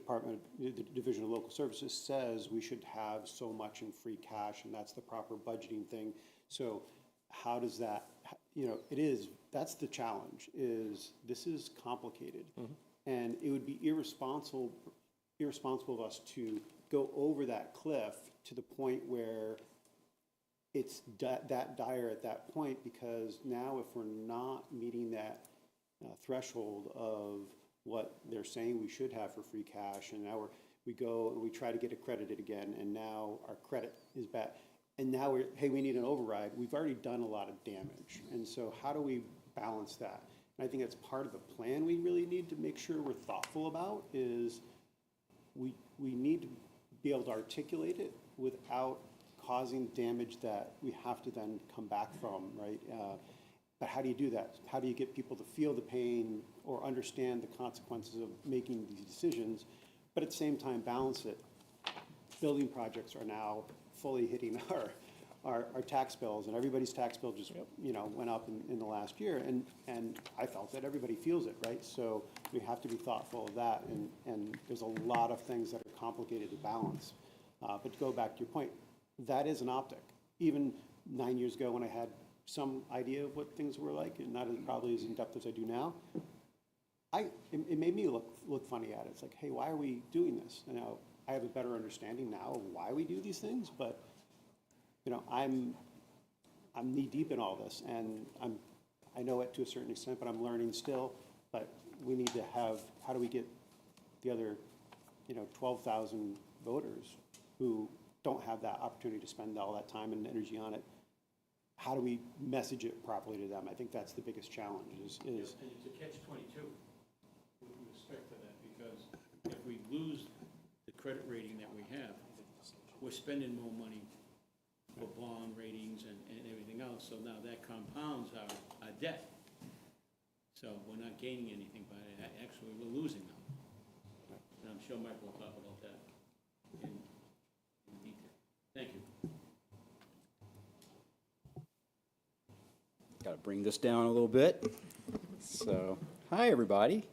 Division of Local Services says we should have so much in free cash, and that's the proper budgeting thing. So how does that, that's the challenge, this is complicated. And it would be irresponsible of us to go over that cliff to the point where it's that dire at that point, because now if we're not meeting that threshold of what they're saying we should have for free cash, and now we go and we try to get accredited again, and now our credit is bad, and now we need an override. We've already done a lot of damage, and so how do we balance that? And I think that's part of the plan we really need to make sure we're thoughtful about, is we need to be able to articulate it without causing damage that we have to then come back from, right? But how do you do that? How do you get people to feel the pain or understand the consequences of making these decisions, but at the same time balance it? Building projects are now fully hitting our tax bills, and everybody's tax bill just went up in the last year, and I felt that everybody feels it, right? So we have to be thoughtful of that, and there's a lot of things that are complicated to balance. But to go back to your point, that is an optic. Even 9 years ago, when I had some idea of what things were like, and not probably as in depth as I do now, it made me look funny at it. It's like, hey, why are we doing this? And now I have a better understanding now of why we do these things, but I'm knee deep in all this, and I know it to a certain extent, but I'm learning still. But we need to have, how do we get the other 12,000 voters who don't have that opportunity to spend all that time and energy on it? How do we message it properly to them? I think that's the biggest challenge. Is And it's a catch-22 with respect to that, because if we lose the credit rating that we have, we're spending more money for bond ratings and everything else, so now that compounds our debt. So we're not gaining anything by it, actually, we're losing them. And I'm sure Mike will talk about that in detail. Thank you. Got to bring this down a little bit. So, hi, everybody.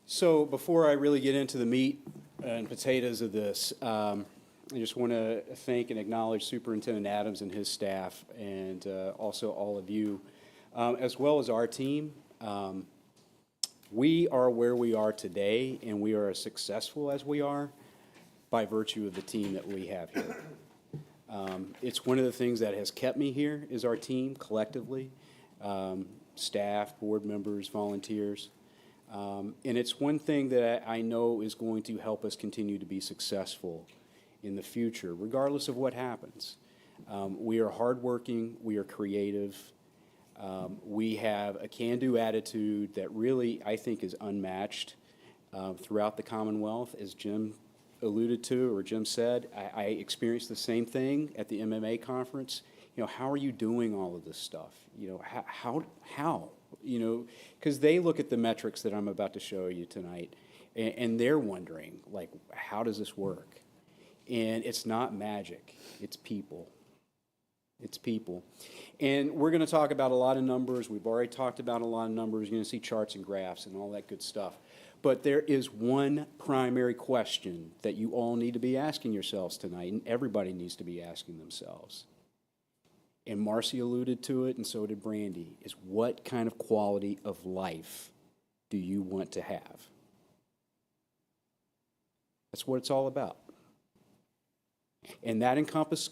So before I really get into the meat and potatoes of this, I just want to thank and acknowledge Superintendent Adams and his staff, and also all of you, as well as our team. We are where we are today, and we are as successful as we are by virtue of the team that we have here. It's one of the things that has kept me here is our team collectively, staff, board members, volunteers. And it's one thing that I know is going to help us continue to be successful in the future, regardless of what happens. We are hardworking, we are creative, we have a can-do attitude that really, I think, is unmatched throughout the Commonwealth. As Jim alluded to, or Jim said, I experienced the same thing at the MMA conference. You know, how are you doing all of this stuff? You know, how? You know, because they look at the metrics that I'm about to show you tonight, and they're wondering, like, how does this work? And it's not magic, it's people. It's people. And we're going to talk about a lot of numbers. We've already talked about a lot of numbers. You're going to see charts and graphs and all that good stuff. But there is one primary question that you all need to be asking yourselves tonight, and everybody needs to be asking themselves. And Marcy alluded to it, and so did Brandy, is what kind of quality of life do you want to have? That's what it's all about. And that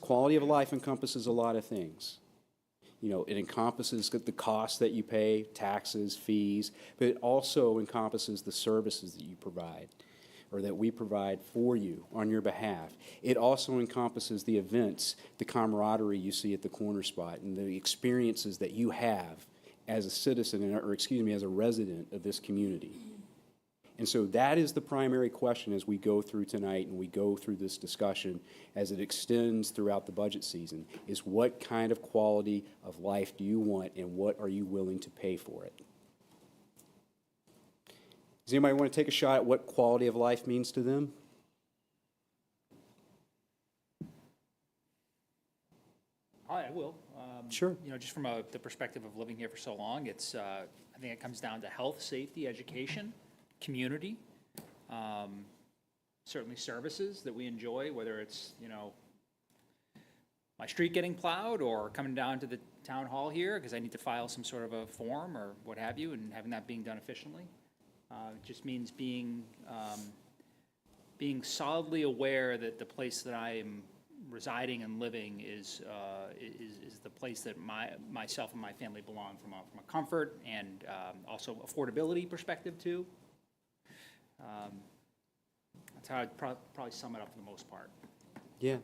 quality of life encompasses a lot of things. You know, it encompasses the costs that you pay, taxes, fees, but it also encompasses the services that you provide, or that we provide for you on your behalf. It also encompasses the events, the camaraderie you see at the corner spot, and the experiences that you have as a citizen, or excuse me, as a resident of this community. And so that is the primary question as we go through tonight and we go through this discussion as it extends throughout the budget season, is what kind of quality of life do you want, and what are you willing to pay for it? Does anybody want to take a shot at what quality of life means to them? I will. Sure. You know, just from the perspective of living here for so long, it's, I think it comes down to health, safety, education, community, certainly services that we enjoy, whether it's, you know, my street getting plowed or coming down to the town hall here because I need to file some sort of a form or what have you, and having that being done efficiently. It just means being solidly aware that the place that I am residing and living is the place that myself and my family belong from a comfort and also affordability perspective too. That's how I'd probably sum it up for the most part. Yeah,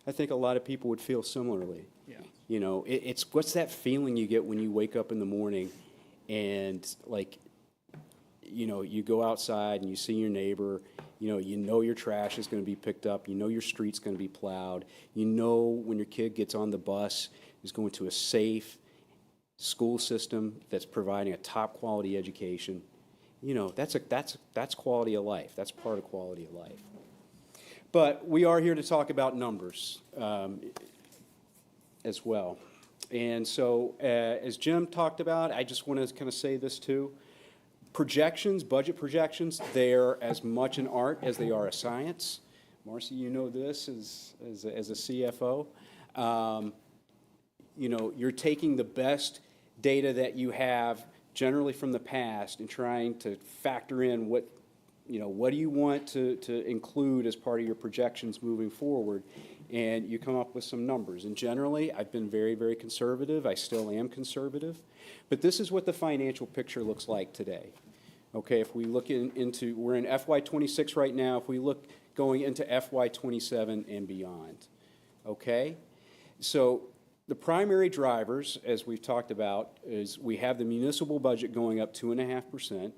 I think a lot of people would feel similarly. Yeah. You know, it's what's that feeling you get when you wake up in the morning and, like, you know, you go outside and you see your neighbor, you know your trash is going to be picked up, you know your street's going to be plowed, you know when your kid gets on the bus is going to a safe school system that's providing a top quality education. You know, that's quality of life. That's part of quality of life. But we are here to talk about numbers as well. And so, as Jim talked about, I just want to kind of say this too. Projections, budget projections, they're as much an art as they are a science. Marcy, you know this as a CFO. You know, you're taking the best data that you have generally from the past and trying to factor in what do you want to include as part of your projections moving forward, and you come up with some numbers. And generally, I've been very, very conservative. I still am conservative. But this is what the financial picture looks like today. Okay, if we look we're in FY26 right now, if we look going into FY27 and beyond. Okay? So The primary drivers, as we've talked about, is we have the municipal budget going up 2.5%,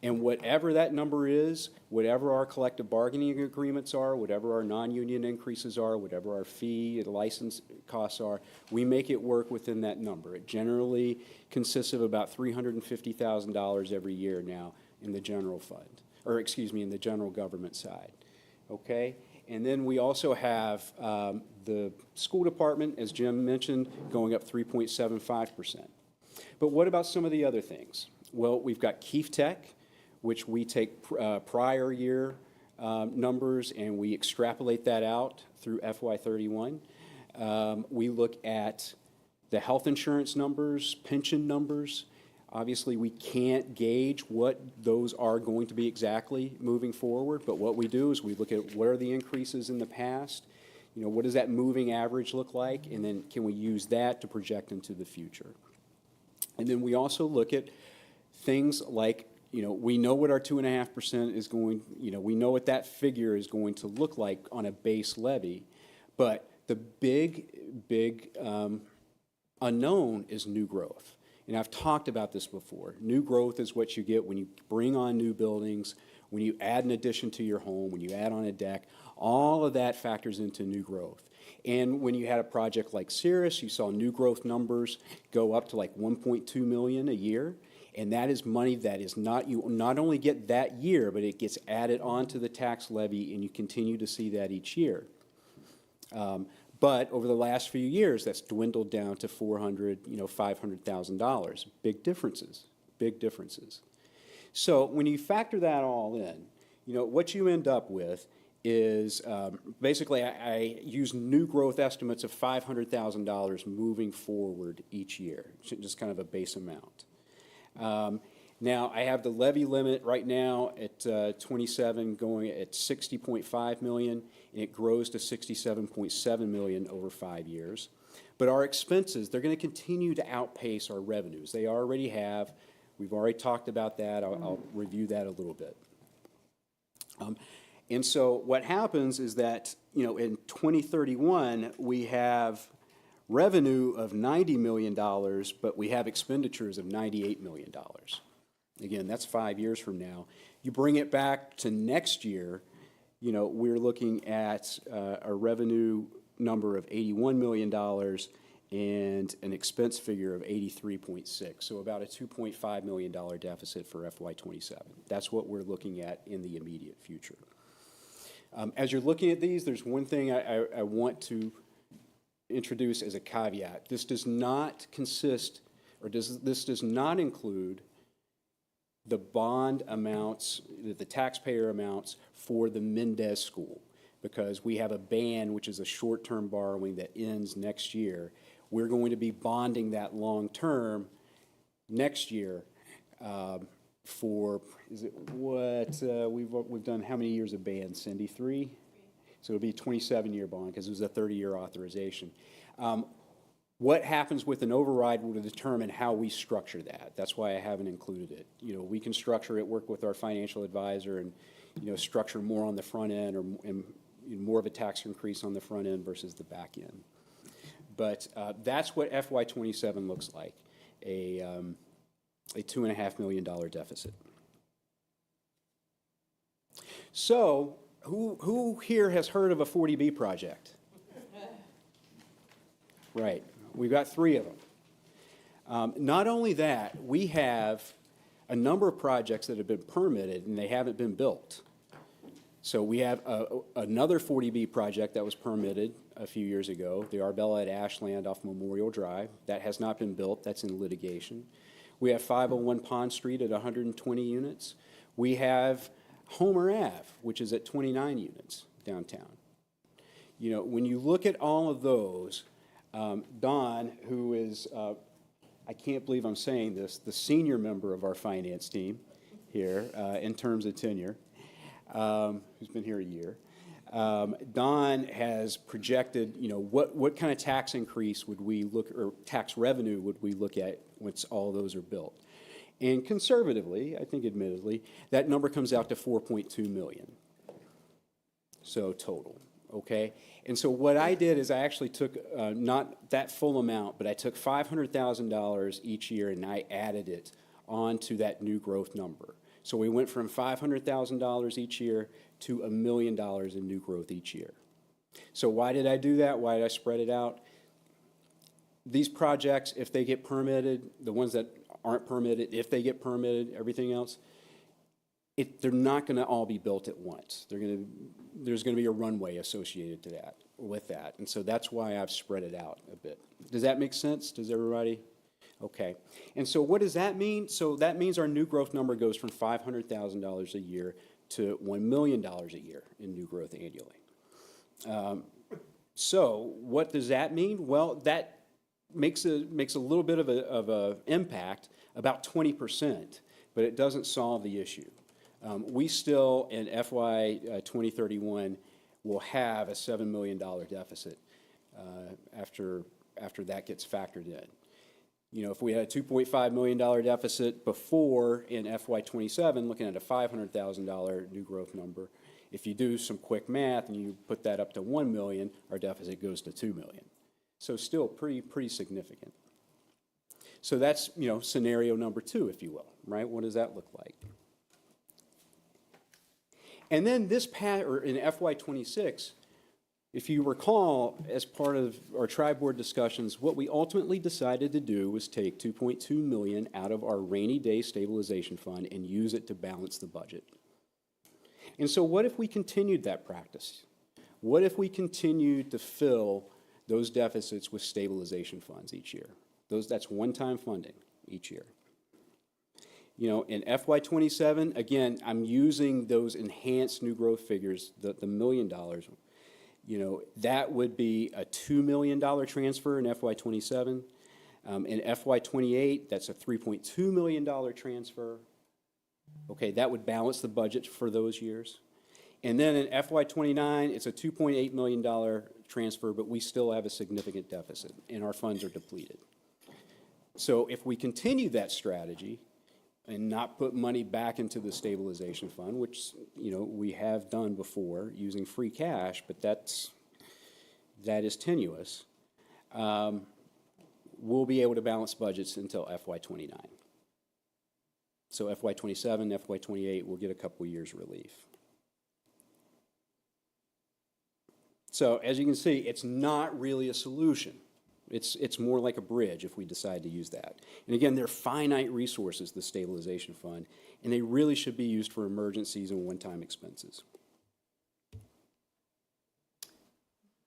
and whatever that number is, whatever our collective bargaining agreements are, whatever our non-union increases are, whatever our fee and license costs are, we make it work within that number. It generally consists of about $350,000 every year now in the general fund, or excuse me, in the general government side, okay? And then we also have the school department, as Jim mentioned, going up 3.75%. But what about some of the other things? Well, we've got Keefe Tech, which we take prior year numbers and we extrapolate that out through FY31. We look at the health insurance numbers, pension numbers. Obviously, we can't gauge what those are going to be exactly moving forward, but what we do is we look at what are the increases in the past, you know, what does that moving average look like, and then can we use that to project into the future. And then we also look at things like, you know, we know what our 2.5% is going, you know, we know what that figure is going to look like on a base levy, but the big unknown is new growth. And I've talked about this before. New growth is what you get when you bring on new buildings, when you add an addition to your home, when you add on a deck. All of that factors into new growth. And when you had a project like Cirrus, you saw new growth numbers go up to like 1.2 million a year. And that is money that is not, you not only get that year, but it gets added onto the tax levy, and you continue to see that each year. But over the last few years, that's dwindled down to $500,000. Big differences, big differences. So when you factor that all in, you know, what you end up with is basically I use new growth estimates of $500,000 moving forward each year, just kind of a base amount. Now, I have the levy limit right now at 27 going at 60.5 million, and it grows to 67.7 million over 5 years. But our expenses, they're going to continue to outpace our revenues. They already have. We've already talked about that. I'll review that a little bit. And so what happens is that, you know, in 2031, we have revenue of $90 million, but we have expenditures of $98 million. Again, that's 5 years from now. You bring it back to next year, you know, we're looking at a revenue number of $81 million and an expense figure of 83.6, so about a $2.5 million deficit for FY27. That's what we're looking at in the immediate future. As you're looking at these, there's one thing I want to introduce as a caveat. This does not consist, or this does not include the bond amounts, the taxpayer amounts for the Mendez School, because we have a ban, which is a short-term borrowing that ends next year. We're going to be bonding that long-term next year for, is it what, we've done how many years of ban, Cindy? 3? So it'll be a 27-year bond because it was a 30-year authorization. What happens with an override will determine how we structure that. That's why I haven't included it. You know, we can structure it, work with our financial advisor, and, you know, structure more on the front end, or more of a tax increase on the front end versus the back end. But that's what FY27 looks like, a $2.5 million deficit. So who here has heard of a 40B project? Right. We've got 3 of them. Not only that, we have a number of projects that have been permitted and they haven't been built. So we have another 40B project that was permitted a few years ago, the Arbella at Ashland off Memorial Drive. That has not been built. That's in litigation. We have 501 Pond Street at 120 units. We have Homer Ave, which is at 29 units downtown. You know, when you look at all of those, Don, who is, I can't believe I'm saying this, the senior member of our finance team here in terms of tenure, who's been here a year, Don has projected, you know, what kind of tax increase would we look, or tax revenue would we look at once all of those are built. And conservatively, I think admittedly, that number comes out to 4.2 million. So total, okay? And so what I did is I actually took, not that full amount, but I took $500,000 each year and I added it onto that new growth number. So we went from $500,000 each year to $1 million in new growth each year. So why did I do that? Why did I spread it out? These projects, if they get permitted, the ones that aren't permitted, if they get permitted, everything else, they're not going to all be built at once. There's going to be a runway associated to that, with that. And so that's why I've spread it out a bit. Does that make sense? Does everybody? Okay. And so what does that mean? So that means our new growth number goes from $500,000 a year to $1 million a year in new growth annually. So what does that mean? Well, that makes a little bit of a impact, about 20%, but it doesn't solve the issue. We still, in FY 2031, will have a $7 million deficit after that gets factored in. You know, if we had a $2.5 million deficit before in FY 27, looking at a $500,000 new growth number, if you do some quick math and you put that up to 1 million, our deficit goes to 2 million. So still pretty significant. So that's, you know, scenario number 2, if you will, right? What does that look like? And then in FY 26, if you recall, as part of our tri-board discussions, what we ultimately decided to do was take $2.2 million out of our rainy day stabilization fund and use it to balance the budget. And so what if we continued that practice? What if we continued to fill those deficits with stabilization funds each year? That's one-time funding each year. You know, in FY 27, again, I'm using those enhanced new growth figures, the $1 million. You know, that would be a $2 million transfer in FY 27. In FY 28, that's a $3.2 million transfer. Okay, that would balance the budget for those years. And then in FY 29, it's a $2.8 million transfer, but we still have a significant deficit, and our funds are depleted. So if we continue that strategy and not put money back into the stabilization fund, which, you know, we have done before using free cash, but that is tenuous, we'll be able to balance budgets until FY 29. So FY 27, FY 28, we'll get a couple years relief. So as you can see, it's not really a solution. It's more like a bridge if we decide to use that. And again, they're finite resources, the stabilization fund, and they really should be used for emergencies and one-time expenses.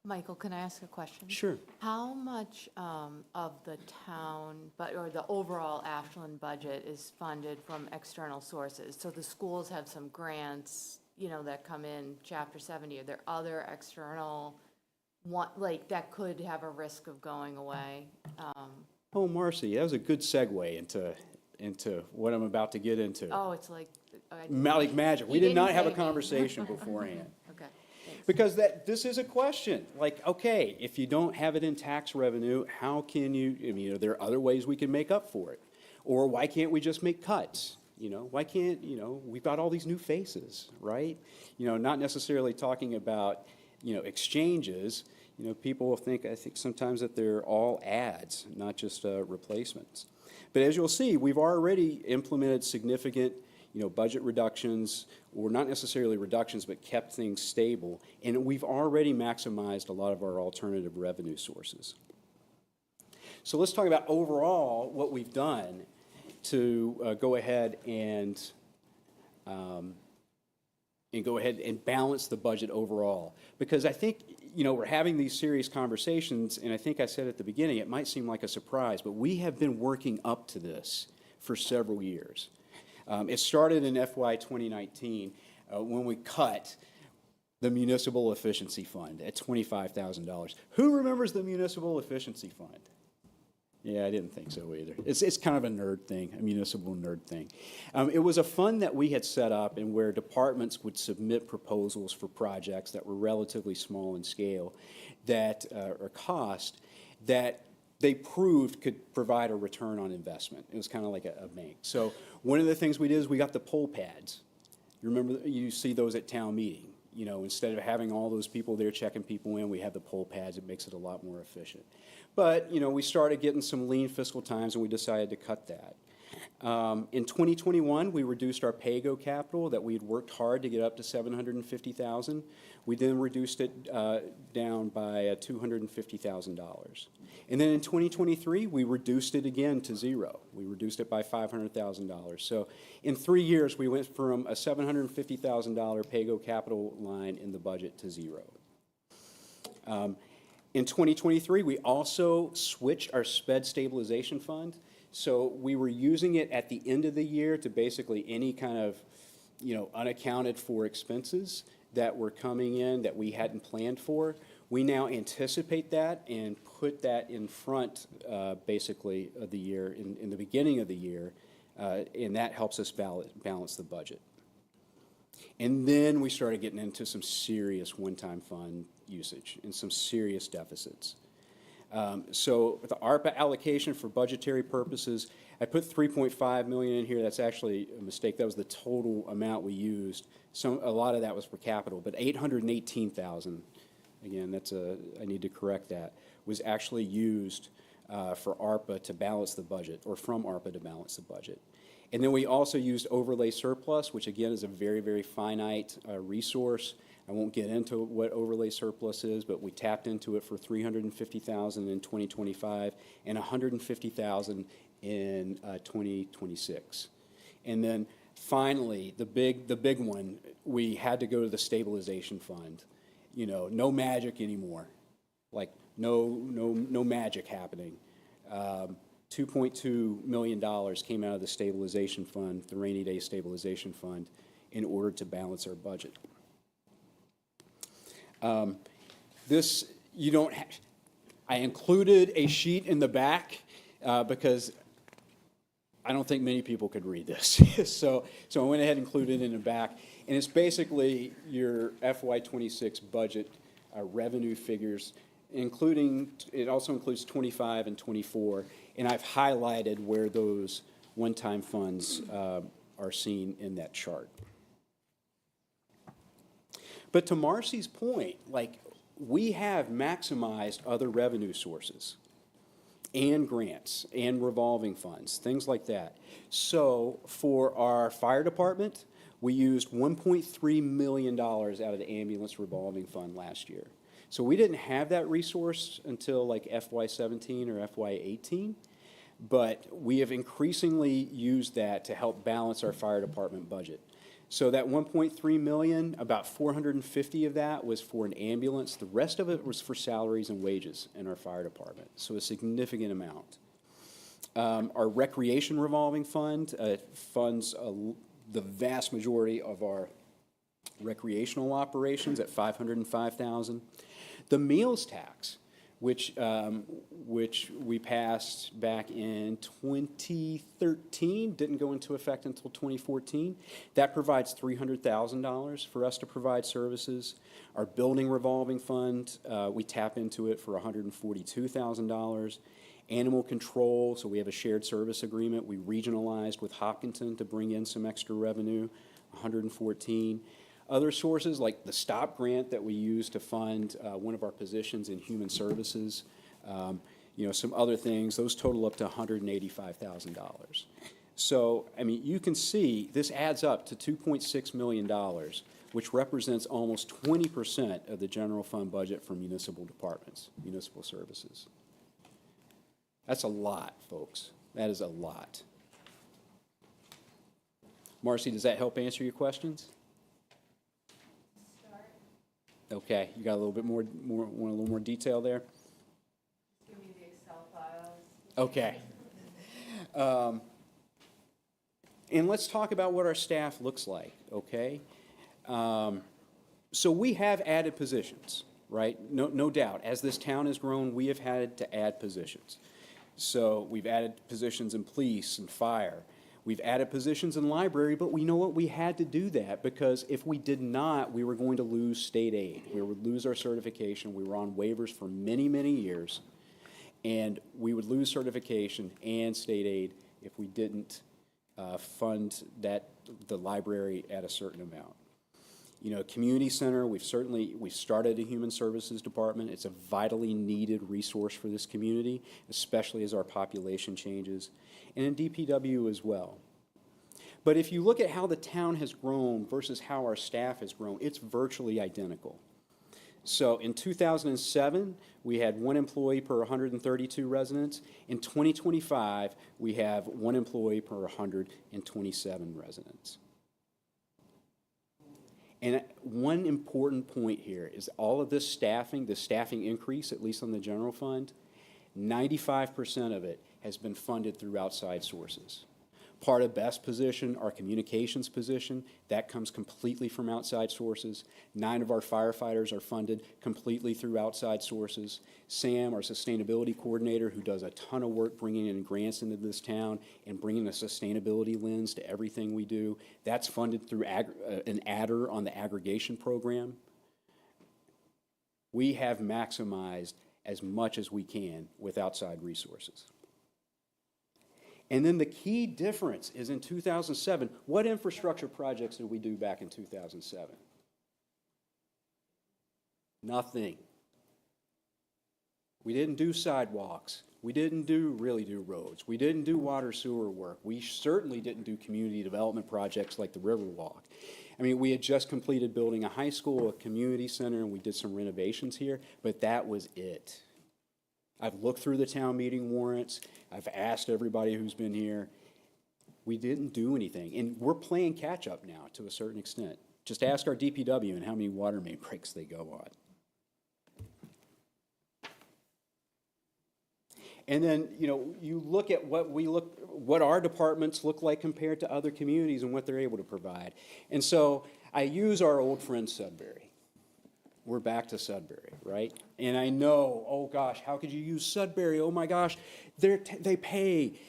Michael, can I ask a question? Sure. How much of the town, or the overall Ashland budget is funded from external sources? So the schools have some grants, you know, that come in Chapter 70. Are there other external, like, that could have a risk of going away? Oh, Marcy, that was a good segue into what I'm about to get into. Oh, it's like... like magic. We did not have a conversation beforehand. Okay. Because this is a question. Like, okay, if you don't have it in tax revenue, how can you, I mean, are there other ways we can make up for it? Or why can't we just make cuts? You know, why can't, you know, we've got all these new faces, right? You know, not necessarily talking about, you know, exchanges. You know, people will think, I think sometimes that they're all ads, not just replacements. But as you'll see, we've already implemented significant, you know, budget reductions, or not necessarily reductions, but kept things stable. And we've already maximized a lot of our alternative revenue sources. So let's talk about overall what we've done to go ahead and balance the budget overall. Because I think, you know, we're having these serious conversations, and I think I said at the beginning, it might seem like a surprise, but we have been working up to this for several years. It started in FY 2019 when we cut the Municipal Efficiency Fund at $25,000. Who remembers the Municipal Efficiency Fund? Yeah, I didn't think so either. It's kind of a nerd thing, a municipal nerd thing. It was a fund that we had set up and where departments would submit proposals for projects that were relatively small in scale, that or cost, that they proved could provide a return on investment. It was kind of like a bank. So one of the things we did is we got the poll pads. You remember, you see those at town meeting. You know, instead of having all those people there checking people in, we have the poll pads. It makes it a lot more efficient. But, you know, we started getting some lean fiscal times, and we decided to cut that. In 2021, we reduced our pay-go capital that we had worked hard to get up to $750,000. We then reduced it down by $250,000. And then in 2023, we reduced it again to zero. We reduced it by $500,000. So in 3 years, we went from a $750,000 pay-go capital line in the budget to zero. In 2023, we also switched our SPED stabilization fund. So we were using it at the end of the year to basically any kind of, you know, unaccounted for expenses that were coming in that we hadn't planned for. We now anticipate that and put that in front, basically, of the year, in the beginning of the year, and that helps us balance the budget. And then we started getting into some serious one-time fund usage and some serious deficits. So with the ARPA allocation for budgetary purposes, I put $3.5 million in here. That's actually a mistake. That was the total amount we used. A lot of that was for capital, but $818,000, again, I need to correct that, was actually used for ARPA to balance the budget, or from ARPA to balance the budget. And then we also used overlay surplus, which again is a very, very finite resource. I won't get into what overlay surplus is, but we tapped into it for $350,000 in 2025 and $150,000 in 2026. And then finally, the big one, we had to go to the stabilization fund. You know, no magic anymore. Like no magic happening. $2.2 million came out of the stabilization fund, the rainy day stabilization fund, in order to balance our budget. I included a sheet in the back because I don't think many people could read this. So I went ahead and included it in the back. And it's basically your FY26 budget revenue figures, it also includes 25 and 24. And I've highlighted where those one-time funds are seen in that chart. But to Marcy's point, like, we have maximized other revenue sources and grants and revolving funds, things like that. So for our fire department, we used $1.3 million out of the ambulance revolving fund last year. So we didn't have that resource until like FY17 or FY18, but we have increasingly used that to help balance our fire department budget. So that $1.3 million, about $450 of that was for an ambulance. The rest of it was for salaries and wages in our fire department, so a significant amount. Our recreation revolving fund funds the vast majority of our recreational operations at $505,000. The meals tax, which we passed back in 2013, didn't go into effect until 2014. That provides $300,000 for us to provide services. Our building revolving fund, we tap into it for $142,000. Animal control, so we have a shared service agreement. We regionalized with Hopkinton to bring in some extra revenue, $114,000. Other sources, like the STOP grant that we use to fund one of our positions in human services, some other things, those total up to $185,000. So, I mean, you can see this adds up to $2.6 million, which represents almost 20% of the general fund budget for municipal departments, municipal services. That's a lot, folks. That is a lot. Marcy, does that help answer your questions? Okay, you got a little bit more want a little more detail there? Give me the Excel files. Okay. And let's talk about what our staff looks like, okay? So we have added positions, right? No doubt. As this town has grown, we have had to add positions. So we've added positions in police and fire. We've added positions in library, but we know what, we had to do that because if we did not, we were going to lose state aid. We would lose our certification. We were on waivers for many, many years, and we would lose certification and state aid if we didn't fund the library at a certain amount. Community center, we've started a human services department. It's a vitally needed resource for this community, especially as our population changes, and in DPW as well. But if you look at how the town has grown versus how our staff has grown, it's virtually identical. So in 2007, we had 1 employee per 132 residents. In 2025, we have 1 employee per 127 residents. And one important point here is all of this staffing, the staffing increase, at least on the general fund, 95% of it has been funded through outside sources. Part of Beth's position, our communications position, that comes completely from outside sources. 9 of our firefighters are funded completely through outside sources. Sam, our sustainability coordinator, who does a ton of work bringing in grants into this town and bringing a sustainability lens to everything we do, that's funded through an adder on the aggregation program. We have maximized as much as we can with outside resources. And then the key difference is in 2007, what infrastructure projects did we do back in 2007? Nothing. We didn't do sidewalks. We didn't really do roads. We didn't do water sewer work. We certainly didn't do community development projects like the Riverwalk. I mean, we had just completed building a high school, a community center, and we did some renovations here, but that was it. I've looked through the town meeting warrants. I've asked everybody who's been here. We didn't do anything. And we're playing catch up now to a certain extent. Just ask our DPW and how many water main breaks they go on. And then, you look at what our departments look like compared to other communities and what they're able to provide. And so I use our old friend Sudbury. We're back to Sudbury, right? And I know, oh gosh, how could you use Sudbury? Oh my gosh, they pay,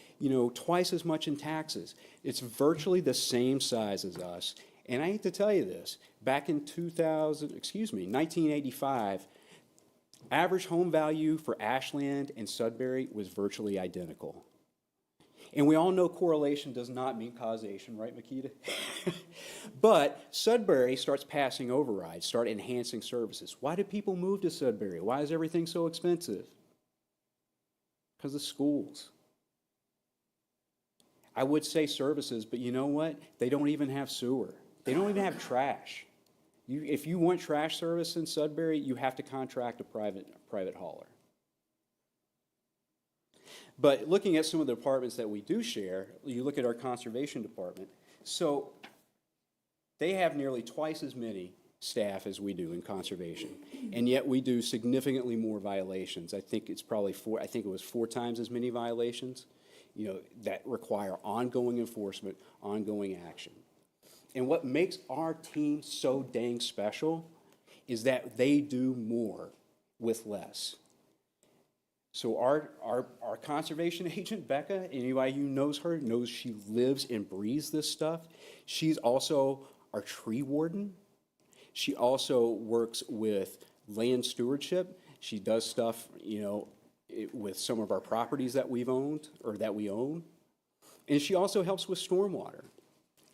twice as much in taxes. It's virtually the same size as us. And I hate to tell you this, back in 1985, average home value for Ashland and Sudbury was virtually identical. And we all know correlation does not mean causation, right, Makita? But Sudbury starts passing overrides, start enhancing services. Why do people move to Sudbury? Why is everything so expensive? Because of schools. I would say services, but you know what? They don't even have sewer. They don't even have trash. If you want trash service in Sudbury, you have to contract a private hauler. But looking at some of the departments that we do share, you look at our conservation department. So they have nearly twice as many staff as we do in conservation, and yet we do significantly more violations. I think it's probably it was 4 times as many violations, that require ongoing enforcement, ongoing action. And what makes our team so dang special is that they do more with less. So our conservation agent, Becca, anybody who knows her knows she lives and breathes this stuff. She's also our tree warden. She also works with land stewardship. She does stuff, with some of our properties that we've owned or that we own. And she also helps with stormwater.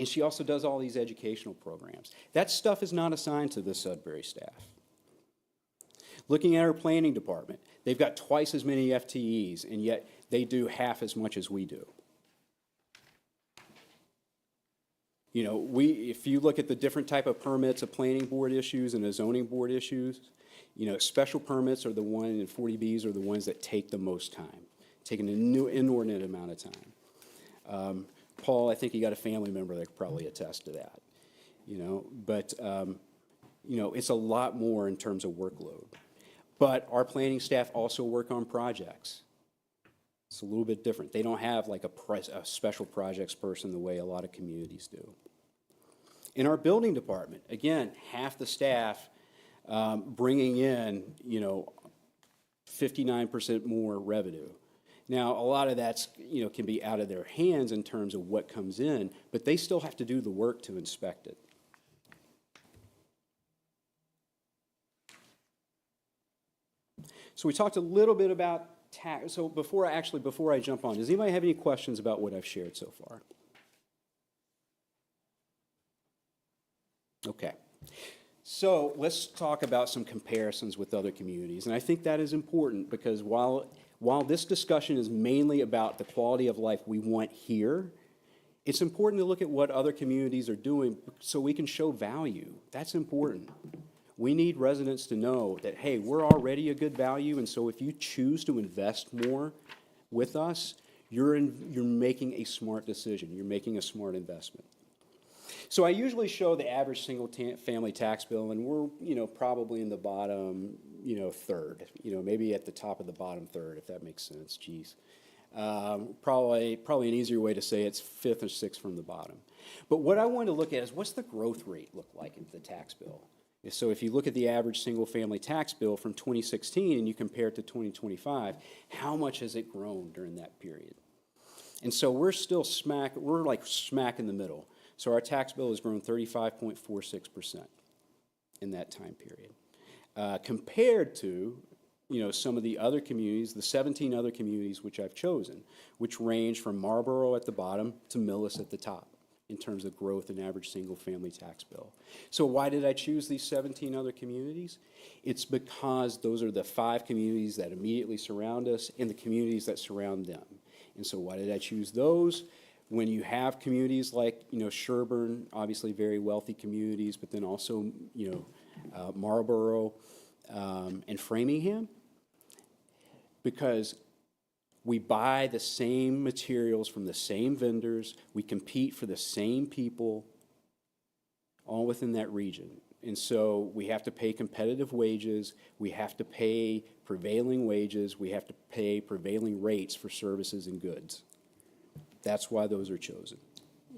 And she also does all these educational programs. That stuff is not assigned to the Sudbury staff. Looking at our planning department, they've got twice as many FTEs, and yet they do half as much as we do. If you look at the different type of permits, a planning board issues and a zoning board issues, special permits are the one, and 40Bs are the ones that take the most time, taking an inordinate amount of time. Paul, I think you got a family member that could probably attest to that, but it's a lot more in terms of workload. But our planning staff also work on projects. It's a little bit different. They don't have like a special projects person the way a lot of communities do. In our building department, again, half the staff bringing in, 59% more revenue. Now, a lot of that's, can be out of their hands in terms of what comes in, but they still have to do the work to inspect it. So we talked a little bit about tax. So before I jump on, does anybody have any questions about what I've shared so far? Okay. So let's talk about some comparisons with other communities. And I think that is important because while this discussion is mainly about the quality of life we want here, it's important to look at what other communities are doing so we can show value. That's important. We need residents to know that, hey, we're already a good value, and so if you choose to invest more with us, you're making a smart decision. You're making a smart investment. So I usually show the average single-family tax bill, and we're, probably in the bottom, third, maybe at the top of the bottom third, if that makes sense. Geez. Probably an easier way to say it's fifth or sixth from the bottom. But what I want to look at is what's the growth rate look like in the tax bill? So if you look at the average single-family tax bill from 2016 and you compare it to 2025, how much has it grown during that period? And so we're like smack in the middle. So our tax bill has grown 35.46% in that time period. Compared to, some of the other communities, the 17 other communities which I've chosen, which range from Marlboro at the bottom to Millis at the top in terms of growth in average single-family tax bill. So why did I choose these 17 other communities? It's because those are the 5 communities that immediately surround us and the communities that surround them. And so why did I choose those? When you have communities like, Sherburne, obviously very wealthy communities, but then also, Marlboro and Framingham, because we buy the same materials from the same vendors, we compete for the same people, all within that region. And so we have to pay competitive wages, we have to pay prevailing wages, we have to pay prevailing rates for services and goods. That's why those are chosen.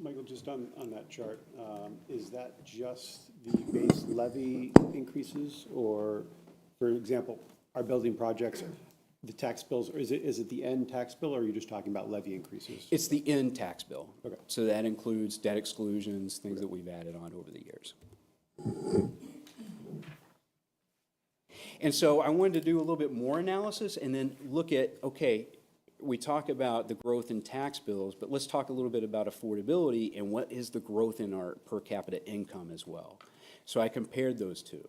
Michael, just on that chart, is that just the base levy increases? Or, for example, our building projects, the tax bills, or is it the end tax bill, or are you just talking about levy increases? It's the end tax bill. Okay. So that includes debt exclusions, things that we've added on over the years. And so I wanted to do a little bit more analysis and then look at, okay, we talk about the growth in tax bills, but let's talk a little bit about affordability and what is the growth in our per capita income as well. So I compared those two.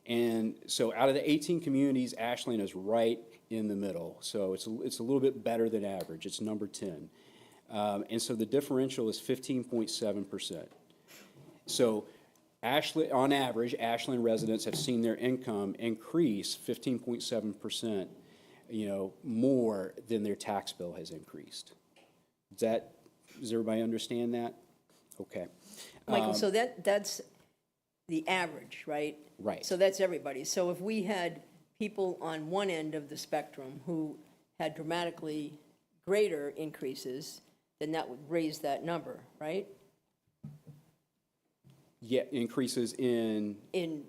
And so out of the 18 communities, Ashland is right in the middle. So it's a little bit better than average. It's number 10. And so the differential is 15.7%. So Ashland, on average, Ashland residents have seen their income increase 15.7%, more than their tax bill has increased. Does everybody understand that? Okay. Michael, so that's the average, right? Right. So that's everybody. So if we had people on one end of the spectrum who had dramatically greater increases, then that would raise that number, right? Yeah, increases in? In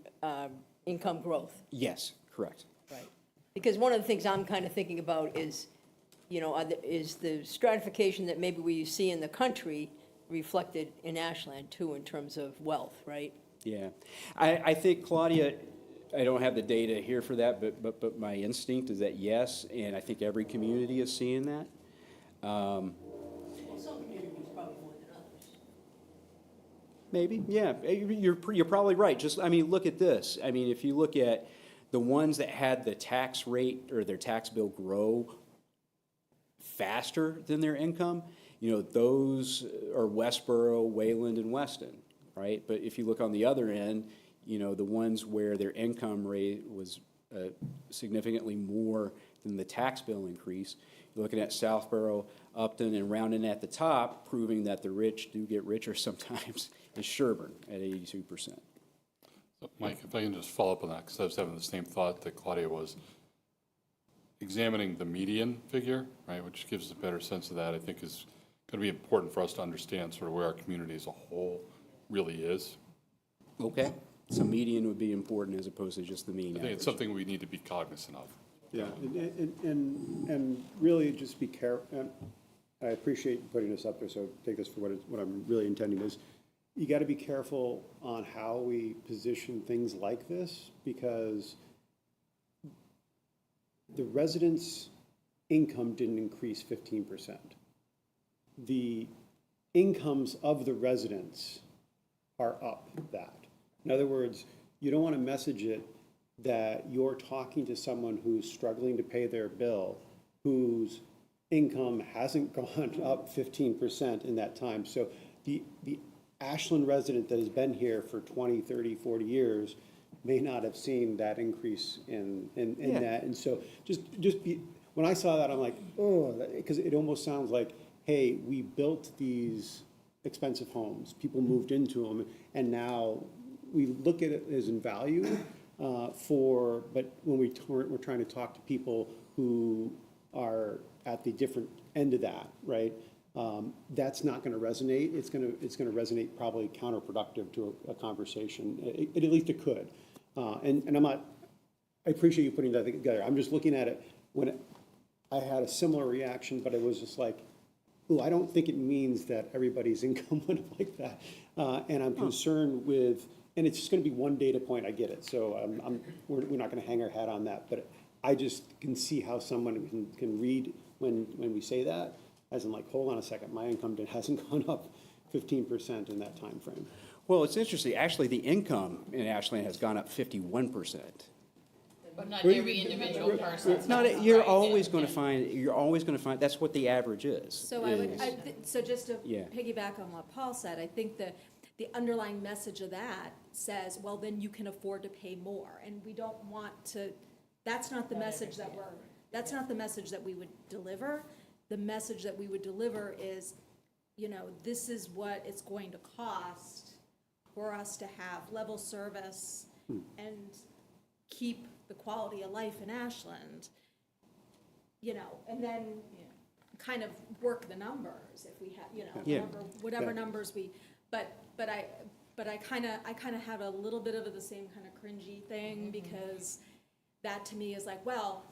income growth. Yes, correct. Right. Because one of the things I'm kind of thinking about is, is the stratification that maybe we see in the country reflected in Ashland too in terms of wealth, right? Yeah. I think, Claudia, I don't have the data here for that, but my instinct is that yes, and I think every community is seeing that. Some communities probably more than others. Maybe, yeah. You're probably right. Look at this. If you look at the ones that had the tax rate or their tax bill grow faster than their income, those are Westboro, Wayland, and Weston, right? But if you look on the other end, the ones where their income rate was significantly more than the tax bill increase, you're looking at Southboro, Upton, and rounding at the top, proving that the rich do get richer sometimes, is Sherburne at 82%. Mike, if I can just follow up on that, because I was having the same thought that Claudia was. Examining the median figure, right, which gives a better sense of that, I think is going to be important for us to understand sort of where our community as a whole really is. Okay, so median would be important as opposed to just the mean I think it's something we need to be cognizant of. Yeah, and really just be careful. I appreciate putting this up there, so take this for what I'm really intending is, you got to be careful on how we position things like this, because the residents' income didn't increase 15%. The incomes of the residents are up that. In other words, you don't want to message it that you're talking to someone who's struggling to pay their bill, whose income hasn't gone up 15% in that time. So the Ashland resident that has been here for 20, 30, 40 years may not have seen that increase in that. And so when I saw that, I'm like, oh, because it almost sounds like, hey, we built these expensive homes, people moved into them, and now we look at it as in value but when we're trying to talk to people who are at the different end of that, right? That's not going to resonate. It's going to resonate probably counterproductive to a conversation. At least it could. And I'm not. I appreciate you putting that together. I'm just looking at it when I had a similar reaction, but it was just like, oh, I don't think it means that everybody's income went up like that. And I'm concerned with, and it's just going to be one data point. I get it. So we're not going to hang our hat on that. But I just can see how someone can read when we say that, as in like, hold on a second, my income hasn't gone up 15% in that time frame. Well, it's interesting. Actually, the income in Ashland has gone up 51%. But not every individual person. You're always going to find, that's what the average is. So so just to piggyback on what Paul said, I think that the underlying message of that says, well, then you can afford to pay more. And we don't want to, that's not the message that's not the message that we would deliver. The message that we would deliver is, this is what it's going to cost for us to have level service and keep the quality of life in Ashland, and then kind of work the numbers if we have, whatever numbers we, but I kind of have a little bit of the same kind of cringy thing because that to me is like, well,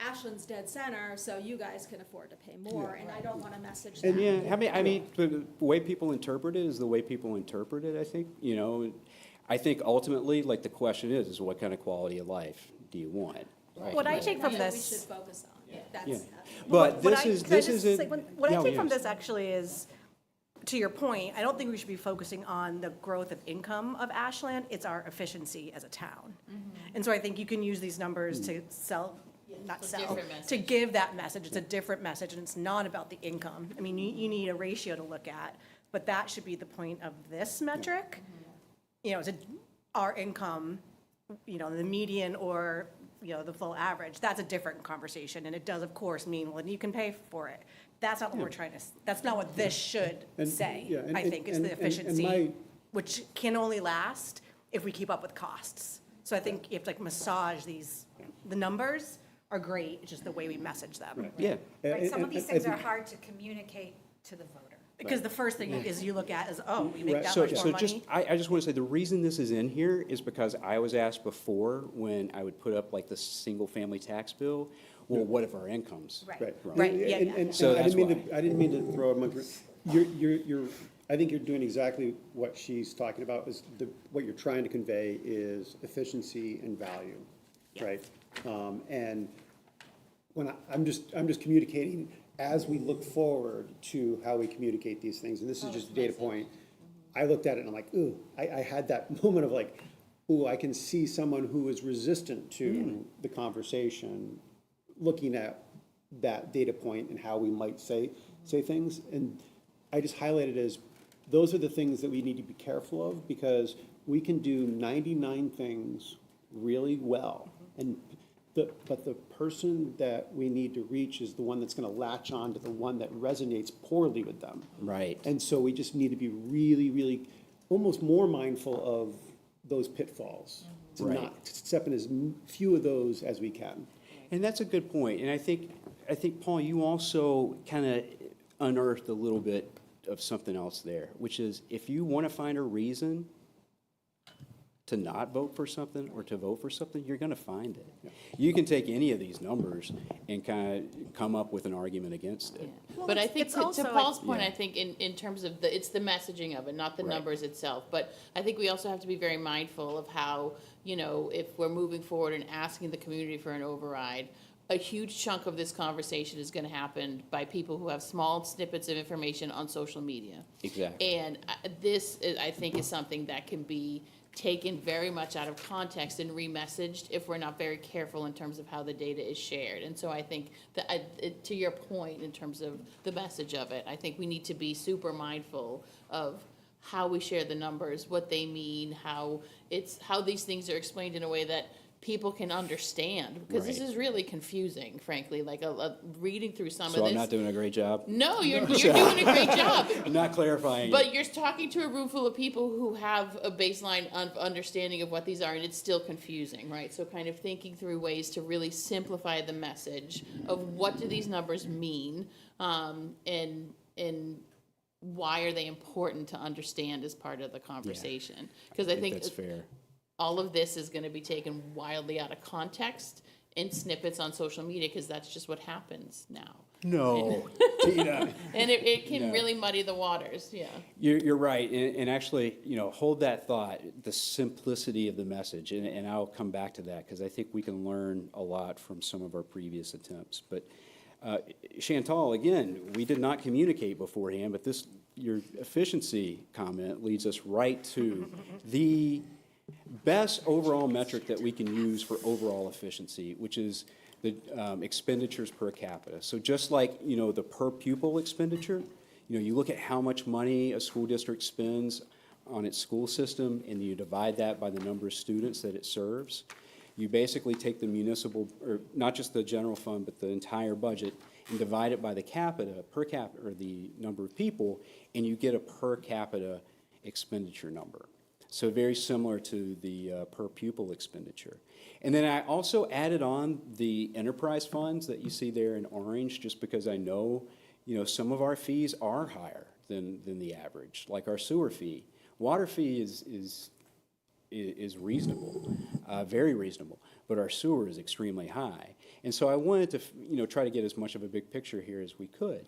Ashland's dead center, so you guys can afford to pay more, and I don't want to message that. And I mean, the way people interpret it is the way people interpret it, I think. I think ultimately, like, the question is what kind of quality of life do you want? Right? What I take from We this. should focus on. But what this I- is, can I this just isn't. say what I take from yes. this actually is, to your point, I don't think we should be focusing on the growth of income of Ashland. It's our efficiency as a town. And so I think you can use these numbers to to give that message. It's a different message, and it's not about the income. I mean, you need a ratio to look at, but that should be the point of this metric. Our income, the median or, the full average, that's a different conversation. And it does, of course, mean, well, you can pay for it. That's not what we're trying to, that's not what this should say, I think, is the efficiency, which can only last if we keep up with costs. So I think you have to massage the numbers are great, it's just the way we message them. Right, some of these things are hard to communicate to the voter. Because the first thing is you look at is, oh, we make that So much more just, money. I just want to say, the reason this is in here is because I was asked before when I would put up like the single-family tax bill, well, what if our incomes? And So I that's didn't mean to throw a monkey. I think you're doing exactly what she's talking about, is what you're trying to convey is efficiency and value, right? And when I'm just communicating as we look forward to how we communicate these things, and this is just a data point. I looked at it and I'm like, ooh, I had that moment of like, ooh, I can see someone who is resistant to the conversation, looking at that data point and how we might say things. And I just highlighted as, those are the things that we need to be careful of, because we can do 99 things really well. But the person that we need to reach is the one that's going to latch on to the one that resonates poorly with them. Right. And so we just need to be really, really, almost more mindful of those pitfalls. To not step in as few of those as we can. And that's a good point. And I think, Paul, you also kind of unearthed a little bit of something else there, which is if you want to find a reason to not vote for something or to vote for something, you're going to find it. You can take any of these numbers and kind of come up with an argument against it. But I think to Paul's point, I think in terms of it's the messaging of it, not the numbers itself. But I think we also have to be very mindful of how, if we're moving forward and asking the community for an override, a huge chunk of this conversation is going to happen by people who have small snippets of information on social media. Exactly. And this, I think, is something that can be taken very much out of context and remessaged if we're not very careful in terms of how the data is shared. And so I think that, to your point, in terms of the message of it, I think we need to be super mindful of how we share the numbers, what they mean, how these things are explained in a way that people can understand, because this Right. is really confusing, frankly, like reading through some So of I'm this. not doing a great job? No, you're doing a great job. I'm not clarifying. But you're talking to a room full of people who have a baseline of understanding of what these are, and it's still confusing, right? So kind of thinking through ways to really simplify the message of what do these numbers mean, and why are they important to understand as part of the conversation? Because I think that's fair. all of this is going to be taken wildly out of context in snippets on social media, because that's just what happens now. No, Tina. And it can No. really muddy the waters, yeah. You're right, and actually, hold that thought, the simplicity of the message, and I'll come back to that, because I think we can learn a lot from some of our previous attempts. But Chantal, again, we did not communicate beforehand, but your efficiency comment leads us right to the best overall metric that we can use for overall efficiency, which is the expenditures per capita. So just like, the per pupil expenditure, you look at how much money a school district spends on its school system, and you divide that by the number of students that it serves. You basically take the municipal, or not just the general fund, but the entire budget, and divide it by the per capita, or the number of people, and you get a per capita expenditure number. So very similar to the per pupil expenditure. And then I also added on the enterprise funds that you see there in orange, just because I know, some of our fees are higher than the average, like our sewer fee. Water fee is reasonable, very reasonable, but our sewer is extremely high. And so I wanted to, try to get as much of a big picture here as we could.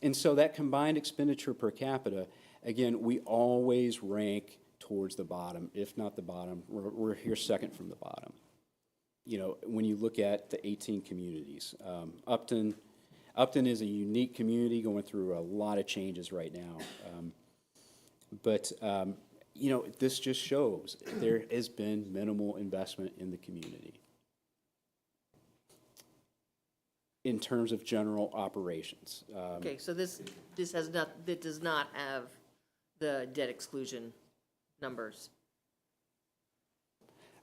And so that combined expenditure per capita, again, we always rank towards the bottom, if not the bottom. We're here second from the bottom. When you look at the 18 communities, Upton is a unique community going through a lot of changes right now. But this just shows there has been minimal investment in the community in terms of general operations. Okay, so this does not have the debt exclusion numbers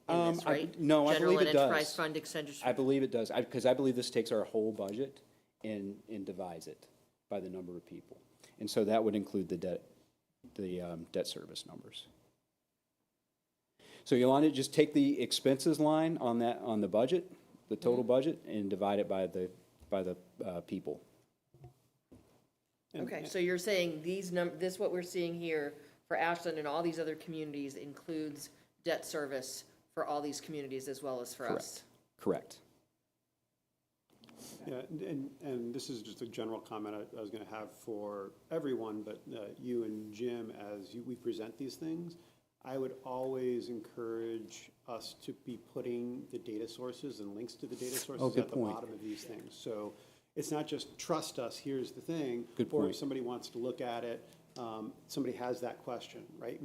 in this, right? No, I believe it General and enterprise does. fund expenditures. I believe it does, because I believe this takes our whole budget and divides it by the number of people. And so that would include the debt service numbers. So Yolanda, just take the expenses line on the budget, the total budget, and divide it by the people. Okay, so you're saying this, what we're seeing here for Ashland and all these other communities includes debt service for all these communities as well as for us? Correct. Yeah, and this is just a general comment I was going to have for everyone, but you and Jim, as we present these things, I would always encourage us to be putting the data sources and links to the data sources at the bottom of these things. So it's not just trust us, here's the thing, or if somebody wants to look at it, somebody has that question, right?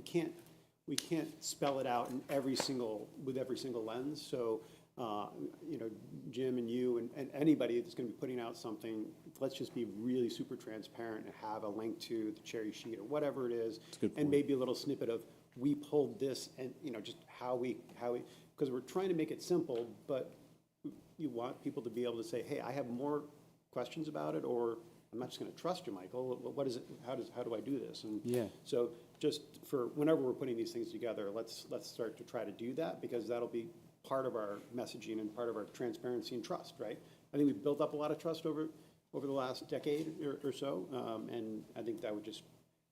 We can't spell it out with every single lens. So, Jim and you and anybody that's going to be putting out something, let's just be really super transparent and have a link to the cherry sheet or whatever it is, and maybe a little snippet of we pulled this and just how we because we're trying to make it simple, but you want people to be able to say, hey, I have more questions about it, or I'm not just going to trust you, Michael. What is it? How do I do this? And so just for whenever we're putting these things together, let's start to try to do that, because that'll be part of our messaging and part of our transparency and trust, right? I think we've built up a lot of trust over the last decade or so, and I think that would just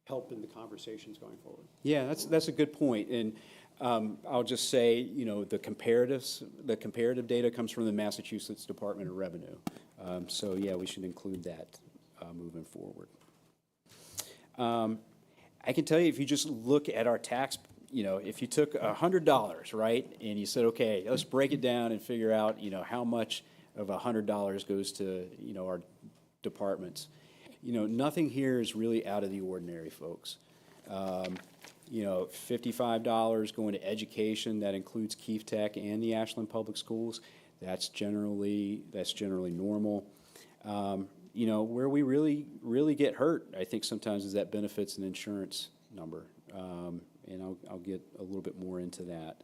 help in the conversations going forward. Yeah, that's a good point. And I'll just say, the comparative data comes from the Massachusetts Department of Revenue. So yeah, we should include that moving forward. I can tell you, if you just look at our tax, if you took $100, right, and you said, okay, let's break it down and figure out, how much of $100 goes to, our departments. Nothing here is really out of the ordinary, folks. You know, $55 going to education, that includes Keefe Tech and the Ashland Public Schools. That's generally normal. You know, where we really get hurt, I think sometimes, is that benefits and insurance number. And I'll get a little bit more into that.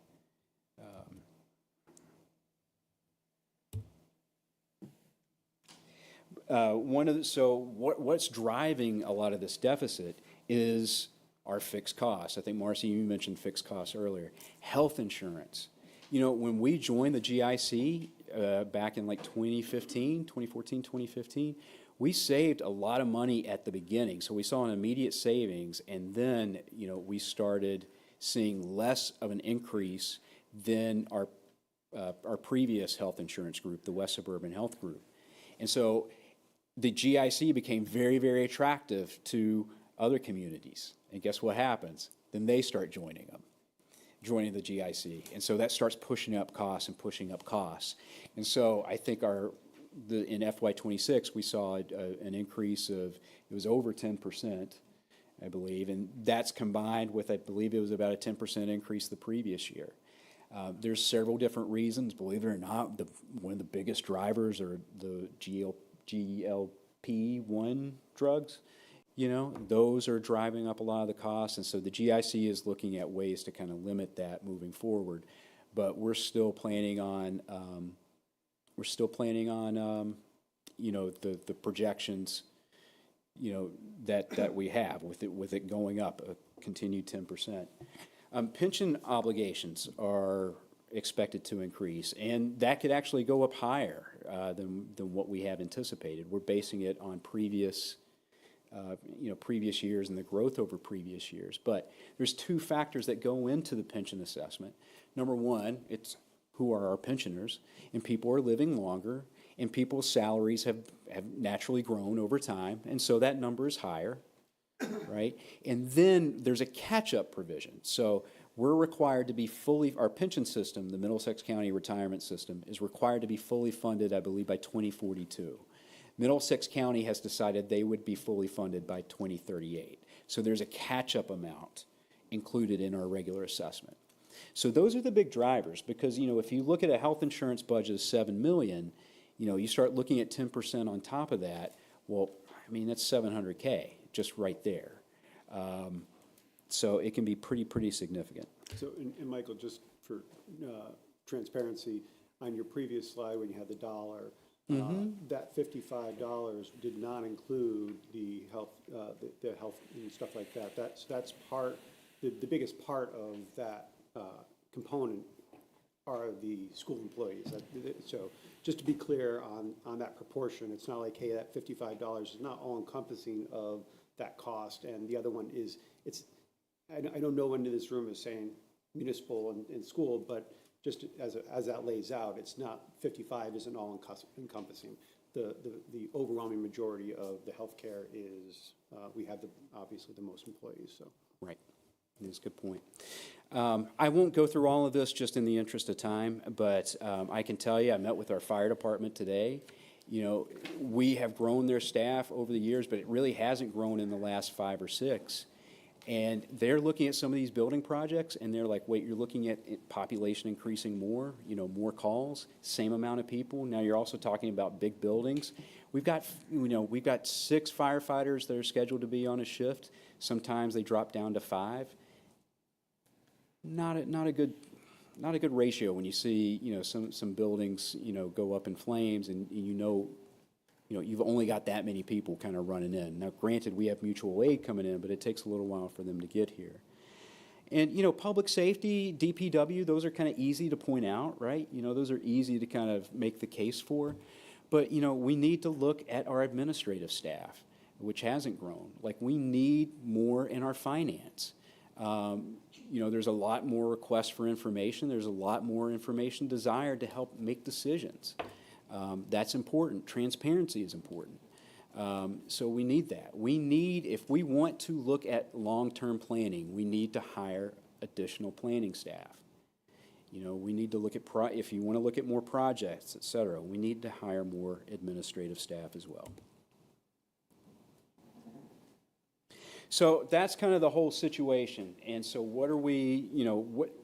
What's driving a lot of this deficit is our fixed costs. I think, Marcy, you mentioned fixed costs earlier. Health insurance. You know, when we joined the GIC back in like 2014, 2015, we saved a lot of money at the beginning. So we saw an immediate savings, and then, you know, we started seeing less of an increase than our previous health insurance group, the West Suburban Health Group. And so the GIC became very, very attractive to other communities. And guess what happens? Then they start joining the GIC. And so that starts pushing up costs and pushing up costs. And so I think in FY26, we saw an increase of, it was over 10%, I believe. And that's combined with, I believe it was about a 10% increase the previous year. There's several different reasons. Believe it or not, one of the biggest drivers are the GLP-1 drugs. You know, those are driving up a lot of the costs, and so the GIC is looking at ways to kind of limit that moving forward. But we're still planning on, you know, the projections, you know, that we have with it going up a continued 10%. Pension obligations are expected to increase, and that could actually go up higher than what we have anticipated. We're basing it on previous years and the growth over previous years. But there's two factors that go into the pension assessment. Number one, it's who are our pensioners, and people are living longer, and people's salaries have naturally grown over time, and so that number is higher, right? And then there's a catch-up provision. So we're required to be our pension system, the Middlesex County retirement system, is required to be fully funded, I believe, by 2042. Middlesex County has decided they would be fully funded by 2038. So there's a catch-up amount included in our regular assessment. So those are the big drivers, because, you know, if you look at a health insurance budget of $7 million, you know, you start looking at 10% on top of that, well, I mean, that's $700K just right there. So it can be pretty significant. So, and Michael, just for transparency, on your previous slide when you had the dollar, that $55 did not include the health and stuff like that. That's part, the biggest part of that component are the school employees. So just to be clear on that proportion, it's not like, hey, that $55 is not all encompassing of that cost, and the other one is, I know no one in this room is saying municipal and school, but just as that lays out, it's not, 55 isn't all encompassing. The overwhelming majority of the healthcare is, we have obviously the most employees, so. Right, that's a good point. I won't go through all of this just in the interest of time, but I can tell you, I met with our fire department today. You know, we have grown their staff over the years, but it really hasn't grown in the last 5 or 6. And they're looking at some of these building projects, and they're like, wait, you're looking at population increasing more, you know, more calls, same amount of people. Now you're also talking about big buildings. We've got 6 firefighters that are scheduled to be on a shift. Sometimes they drop down to 5. Not a good ratio when you see, you know, some buildings, you know, go up in flames, and you know, you've only got that many people kind of running in. Now, granted, we have mutual aid coming in, but it takes a little while for them to get here. And, you know, public safety, DPW, those are kind of easy to point out, right? You know, those are easy to kind of make the case for. But, you know, we need to look at our administrative staff, which hasn't grown. Like, we need more in our finance. You know, there's a lot more requests for information. There's a lot more information desired to help make decisions. That's important. Transparency is important. So we need that. If we want to look at long-term planning, we need to hire additional planning staff. You know, we need to look at, if you want to look at more projects, et cetera, we need to hire more administrative staff as well. So that's kind of the whole situation. And so what are we,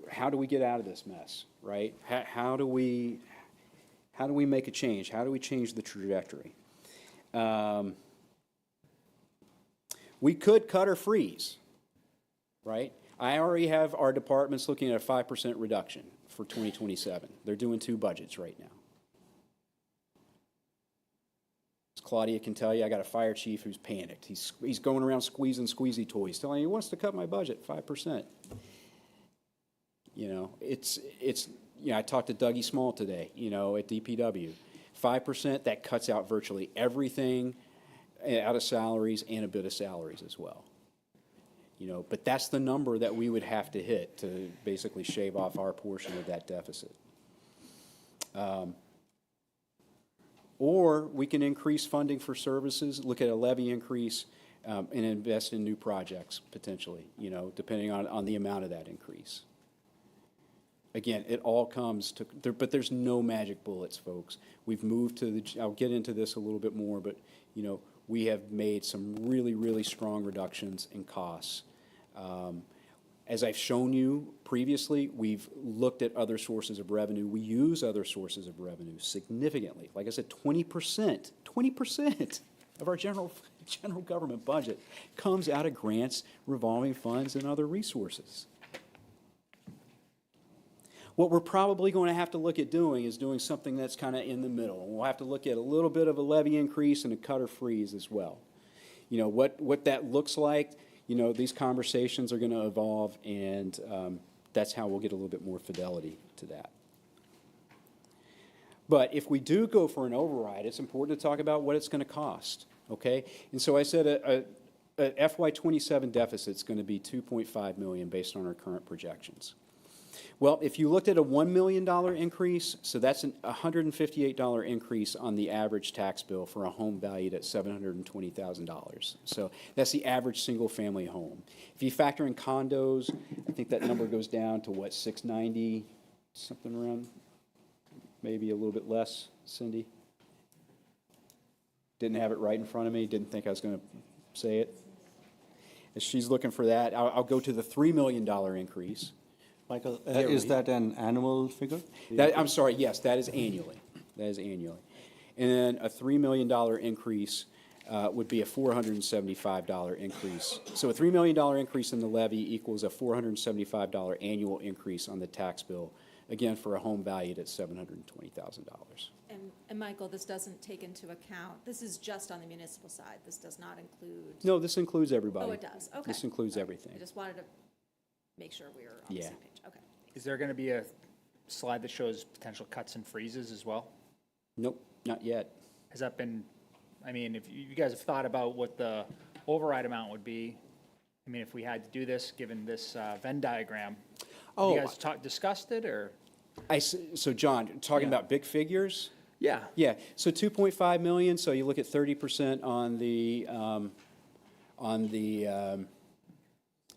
how do we get out of this mess, right? How do we make a change? How do we change the trajectory? We could cut or freeze, right? I already have our departments looking at a 5% reduction for 2027. They're doing 2 budgets right now. As Claudia can tell you, I got a fire chief who's panicked. He's going around squeezing squeezy toys, telling he wants to cut my budget 5%. I talked to Dougie Small today, at DPW. 5%, that cuts out virtually everything out of salaries and a bit of salaries as well. But that's the number that we would have to hit to basically shave off our portion of that deficit. Or we can increase funding for services, look at a levy increase, and invest in new projects potentially, depending on the amount of that increase. Again, it all comes to, but there's no magic bullets, folks. We've moved to I'll get into this a little bit more, but, we have made some really, really strong reductions in costs. As I've shown you previously, we've looked at other sources of revenue. We use other sources of revenue significantly. Like I said, 20% of our general government budget comes out of grants, revolving funds, and other resources. What we're probably going to have to look at doing is doing something that's kind of in the middle. We'll have to look at a little bit of a levy increase and a cut or freeze as well. What that looks like, these conversations are going to evolve, and that's how we'll get a little bit more fidelity to that. But if we do go for an override, it's important to talk about what it's going to cost, okay? And so I said a FY27 deficit is going to be $2.5 million based on our current projections. Well, if you looked at a $1 million increase, so that's a $158 increase on the average tax bill for a home valued at $720,000. So that's the average single-family home. If you factor in condos, I think that number goes down to, what, $690, something around, maybe a little bit less, Cindy? Didn't have it right in front of me, didn't think I was going to say it. As she's looking for that, I'll go to the $3 million increase. Michael, is that an annual figure? I'm sorry, yes, that is annually. That is annually. And then a $3 million increase would be a $475 increase. So a $3 million increase in the levy equals a $475 annual increase on the tax bill, again, for a home valued at $720,000. And Michael, this doesn't take into account, this is just on the municipal side. This does not include. No, this includes everybody. Oh, it does, okay. This includes everything. I just wanted to make sure we were on the same page. Okay. Is there going to be a slide that shows potential cuts and freezes as well? Nope, not yet. Has that been, if you guys have thought about what the override amount would be, if we had to do this, given this Venn diagram, have you guys discussed it, or? So John, talking about big figures? Yeah. Yeah, so 2.5 million, so you look at 30% on the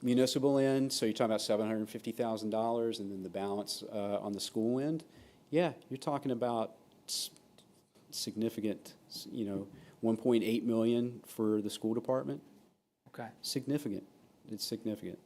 municipal end, so you're talking about $750,000, and then the balance on the school end. Yeah, you're talking about significant, 1.8 million for the school department. Okay. Significant. It's significant.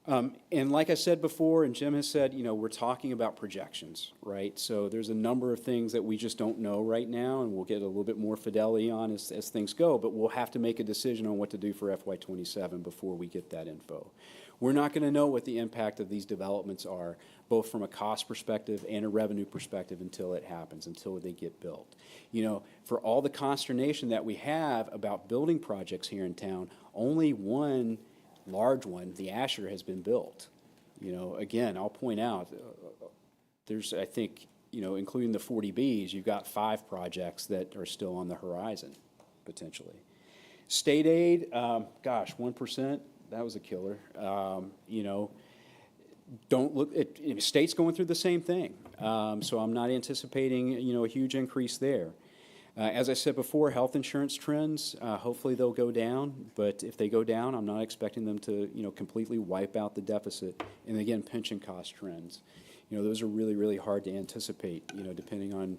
And like I said before, and Jim has said, we're talking about projections, right? So there's a number of things that we just don't know right now, and we'll get a little bit more fidelity on as things go, but we'll have to make a decision on what to do for FY27 before we get that info. We're not going to know what the impact of these developments are, both from a cost perspective and a revenue perspective, until it happens, until they get built. For all the consternation that we have about building projects here in town, only one large one, the Asher, has been built. Again, I'll point out, there's, I think, including the 40Bs, you've got 5 projects that are still on the horizon, potentially. State aid, 1%, that was a killer. Don't look at, state's going through the same thing. So I'm not anticipating, a huge increase there. As I said before, health insurance trends, hopefully they'll go down, but if they go down, I'm not expecting them to, completely wipe out the deficit. And again, pension cost trends, those are really, really hard to anticipate, depending on,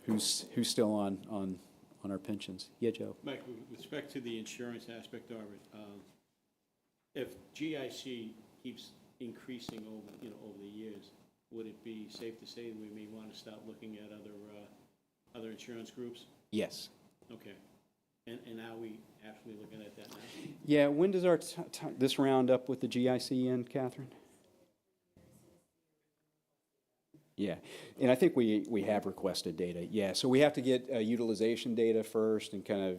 who's still on on our pensions. Yeah, Joe? Mike, with respect to the insurance aspect of it, if GIC keeps increasing over the years, would it be safe to say that we may want to start looking at other insurance groups? Yes. Okay. And are we actually looking at that now? Yeah, when does our this round up with the GIC end, Catherine? Yeah, and I think we have requested data. Yeah, so we have to get utilization data first and kind of,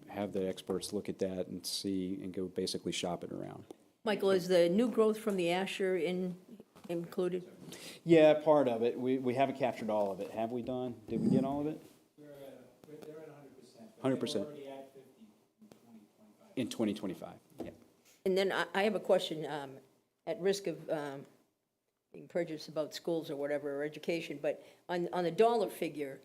have the experts look at that and see and go basically shop it around. Michael, is the new growth from the Asher included? Yeah, part of it. We haven't captured all of it. Have we, Don? Did we get all of it? They're at 100%. 100%. In 2025, yeah. And then I have a question, at risk of being prejudiced about schools or whatever, or education, but on the dollar figure,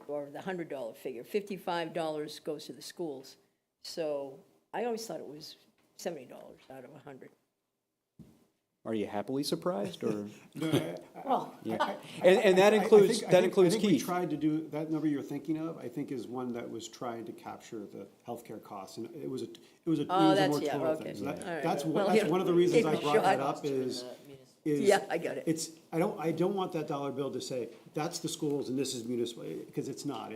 or the $100 figure, $55 goes to the schools. So I always thought it was $70 out of 100. Are you happily surprised, or? Well, Yeah. And that includes, I think we Keith. tried to do, that number you're thinking of, I think is one that was trying to capture the healthcare costs, and it was a more that's, yeah, total okay. thing. So All right. that's Well, one of the reasons I give it a brought that shot. up is Yeah, I got it. I don't want that dollar bill to say, that's the schools and this is municipal, because it's not.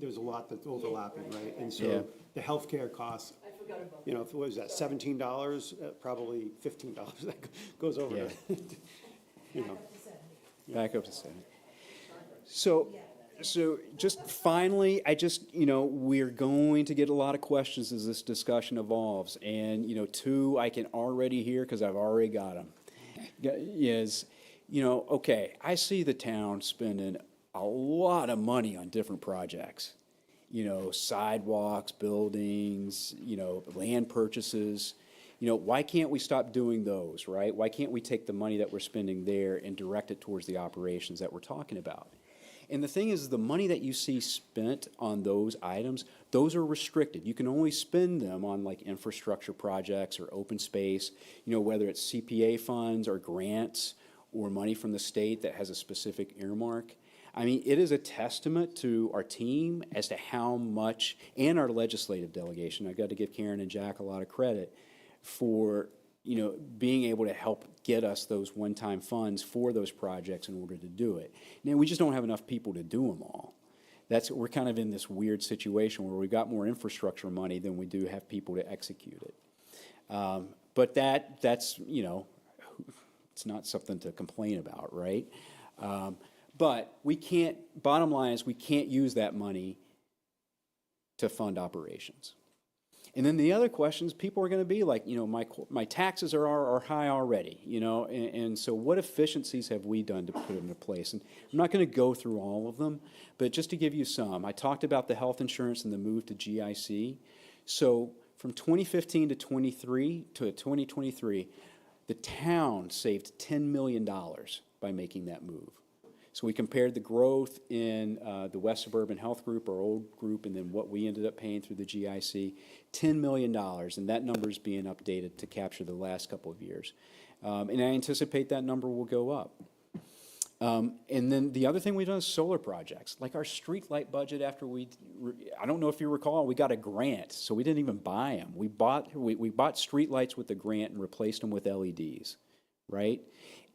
There's a lot that's overlapping, right? And Yeah. so the healthcare costs, what was that, $17, probably $15 that goes over Yeah. to, Back up to 7. So just finally, we're going to get a lot of questions as this discussion evolves. And, two I can already hear, because I've already got them, is, okay, I see the town spending a lot of money on different projects. Sidewalks, buildings, land purchases. Why can't we stop doing those, right? Why can't we take the money that we're spending there and direct it towards the operations that we're talking about? And the thing is, the money that you see spent on those items, those are restricted. You can only spend them on like infrastructure projects or open space, whether it's CPA funds or grants or money from the state that has a specific earmark. I mean, it is a testament to our team as to how much, and our legislative delegation, I've got to give Karen and Jack a lot of credit for, being able to help get us those one-time funds for those projects in order to do it. Now, we just don't have enough people to do them all. We're kind of in this weird situation where we've got more infrastructure money than we do have people to execute it. But that's, it's not something to complain about, right? But we can't, bottom line is we can't use that money to fund operations. And then the other questions, people are going to be like, my taxes are high already, and so what efficiencies have we done to put into place? And I'm not going to go through all of them, but just to give you some, I talked about the health insurance and the move to GIC. So from 2015 to 2023, the town saved $10 million by making that move. So we compared the growth in the West Suburban Health Group, our old group, and then what we ended up paying through the GIC, $10 million, and that number is being updated to capture the last couple of years. And I anticipate that number will go up. And then the other thing we've done is solar projects, like our streetlight budget after I don't know if you recall, we got a grant, so we didn't even buy them. We bought streetlights with the grant and replaced them with LEDs, right?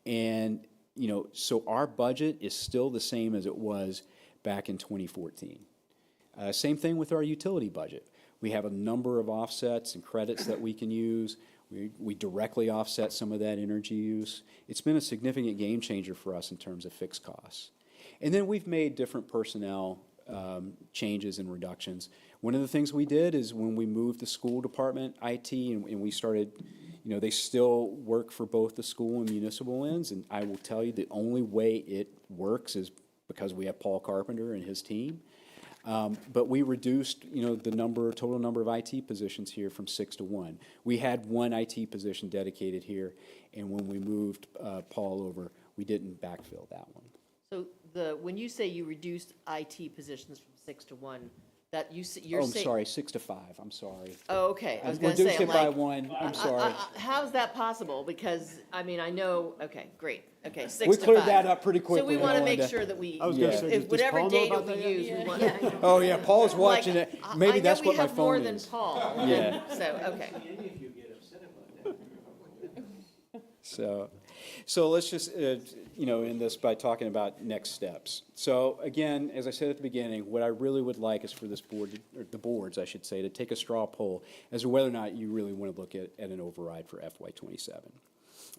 And so our budget is still the same as it was back in 2014. Same thing with our utility budget. We have a number of offsets and credits that we can use. We directly offset some of that energy use. It's been a significant game changer for us in terms of fixed costs. And then we've made different personnel changes and reductions. One of the things we did is when we moved the school department IT and we started, they still work for both the school and municipal ends, and I will tell you the only way it works is because we have Paul Carpenter and his team. But we reduced, the total number of IT positions here from 6 to 1. We had one IT position dedicated here, and when we moved Paul over, we didn't backfill that one. So when you say you reduced IT positions from 6 to 1, That you're Oh, I'm saying. sorry, 6 to 5, I'm sorry. Oh, okay, I was We're gonna doing say, it I'm by like. one, I'm sorry. How's that possible? Because, I mean, I know, okay, great, okay, 6 to 5. We cleared that up pretty So quickly, we want to make Melinda. sure that we, I was gonna say, if does whatever Paul know data about we that yet? use, we want. Oh, yeah, Paul's watching it. Maybe that's what my I know we have more phone than is. Paul. Yeah. So, okay. So let's just, end this by talking about next steps. So again, as I said at the beginning, what I really would like is for this board, or the boards, I should say, to take a straw poll as to whether or not you really want to look at an override for FY27.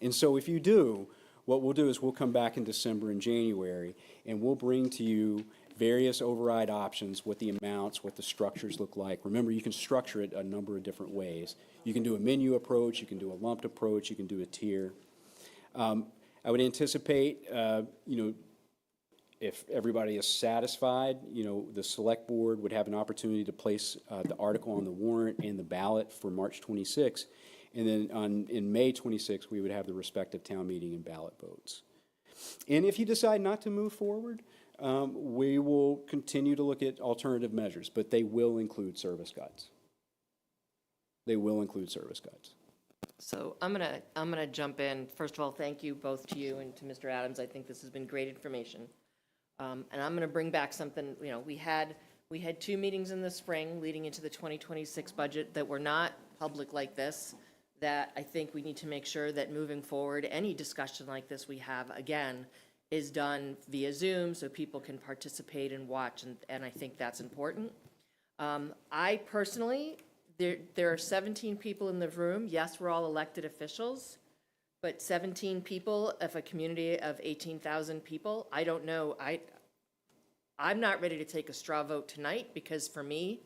And so if you do, what we'll do is we'll come back in December and January, and we'll bring to you various override options, what the amounts, what the structures look like. Remember, you can structure it a number of different ways. You can do a menu approach, you can do a lumped approach, you can do a tier. I would anticipate, if everybody is satisfied, the select board would have an opportunity to place the article on the warrant and the ballot for March 26. And then in May 26, we would have the respective town meeting and ballot votes. And if you decide not to move forward, we will continue to look at alternative measures, but they will include service cuts. They will include service cuts. So I'm gonna jump in. First of all, thank you both to you and to Mr. Adams. I think this has been great information. And I'm gonna bring back something, we had 2 meetings in the spring leading into the 2026 budget that were not public like this, that I think we need to make sure that moving forward, any discussion like this we have, again, is done via Zoom so people can participate and watch, and I think that's important. I personally, there are 17 people in the room. Yes, we're all elected officials, but 17 people of a community of 18,000 people, I don't know. I'm not ready to take a straw vote tonight because for me,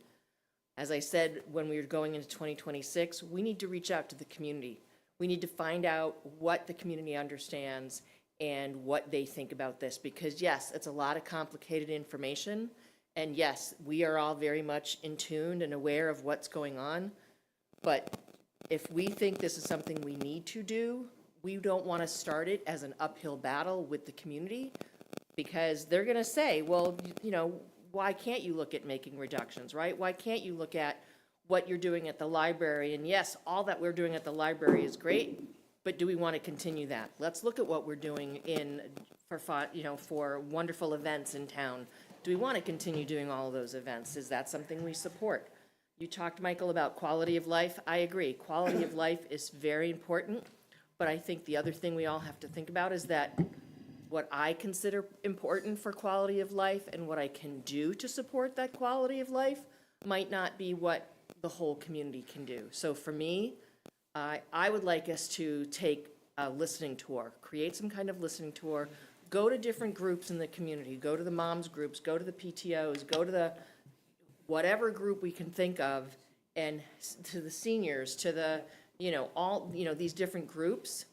as I said, when we were going into 2026, we need to reach out to the community. We need to find out what the community understands and what they think about this because yes, it's a lot of complicated information. And yes, we are all very much in tune and aware of what's going on. But if we think this is something we need to do, we don't want to start it as an uphill battle with the community because they're going to say, well, why can't you look at making reductions, right? Why can't you look at what you're doing at the library? And yes, all that we're doing at the library is great, but do we want to continue that? Let's look at what we're doing for wonderful events in town. Do we want to continue doing all of those events? Is that something we support? You talked, Michael, about quality of life. I agree. Quality of life is very important, but I think the other thing we all have to think about is that what I consider important for quality of life and what I can do to support that quality of life might not be what the whole community can do. So for me, I would like us to take a listening tour, create some kind of listening tour, go to different groups in the community, go to the moms groups, go to the PTOs, go to the whatever group we can think of, and to the seniors, to the, these different groups,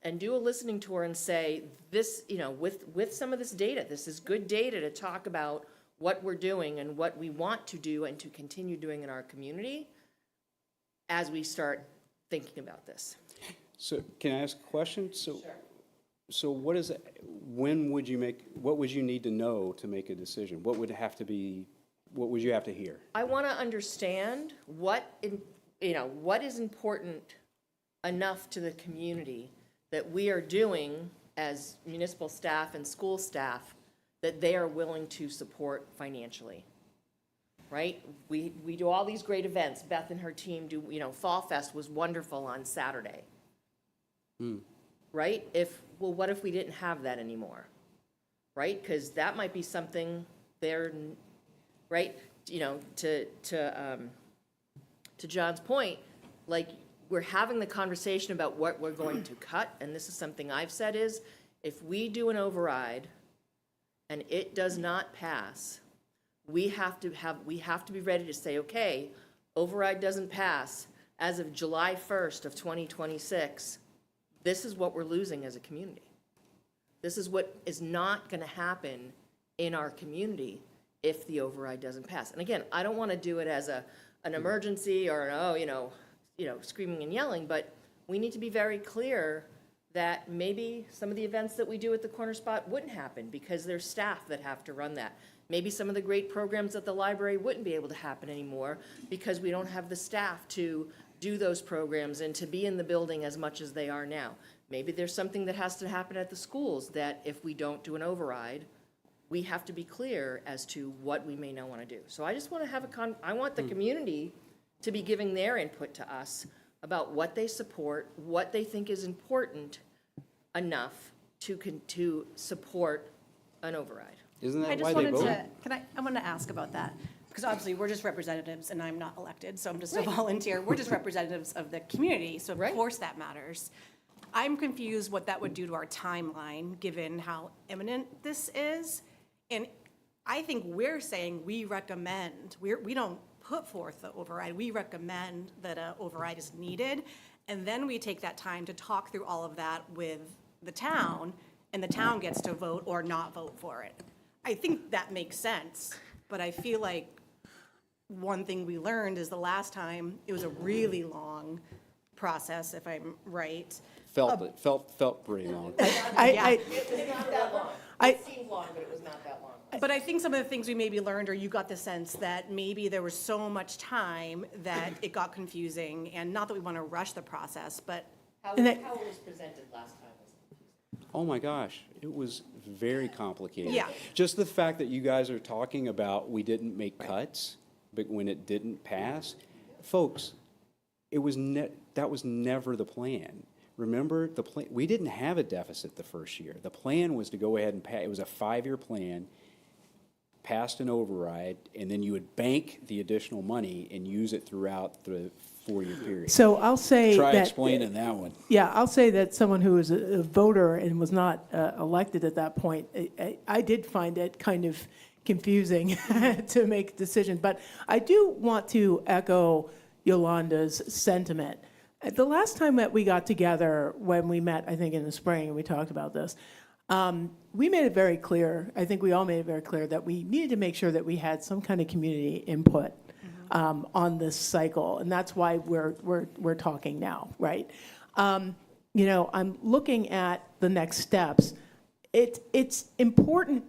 and do a listening tour and say, this, with some of this data, this is good data to talk about what we're doing and what we want to do and to continue doing in our community as we start thinking about this. So can I ask a question? So what is it, what would you need to know to make a decision? What would you have to hear? I want to understand what is important enough to the community that we are doing as municipal staff and school staff that they are willing to support financially, right? We do all these great events. Beth and her team do, Fall Fest was wonderful on Saturday. Right? What if we didn't have that anymore? Right? Because that might be something there, right? To John's point, like, we're having the conversation about what we're going to cut, and this is something I've said is, if we do an override and it does not pass, we have to be ready to say, okay, override doesn't pass. As of July 1st of 2026, this is what we're losing as a community. This is what is not going to happen in our community if the override doesn't pass. And again, I don't want to do it as an emergency or screaming and yelling, but we need to be very clear that maybe some of the events that we do at the Corner Spot wouldn't happen because there's staff that have to run that. Maybe some of the great programs at the library wouldn't be able to happen anymore because we don't have the staff to do those programs and to be in the building as much as they are now. Maybe there's something that has to happen at the schools that if we don't do an override, we have to be clear as to what we may not want to do. So I just want to have I want the community to be giving their input to us about what they support, what they think is important enough to support an override. Isn't I that just why they wanted voted? I want to ask about that, because obviously we're just representatives and I'm not elected, so I'm just a volunteer. We're just representatives of the community, so of course that matters. I'm confused what that would do to our timeline, given how imminent this is. And I think we're saying we recommend, we don't put forth the override, we recommend that an override is needed. And then we take that time to talk through all of that with the town, and the town gets to vote or not vote for it. I think that makes sense, but I feel like one thing we learned is the last time, it was a really long process, if I'm right. Felt pretty long. It's not that long. It seemed long, but it was not that long. But I think some of the things we maybe learned, or you got the sense that maybe there was so much time that it got confusing, and not that we want to rush the process, but. How it was presented last time was Oh my gosh, it was very complicated. Yeah. Just the fact that you guys are talking about we didn't make cuts, but when it didn't pass, folks, it was that was never the plan. Remember, the plan, we didn't have a deficit the first year. The plan was to go ahead and pass, it was a 5-year plan, passed an override, and then you would bank the additional money and use it throughout the 4-year period. So I'll say Try that. explaining that one. Yeah, I'll say that someone who was a voter and was not elected at that point, I did find it kind of confusing to make a decision. But I do want to echo Yolanda's sentiment. The last time that we got together, when we met, I think in the spring, and we talked about this, we made it very clear, I think we all made it very clear, that we needed to make sure that we had some kind of community input on this cycle, and that's why we're talking now, right? You know, I'm looking at the next steps. It's important,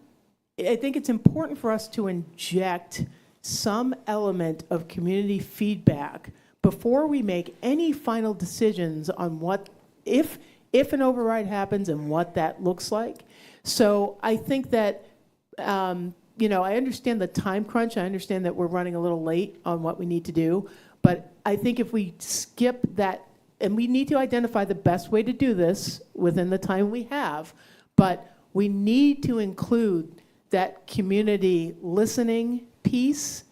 I think it's important for us to inject some element of community feedback before we make any final decisions on what, if an override happens and what that looks like. So I think that, you know, I understand the time crunch. I understand that we're running a little late on what we need to do. But I think if we skip that, and we need to identify the best way to do this within the time we have, but we need to include that community listening piece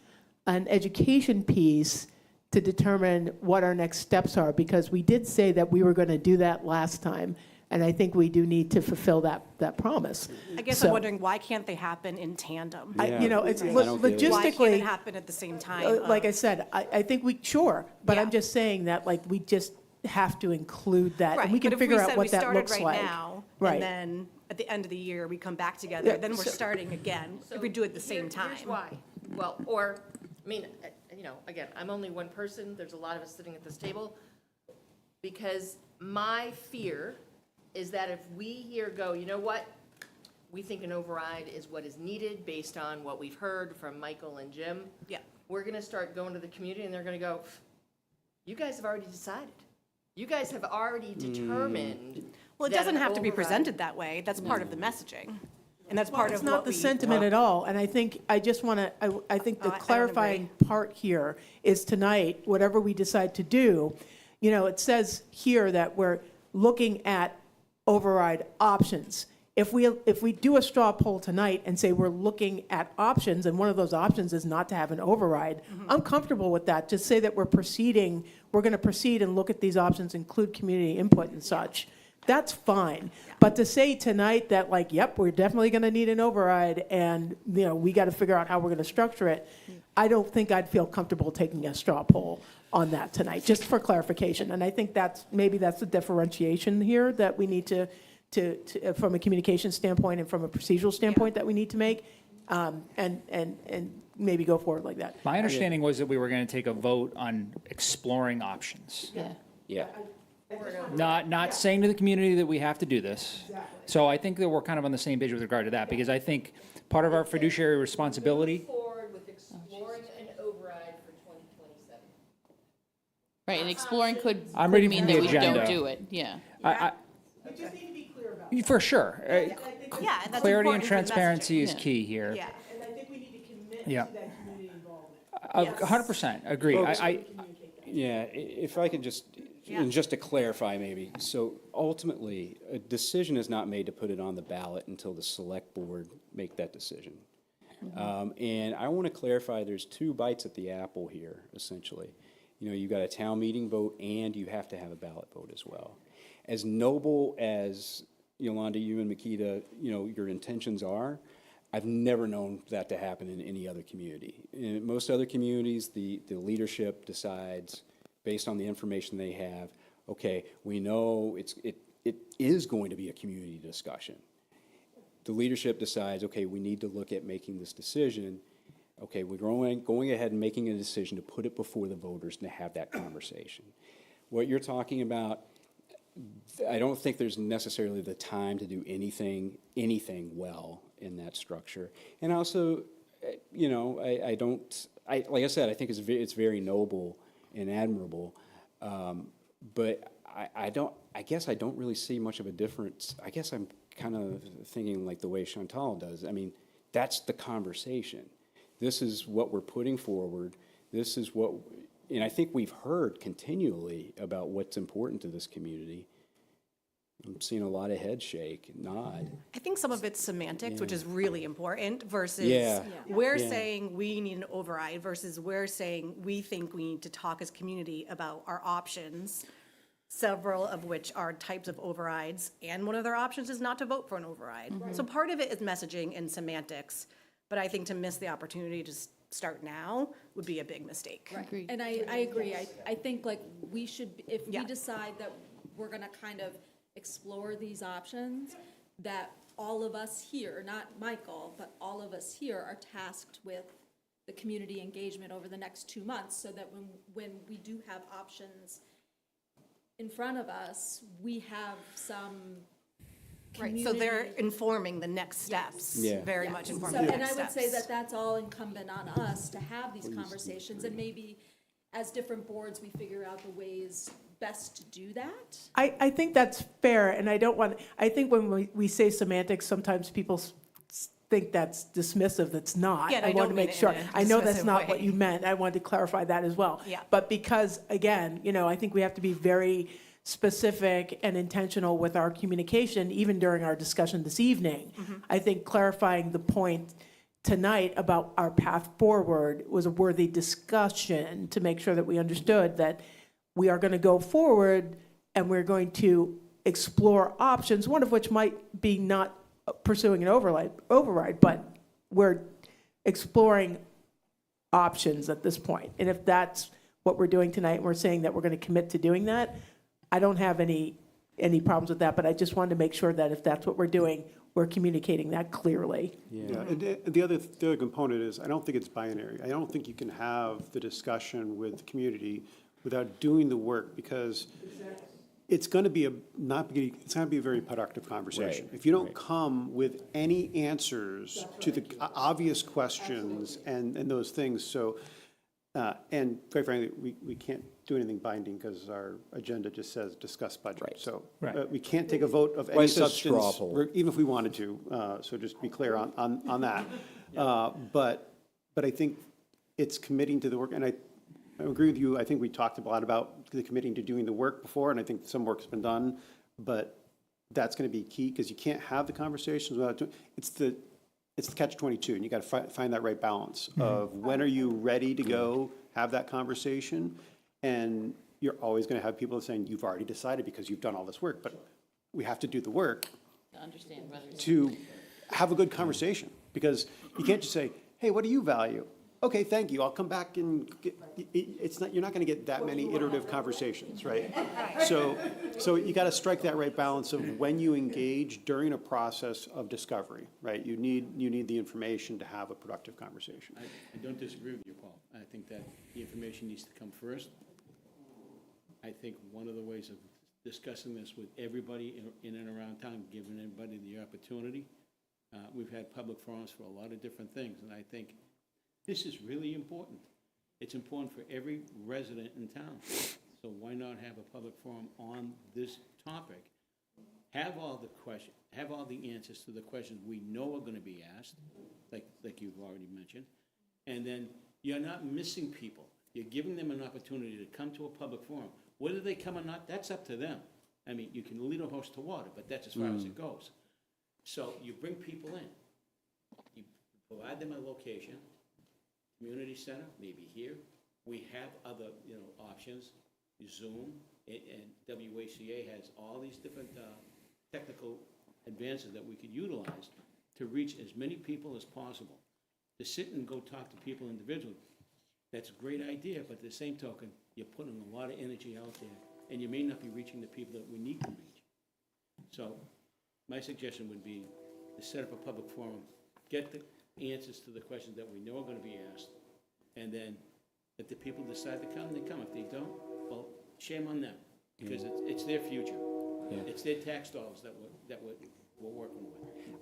and education piece to determine what our next steps are, because we did say that we were going to do that last time, and I think we do need to fulfill that promise. I guess So- I'm wondering, why can't they happen in tandem? You know, it's I don't get it. Why can't logistically, it happen at the same time? like I said, I think but Yeah. I'm just saying that, like, we just have to include that, and we can But if figure out said what we that started looks right like. now, Right. and then at the end of the year, we come back together, Yeah, then we're so- starting again, if we do it at the same time. Here's why. Well, or, I mean, you know, again, I'm only one person, there's a lot of us sitting at this table, because my fear is that if we here go, you know what, we think an override is what is needed based on what we've heard from Michael and Jim. Yeah. We're gonna start going to the community and they're gonna go, you guys have already decided. You guys have already determined. Well, it that doesn't an have to be override- presented that way, that's part of the messaging, and that's part It's of not what the we. sentiment at all, and I think, I just want to, I think the I don't clarifying part here is tonight, whatever we decide to do, you know, it says here that we're looking at override options. If we do a straw poll tonight and say we're looking at options, and one of those options is not to have an override, I'm comfortable with that. Just say that we're going to proceed and look at these options, include community input and such. That's fine. But to say tonight that, like, yep, we're definitely going to need an override, and, you know, we got to figure out how we're going to structure it, I don't think I'd feel comfortable taking a straw poll on that tonight, just for clarification. And I think maybe that's the differentiation here that we need to from a communication standpoint and from a procedural standpoint that we need to make, and maybe go forward like that. My understanding was that we were going to take a vote on exploring options. Yeah. Yeah. Not saying to the community that we have to do this. So I think that we're kind of on the same page with regard to that, because I think part of our fiduciary responsibility. Forward with exploring an override for 2027. Right, and exploring could I'm could reading mean from the that we agenda. don't do it, yeah. We just need to be clear about it. For sure. Yeah, and that's Clarity important and for the transparency is Yeah. key here. Yeah. And I think we need to commit Yeah. to that community involvement. 100%, agree. Folks, I Yeah, if I can just, and just to clarify maybe, so ultimately, a decision is not made to put it on the ballot until the select board make that decision. And I want to clarify, there's two bites at the apple here, essentially. You know, you've got a town meeting vote and you have to have a ballot vote as well. As noble as, Yolanda, you and Makita, you know, your intentions are, I've never known that to happen in any other community. In most other communities, the leadership decides, based on the information they have, okay, we know it is going to be a community discussion. The leadership decides, okay, we need to look at making this decision. Okay, we're going ahead and making a decision to put it before the voters and to have that conversation. What you're talking about, I don't think there's necessarily the time to do anything well in that structure. And also, you know, like I said, I think it's very noble and admirable, but I guess I don't really see much of a difference. I guess I'm kind of thinking like the way Chantal does. I mean, that's the conversation. This is what we're putting forward. This is what, and I think we've heard continually about what's important to this community. I'm seeing a lot of head shake, nod. I think some of it's semantics, which is really important, versus Yeah. we're Yeah. saying we need an override versus we're saying we think we need to talk as a community about our options, several of which are types of overrides, and one of their options is not to vote for an override. So part of it is messaging and semantics, but I think to miss the opportunity to start now would be a big mistake. Right. And I agree. I think like we should, if we decide that we're gonna kind of explore these options, that all of us here, not Michael, but all of us here are tasked with the community engagement over the next 2 months, so that when we do have options in front of us, we have some Right, community. so they're informing the next steps, Yeah. very Yeah. much informing So, the and next I would steps. say that that's all incumbent on us to have these conversations, and maybe as different boards, we figure out the ways best to do that. I think that's fair, and I think when we say semantics, sometimes people think that's dismissive, that's not. Yeah, and I want to don't make mean it sure. in a I know that's dismissive not what way. you meant, I wanted to clarify that as well. Yeah. But because, again, you know, I think we have to be very specific and intentional with our communication, even during our discussion this evening. I think clarifying the point tonight about our path forward was a worthy discussion to make sure that we understood that we are going to go forward and we're going to explore options, one of which might be not pursuing an override, but we're exploring options at this point. And if that's what we're doing tonight, and we're saying that we're going to commit to doing that, I don't have any problems with that, but I just wanted to make sure that if that's what we're doing, we're communicating that clearly. Yeah, and the other component is, I don't think it's binary. I don't think you can have the discussion with the community without doing the work, because it's going to be it's not going to be a very productive conversation. Right, If you don't come with any answers to the obvious questions and those things, so, and quite frankly, we can't do anything binding because our agenda just says discuss budget. Right. So Right. we can't take a vote of Well, any it says substance, straw poll. even if we wanted to. So just be clear on that. But I think it's committing to the work, and I agree with you. I think we talked a lot about the committing to doing the work before, and I think some work's been done, but that's going to be key, because you can't have the conversations without doing, it's the catch-22, and you got to find that right balance of when are you ready to go have that conversation, and you're always going to have people saying, you've already decided because you've done all this work, but we have to do the work To understand whether. to have a good conversation, because you can't just say, hey, what do you value? Okay, thank you, I'll come back and you're not going to get that many iterative conversations, right? So you got to strike that right balance of when you engage during a process of discovery, right? You need the information to have a productive conversation. I don't disagree with you, Paul. I think that the information needs to come first. I think one of the ways of discussing this with everybody in and around town, giving everybody the opportunity. We've had public forums for a lot of different things, and I think this is really important. It's important for every resident in town. So why not have a public forum on this topic? Have all the answers to the questions we know are gonna be asked, like you've already mentioned. And then you're not missing people. You're giving them an opportunity to come to a public forum. Whether they come or not, that's up to them. I mean, you can lead a horse to water, but that's as far as it goes. So you bring people in. You provide them a location, community center, maybe here. We have other, options, Zoom, and WACA has all these different technical advances that we could utilize to reach as many people as possible. To sit and go talk to people individually, that's a great idea, but at the same token, you're putting a lot of energy out there, and you may not be reaching the people that we need to reach. So my suggestion would be to set up a public forum, get the answers to the questions that we know are gonna be asked, and then if the people decide to come, they come. If they don't, well, shame on them, because it's their future. Yeah. It's their tax dollars that we're working with.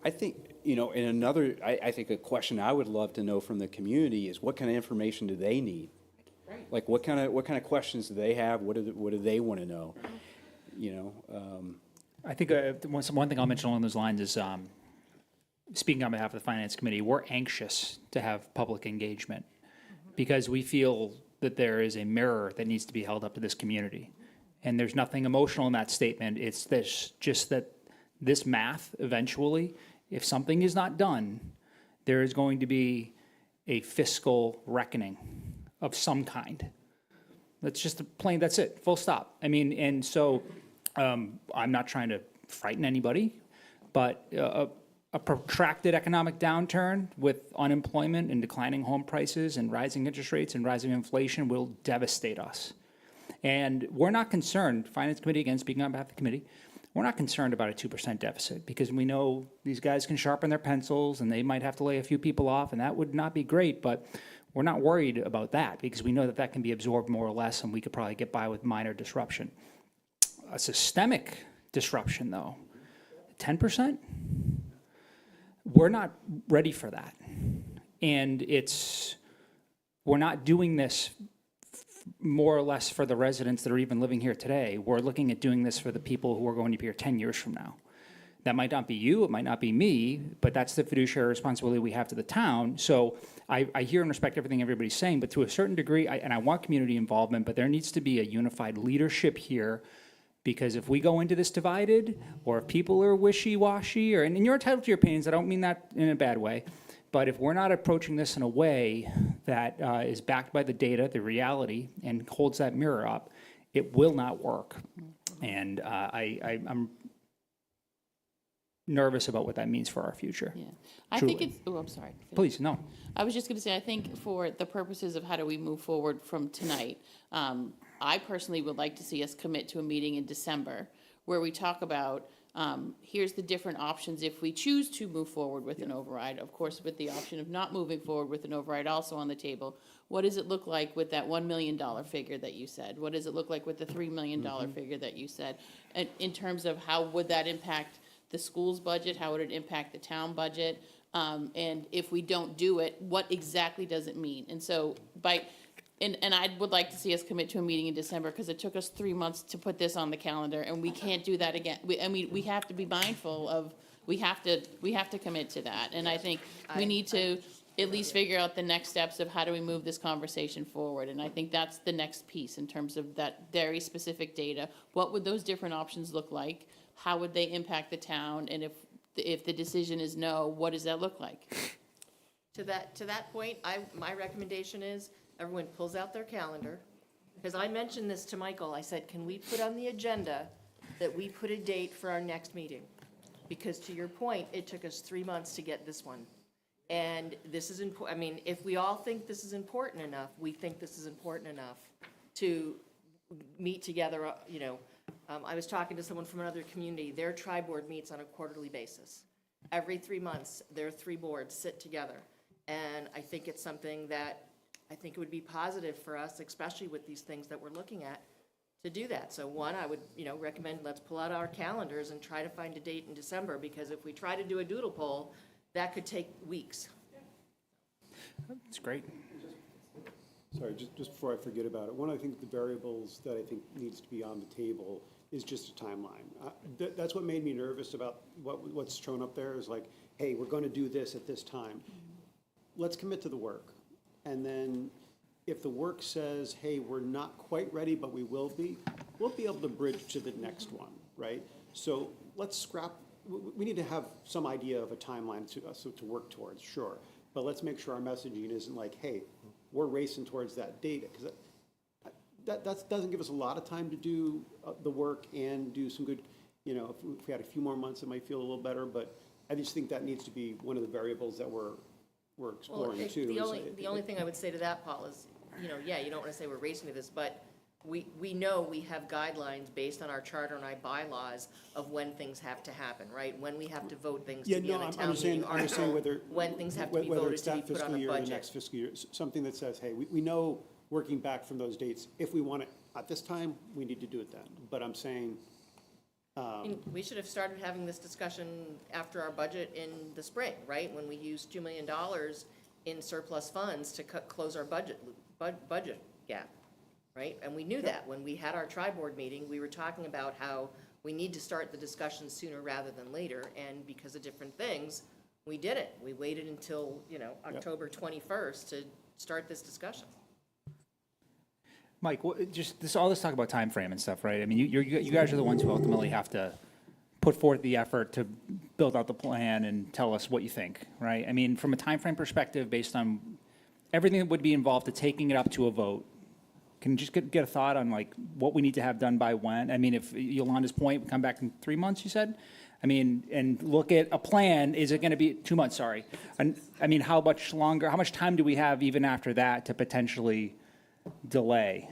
I think, in another, I think a question I would love to know from the community is what kind of information do they need? Right. Like, what kind of questions do they have? What do they want to know? I think one thing I'll mention along those lines is, speaking on behalf of the Finance Committee, we're anxious to have public engagement because we feel that there is a mirror that needs to be held up to this community. And there's nothing emotional in that statement. It's just that this math, eventually, if something is not done, there is going to be a fiscal reckoning of some kind. That's just that's it, full stop. I mean, and so I'm not trying to frighten anybody, but a protracted economic downturn with unemployment and declining home prices and rising interest rates and rising inflation will devastate us. And we're not concerned, Finance Committee, again, speaking on behalf of the committee, we're not concerned about a 2% deficit because we know these guys can sharpen their pencils and they might have to lay a few people off and that would not be great, but we're not worried about that because we know that that can be absorbed more or less and we could probably get by with minor disruption. A systemic disruption, though, 10%? We're not ready for that. And we're not doing this more or less for the residents that are even living here today. We're looking at doing this for the people who are going to be here 10 years from now. That might not be you, it might not be me, but that's the fiduciary responsibility we have to the town. So I hear and respect everything everybody's saying, but to a certain degree, and I want community involvement, but there needs to be a unified leadership here because if we go into this divided, or if people are wishy-washy, and you're entitled to your opinions, I don't mean that in a bad way, but if we're not approaching this in a way that is backed by the data, the reality, and holds that mirror up, it will not work. And I'm nervous about what that means for our future. Yeah, I Truly. think it's, I'm sorry. Please, no. I was just gonna say, I think for the purposes of how do we move forward from tonight, I personally would like to see us commit to a meeting in December where we talk about, here's the different options if we choose to move forward with an override, of course, with the option of not moving forward with an override also on the table. What does it look like with that $1 million figure that you said? What does it look like with the $3 million figure that you said? And in terms of how would that impact the school's budget? How would it impact the town budget? And if we don't do it, what exactly does it mean? And so and I would like to see us commit to a meeting in December because it took us 3 months to put this on the calendar and we can't do that again. We have to be mindful of, we have to commit to that. And I think we need to at least figure out the next steps of how do we move this conversation forward. And I think that's the next piece in terms of that very specific data. What would those different options look like? How would they impact the town? And if the decision is no, what does that look like? To that point, my recommendation is everyone pulls out their calendar, because I mentioned this to Michael. I said, can we put on the agenda that we put a date for our next meeting? Because to your point, it took us 3 months to get this one. And this is important. I mean, if we all think this is important enough, we think this is important enough to meet together, I was talking to someone from another community. Their tri-board meets on a quarterly basis. Every 3 months, their 3 boards sit together. And I think it's something that I think it would be positive for us, especially with these things that we're looking at, to do that. So one, I would, recommend, let's pull out our calendars and try to find a date in December, because if we try to do a doodle poll, that could take weeks. It's great. Sorry, just before I forget about it, one, I think the variables that I think needs to be on the table is just a timeline. That's what made me nervous about what's shown up there, is like, hey, we're going to do this at this time. Let's commit to the work. And then if the work says, hey, we're not quite ready, but we will be, we'll be able to bridge to the next one, right? So let's scrap, we need to have some idea of a timeline to work towards, sure. But let's make sure our messaging isn't like, hey, we're racing towards that date, because that doesn't give us a lot of time to do the work and do some good, if we had a few more months, it might feel a little better, but I just think that needs to be one of the variables that we're exploring too. The only thing I would say to that, Paul, is, yeah, you don't want to say we're racing to this, but we know we have guidelines based on our charter and our bylaws of when things have to happen, right? When we have to vote things to be on a town meeting article, when things have to be voted to be put on a whether it's that fiscal year or the budget. next fiscal year, something that says, hey, we know, working back from those dates, if we want it at this time, we need to do it then. But I'm saying, We should have started having this discussion after our budget in the spring, right? When we used $2 million in surplus funds to close our budget gap, right? And we knew that. When we had our tri-board meeting, we were talking about how we need to start the discussion sooner rather than later, and because of different things, we did it. We waited until, October 21st to start this discussion. Mike, all this talk about time frame and stuff, right? I mean, you guys are the ones who ultimately have to put forth the effort to build out the plan and tell us what you think, right? I mean, from a time frame perspective, based on everything that would be involved to taking it up to a vote, can you just get a thought on like what we need to have done by when? I mean, if Yolanda's point, we come back in 3 months, you said? I mean, and look at a plan, is it going to be 2 months, sorry. And, I mean, how much longer, how much time do we have even after that to potentially delay?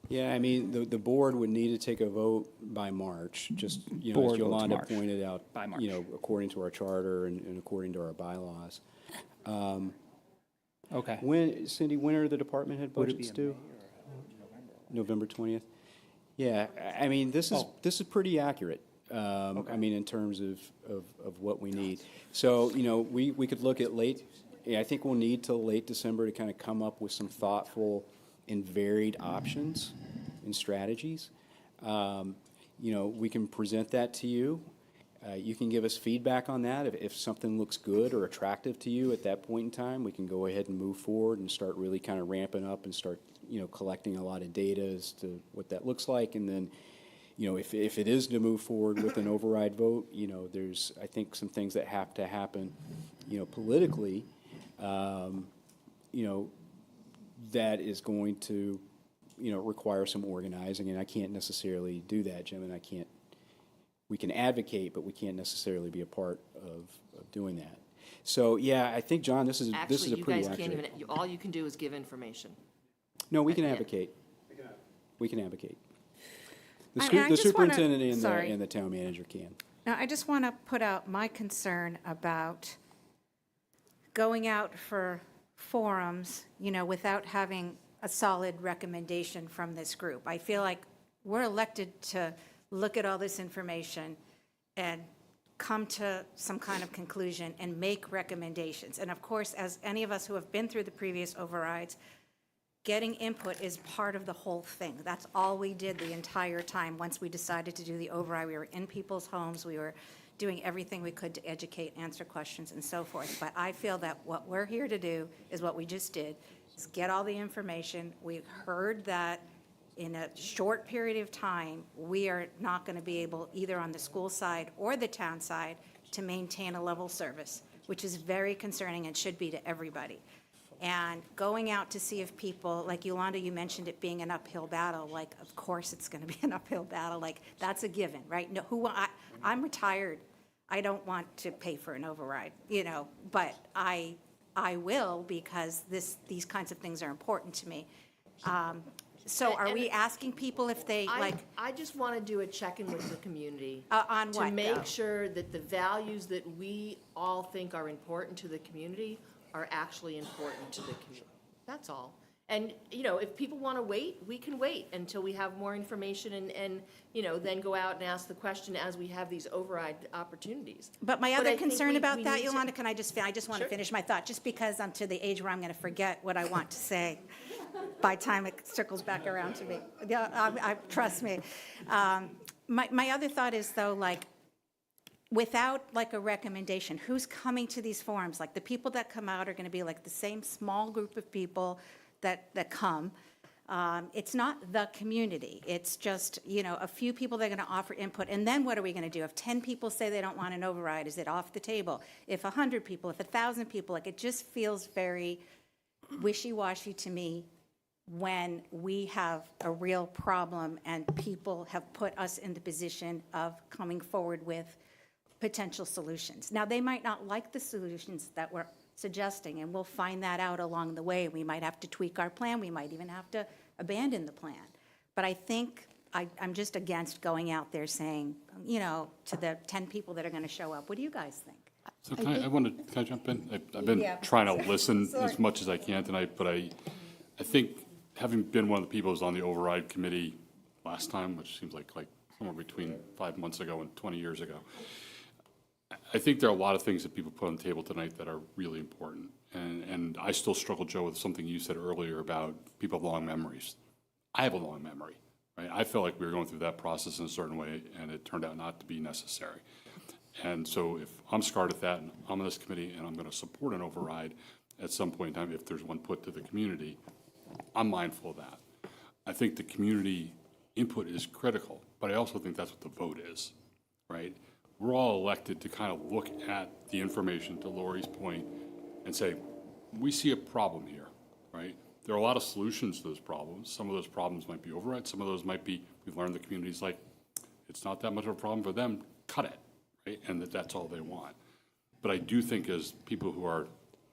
Yeah, I mean, the board would need to take a vote by March, just, as Board votes Yolanda March. pointed out, By March. according to our charter and according to our bylaws. Okay. Cindy, when are the department head Would it budgets be in due? November 20th? Yeah, I mean, this is pretty accurate. I mean, in terms of what we need. So, we could look at I think we'll need till late December to kind of come up with some thoughtful and varied options and strategies. We can present that to you. You can give us feedback on that. If something looks good or attractive to you at that point in time, we can go ahead and move forward and start really kind of ramping up and start, collecting a lot of data as to what that looks like. And then, if it is to move forward with an override vote, there's, I think, some things that have to happen, politically, that is going to, require some organizing, and I can't necessarily do that, Jim, and we can advocate, but we can't necessarily be a part of doing that. So, yeah, I think, John, this is a pretty Actually, you guys can't accurate. even, all you can do is give information. No, we can advocate. We can advocate. The And I the just wanna- superintendent sorry. and the town manager can. Now, I just want to put out my concern about going out for forums, without having a solid recommendation from this group. I feel like we're elected to look at all this information and come to some kind of conclusion and make recommendations. And of course, as any of us who have been through the previous overrides, getting input is part of the whole thing. That's all we did the entire time. Once we decided to do the override, we were in people's homes, we were doing everything we could to educate, answer questions, and so forth. But I feel that what we're here to do is what we just did, is get all the information. We heard that in a short period of time, we are not going to be able, either on the school side or the town side, to maintain a level service, which is very concerning and should be to everybody. And going out to see if people, like Yolanda, you mentioned it being an uphill battle, like, of course it's going to be an uphill battle, like, that's a given, right? No, I'm retired. I don't want to pay for an override, but I will, because these kinds of things are important to me. So are we asking people if they, I just want to do a check-in with the community. On what, To make though? sure that the values that we all think are important to the community are actually important to the community. That's all. And, you know, if people want to wait, we can wait until we have more information and, you know, then go out and ask the question as we have these override opportunities. But my I other think concern we about that, need to- Yolanda, can I just want to finish my thought, just because I'm to the age where I'm going to forget what I want to say by the time it circles back around to me. Yeah, trust me. My other thought is, though, like, without like a recommendation, who's coming to these forums? Like, the people that come out are going to be like the same small group of people that come. It's not the community. It's just, you know, a few people that are going to offer input. And then what are we going to do? If 10 people say they don't want an override, is it off the table? If 100 people, if 1,000 people, like, it just feels very wishy-washy to me when we have a real problem and people have put us in the position of coming forward with potential solutions. Now, they might not like the solutions that we're suggesting, and we'll find that out along the way. We might have to tweak our plan. We might even have to abandon the plan. But I think I'm just against going out there saying, you know, to the 10 people that are going to show up, what do you guys think? So can I jump in? I've been trying to listen as much as I can tonight, but I think, having been one of the people who was on the override committee last time, which seems like somewhere between 5 months ago and 20 years ago, I think there are a lot of things that people put on the table tonight that are really important. And I still struggle, Joe, with something you said earlier about people have long memories. I have a long memory, right? I felt like we were going through that process in a certain way, and it turned out not to be necessary. And so if I'm scarred at that, and I'm on this committee, and I'm going to support an override at some point in time, if there's one put to the community, I'm mindful of that. I think the community input is critical, but I also think that's what the vote is, right? We're all elected to kind of look at the information, to Lori's point, and say, we see a problem here, right? There are a lot of solutions to those problems. Some of those problems might be override. Some of those might be, we've learned the community's like, it's not that much of a problem for them, cut it, right? And that's all they want. But I do think as people who are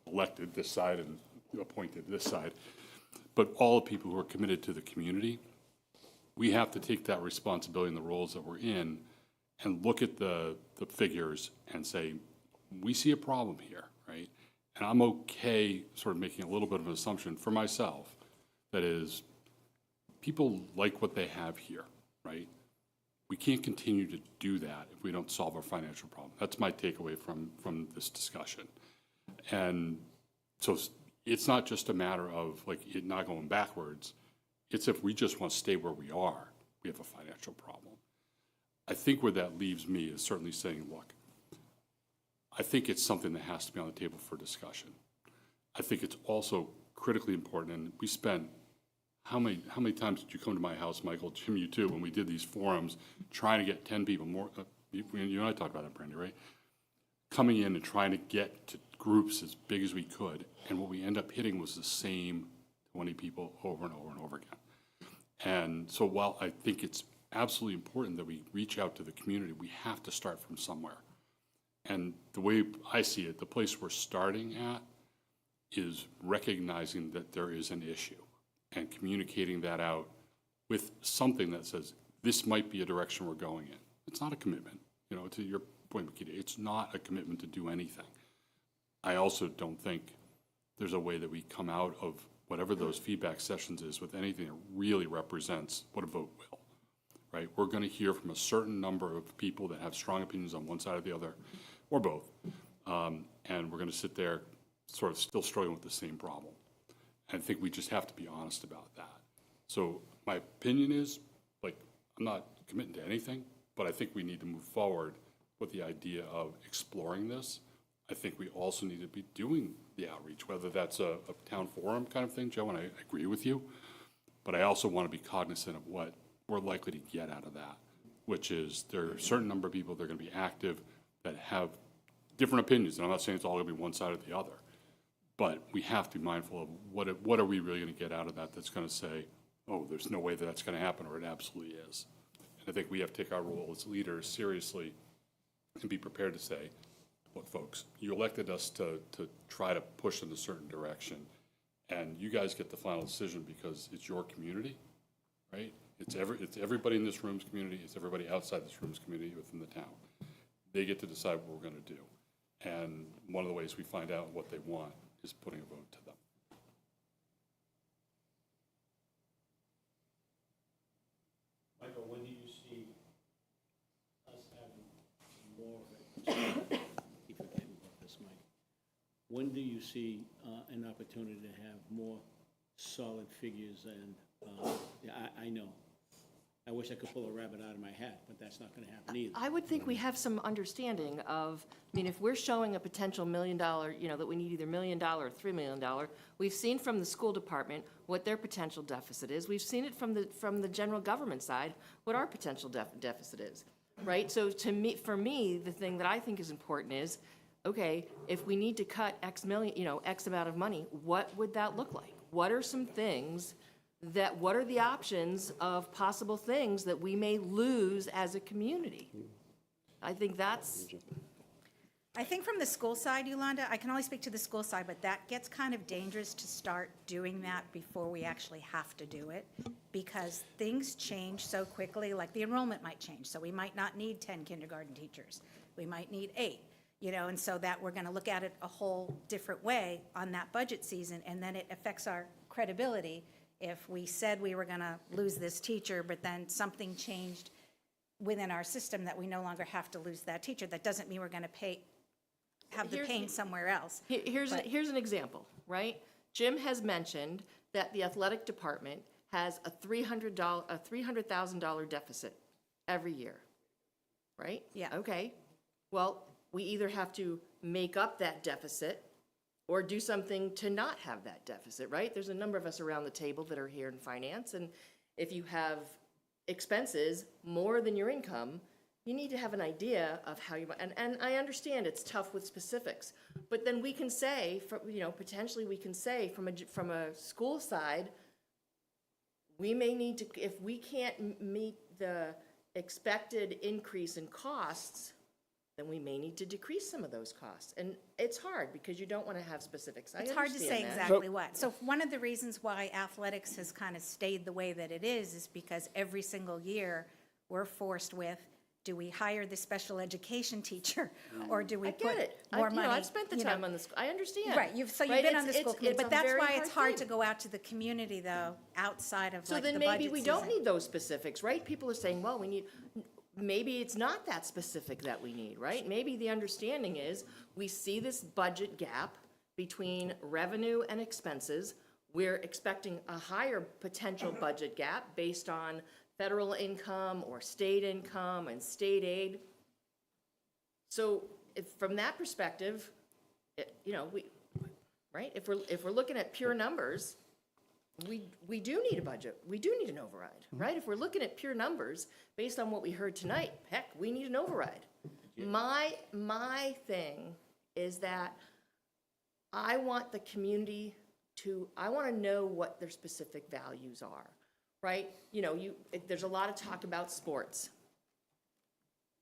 elected this side and appointed this side, but all the people who are committed to the community, we have to take that responsibility and the roles that we're in and look at the figures and say, we see a problem here, right? And I'm okay sort of making a little bit of an assumption for myself, that is, people like what they have here, right? We can't continue to do that if we don't solve our financial problem. That's my takeaway from this discussion. And so it's not just a matter of like it not going backwards. It's if we just want to stay where we are, we have a financial problem. I think where that leaves me is certainly saying, look, I think it's something that has to be on the table for discussion. I think it's also critically important, and we spent, how many times did you come to my house, Michael, Jim, you too, when we did these forums, trying to get 10 people more, you and I talked about that, Brandy, right? Coming in and trying to get to groups as big as we could, and what we end up hitting was the same 20 people over and over and over again. And so while I think it's absolutely important that we reach out to the community, we have to start from somewhere. And the way I see it, the place we're starting at is recognizing that there is an issue and communicating that out with something that says, this might be a direction we're going in. It's not a commitment, you know, to your point, Makita, it's not a commitment to do anything. I also don't think there's a way that we come out of whatever those feedback sessions is with anything that really represents what a vote will, right? We're going to hear from a certain number of people that have strong opinions on one side or the other, or both, and we're going to sit there sort of still struggling with the same problem. And I think we just have to be honest about that. So my opinion is, like, I'm not committing to anything, but I think we need to move forward with the idea of exploring this. I think we also need to be doing the outreach, whether that's a town forum kind of thing, Joe, and I agree with you, but I also want to be cognizant of what we're likely to get out of that, which is there are a certain number of people that are going to be active that have different opinions, and I'm not saying it's all going to be one side or the other, but we have to be mindful of what are we really going to get out of that that's going to say, oh, there's no way that that's going to happen, or it absolutely is. And I think we have to take our role as leaders seriously and be prepared to say, look, folks, you elected us to try to push in a certain direction, and you guys get the final decision because it's your community, right? It's everybody in this room's community. It's everybody outside this room's community within the town. They get to decide what we're going to do. And one of the ways we find out what they want is putting a vote to them. when do you see an opportunity to have more solid figures? And yeah, I know, I wish I could pull a rabbit out of my hat, but that's not going to happen either. I would think we have some understanding of, I mean, if we're showing a potential $1 million, you know, that we need either $1 million or $3 million, we've seen from the school department what their potential deficit is. We've seen it from the general government side, what our potential deficit is, right? So to me, for me, the thing that I think is important is, okay, if we need to cut X million, you know, X amount of money, what would that look like? What are some things what are the options of possible things that we may lose as a community? I think that's. I think from the school side, Yolanda, I can only speak to the school side, but that gets kind of dangerous to start doing that before we actually have to do it, because things change so quickly, like the enrollment might change, so we might not need 10 kindergarten teachers. We might need 8, you know, and so that we're going to look at it a whole different way on that budget season, and then it affects our credibility. If we said we were going to lose this teacher, but then something changed within our system that we no longer have to lose that teacher, that doesn't mean we're going to have the pain somewhere else. Here's an example, right? Jim has mentioned that the athletic department has a $300,000 deficit every year, right? Yeah. Okay. Well, we either have to make up that deficit or do something to not have that deficit, right? There's a number of us around the table that are here in finance, and if you have expenses more than your income, you need to have an idea of how you, and I understand it's tough with specifics, but then we can say, potentially we can say from a school side, we may need to, if we can't meet the expected increase in costs, then we may need to decrease some of those costs. And it's hard because you don't want to have specifics. It's hard to say exactly what. So one of the reasons why athletics has kind of stayed the way that it is because every single year we're forced with, do we hire the special education teacher or do we put more money? I've spent the time on this. I understand. Right, you've been on the school committee, but that's why it's hard to go out to the community though, outside of so like then the maybe budget we season. don't need those specifics, right? People are saying, well, we need. Maybe it's not that specific that we need, right? Maybe the understanding is we see this budget gap between revenue and expenses. We're expecting a higher potential budget gap based on federal income or state income and state aid. So from that perspective, right? If we're looking at pure numbers, we do need a budget. We do need an override, right? If we're looking at pure numbers, based on what we heard tonight, heck, we need an override. My thing is that I want the community I want to know what their specific values are, right? There's a lot of talk about sports.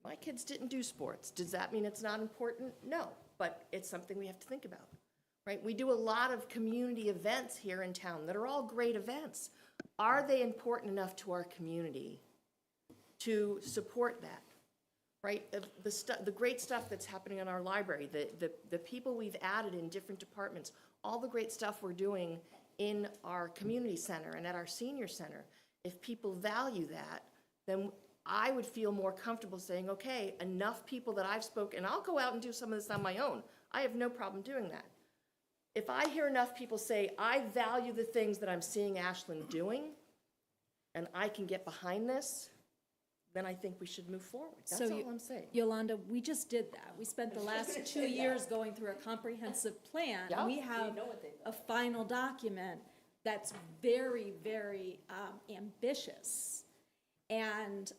My kids didn't do sports. Does that mean it's not important? No, but it's something we have to think about. Right? We do a lot of community events here in town that are all great events. Are they important enough to our community to support that? Right? The great stuff that's happening in our library, the people we've added in different departments, all the great stuff we're doing in our community center and at our senior center, if people value that, then I would feel more comfortable saying, okay, enough people that I've spoken, and I'll go out and do some of this on my own. I have no problem doing that. If I hear enough people say, I value the things that I'm seeing Ashland doing, and I can get behind this, then I think we should move forward. That's all I'm saying. Yolanda, we just did that. We spent the last 2 years going through a comprehensive plan. Yeah, We have a final document that's very, very ambitious. And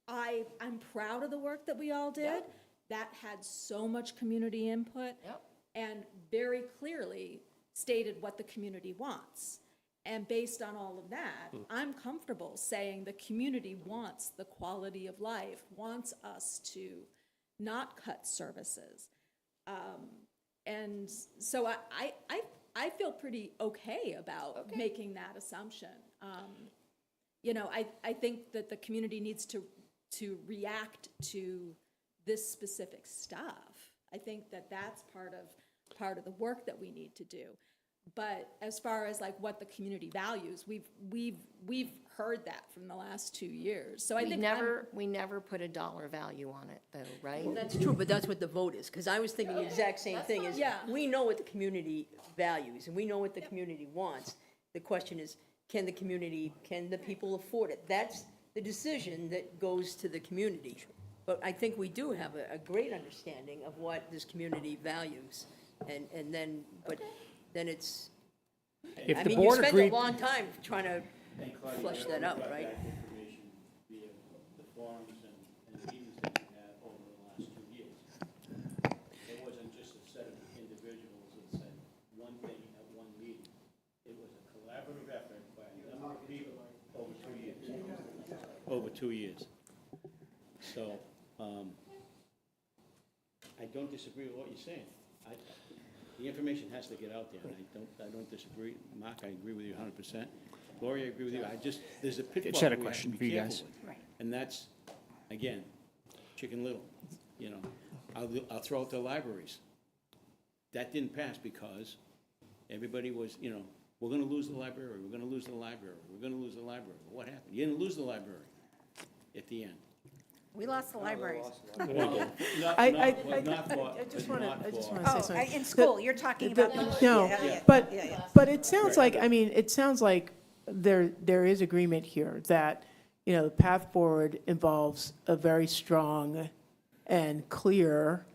I'm proud of the work that we all did. Yep. That had so much community input. Yep. And very clearly stated what the community wants. And based on all of that, I'm comfortable saying the community wants the quality of life, wants us to not cut services. And so I feel pretty okay about making that assumption. I think that the community needs to react to this specific stuff. I think that that's part of the work that we need to do. But as far as like what the community values, we've heard that from the last 2 years. So I think We never put a dollar value on it, though, right? That's true, but that's what the vote is, because I was thinking the exact same thing, is Yeah. we know what the community values, and we know what the community wants. The question is, can the people afford it? That's the decision that goes to the community. But I think we do have a great understanding of what this community values, and then, but then it's, If I the mean, you board spent agreed, a long time trying to flush that out, right? Information via the forums and meetings that we had over the last 2 years. It wasn't just a set of individuals that said one thing at one meeting. It was a collaborative effort by a number of people over 2 years. Over 2 years. So, I don't disagree with what you're saying. The information has to get out there, and I don't disagree. Mark, I agree with you 100%. Gloria, I agree with you. There's a pitfall. Just had a we have to question be for you careful guys. with. And that's, again, Chicken Little, you know. I'll throw out the libraries. That didn't pass because everybody was, you know, we're gonna lose the library, we're gonna lose the library, we're gonna lose the library. What happened? You didn't lose the library at the end. We lost the libraries. Not I for- just want not to say for- something. In school, you're talking about. No, Yeah, yeah. but it sounds like, I mean, it sounds like there is agreement here that, you know, the path forward involves a very strong and clear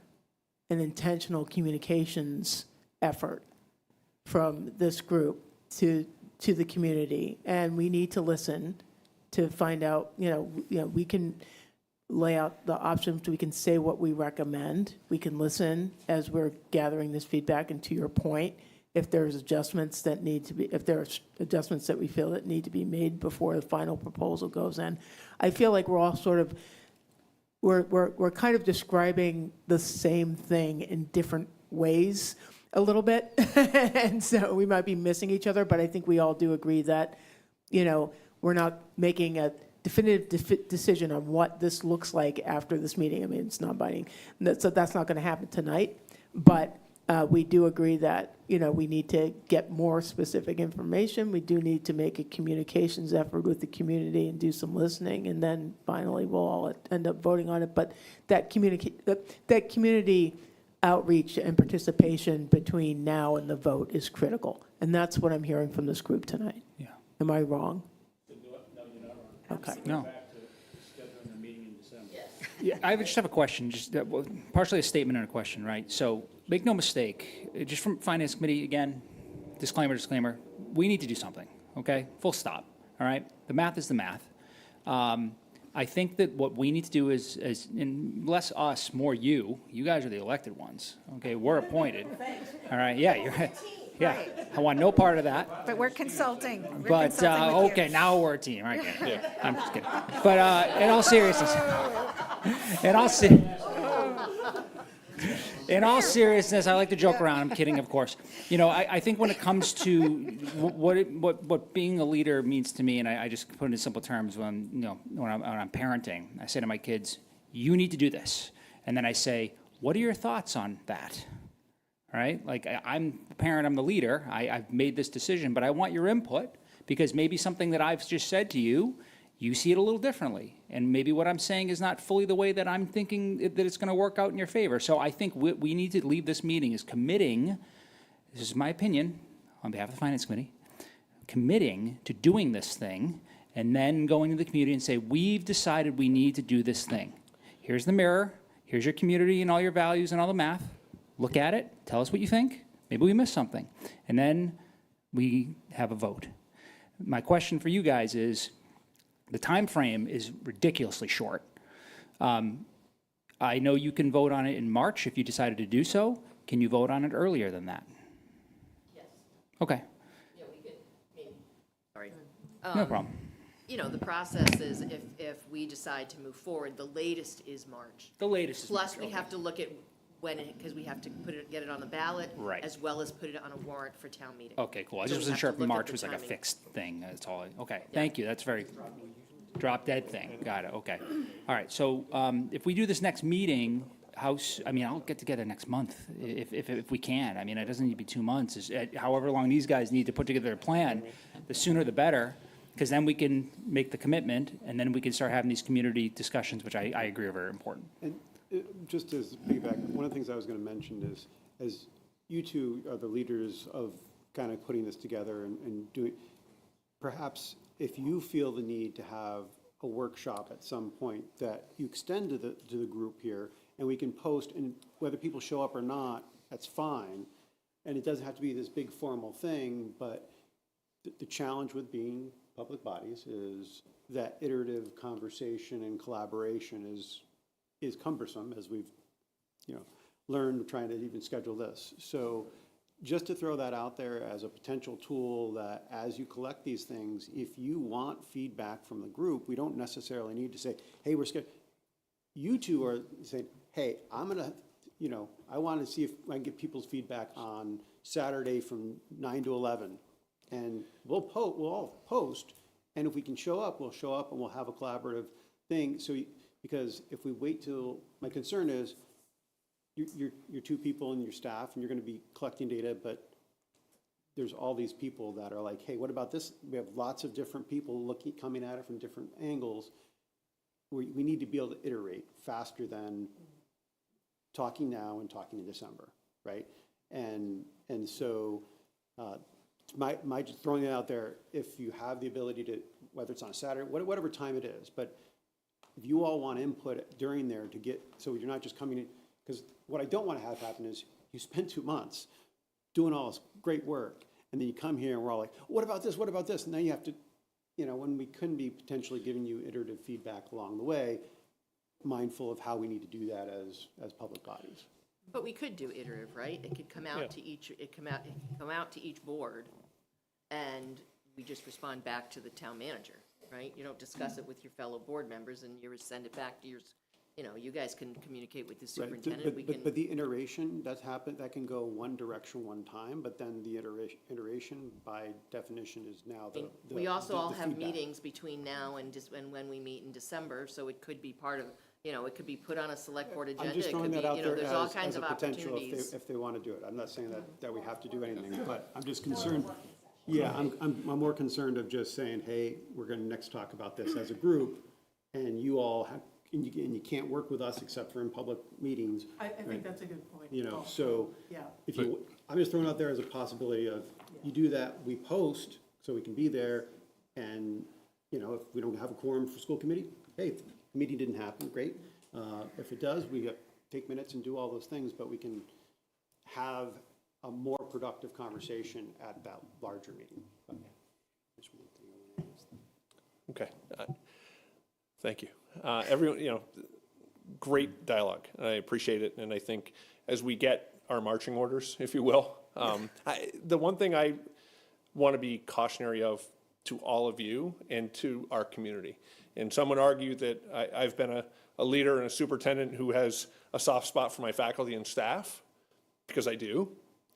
and intentional communications effort from this group to the community. And we need to listen to find out, you know, we can lay out the options, we can say what we recommend, we can listen as we're gathering this feedback, and to your point, if there's adjustments that need to be, if there's adjustments that we feel that need to be made before the final proposal goes in. I feel like we're all sort of, we're kind of describing the same thing in different ways a little bit, and so we might be missing each other, but I think we all do agree that, you know, we're not making a definitive decision on what this looks like after this meeting. I mean, it's not binding, so that's not going to happen tonight, but we do agree that, you know, we need to get more specific information. We do need to make a communications effort with the community and do some listening, and then finally we'll all end up voting on it. But that community outreach and participation between now and the vote is critical, and that's what I'm hearing from this group tonight. Yeah. Am I wrong? No, you're not wrong. Okay. No. Back to scheduling the meeting in December. Yeah, I just have a question, partially a statement and a question, right? So make no mistake, just from Finance Committee, again, disclaimer, we need to do something, okay? Full stop, all right? The math is the math. I think that what we need to do is and less us, more you. You guys are the elected ones, okay? We're appointed, all right? Yeah, you're right. Yeah, I want no part of that. But we're consulting. We're But, consulting with you. okay, now we're a team, right? Yeah. I'm just kidding. But in all seriousness, in all seriousness, I like to joke around. I'm kidding, of course. You know, I think when it comes to what being a leader means to me, and I just put it in simple terms when, you know, when I'm parenting, I say to my kids, you need to do this. And then I say, what are your thoughts on that? Right? Like, I'm the parent, I'm the leader, I've made this decision, but I want your input, because maybe something that I've just said to you, you see it a little differently. And maybe what I'm saying is not fully the way that I'm thinking that it's going to work out in your favor. So I think we need to leave this meeting as committing, this is my opinion, on behalf of the Finance Committee, committing to doing this thing, and then going to the community and say, we've decided we need to do this thing. Here's the mirror, here's your community and all your values and all the math. Look at it, tell us what you think, maybe we missed something, and then we have a vote. My question for you guys is, the time frame is ridiculously short. I know you can vote on it in March if you decided to do so. Can you vote on it earlier than that? Yes. Okay, Yeah, we could, maybe, sorry. no problem. You know, the process is if we decide to move forward, the latest is March. The latest is Plus, March, we okay. have to look at when because we have to get it on the ballot. Right. As well as put it on a warrant for town meeting. Okay, cool. I So just we wasn't have sure to if look at March the was like a timing. fixed thing, that's all. Okay, thank you, that's very, drop dead thing, got it, okay. All right, so if we do this next meeting, I mean, I'll get together next month if we can. I mean, it doesn't need to be 2 months. However long these guys need to put together a plan, the sooner the better, because then we can make the commitment, and then we can start having these community discussions, which I agree are very important. And just as feedback, one of the things I was going to mention is, as you two are the leaders of kind of putting this together and doing, perhaps if you feel the need to have a workshop at some point that you extend to the group here, and we can post, and whether people show up or not, that's fine. And it doesn't have to be this big formal thing, but the challenge with being public bodies is that iterative conversation and collaboration is cumbersome, as we've, learned trying to even schedule this. So just to throw that out there as a potential tool that as you collect these things, if you want feedback from the group, we don't necessarily need to say, hey, we're scared. You two are saying, hey, I'm gonna, I want to see if I can get people's feedback on Saturday from 9 to 11. And we'll all post, and if we can show up, we'll show up and we'll have a collaborative thing. So, because if we wait till, my concern is, you're two people and your staff, and you're going to be collecting data, but there's all these people that are like, hey, what about this? We have lots of different people coming at it from different angles. We need to be able to iterate faster than talking now and talking in December, right? And so, my just throwing it out there, if you have the ability to, whether it's on a Saturday, whatever time it is, but if you all want input during there to get, so you're not just coming in, because what I don't want to have happen is you spend 2 months doing all this great work, and then you come here and we're all like, what about this, what about this? And now you have to, when we couldn't be potentially giving you iterative feedback along the way, mindful of how we need to do that as public bodies. But we could do iterative, right? It could come out to each, it could come out to each board, and we just respond back to the town manager, right? You don't discuss it with your fellow board members, and you send it back to your, you guys can communicate with the superintendent. But the iteration that's happened, that can go one direction one time, but then the iteration by definition is now the We also all have feedback. meetings between now and when we meet in December, so it could be part of, it could be put on a select board agenda. I'm just It could throwing be, that out there there's all as kinds a of potential opportunities. if they want to do it. I'm not saying that we have to do anything, but I'm just concerned. Yeah, I'm more concerned of just saying, hey, we're going to next talk about this as a group, and you all have, and you can't work with us except for in public meetings. I think that's a good point. So Yeah. if you, I'm just throwing out there as a possibility of, you do that, we post, so we can be there, and, if we don't have a quorum for school committee, hey, if the meeting didn't happen, great. If it does, we take minutes and do all those things, but we can have a more productive conversation at that larger meeting. Okay. Thank you. Everyone, great dialogue. I appreciate it. And I think as we get our marching orders, if you will, the one thing I want to be cautionary of to all of you and to our community, and some would argue that I've been a leader and a superintendent who has a soft spot for my faculty and staff, because I do,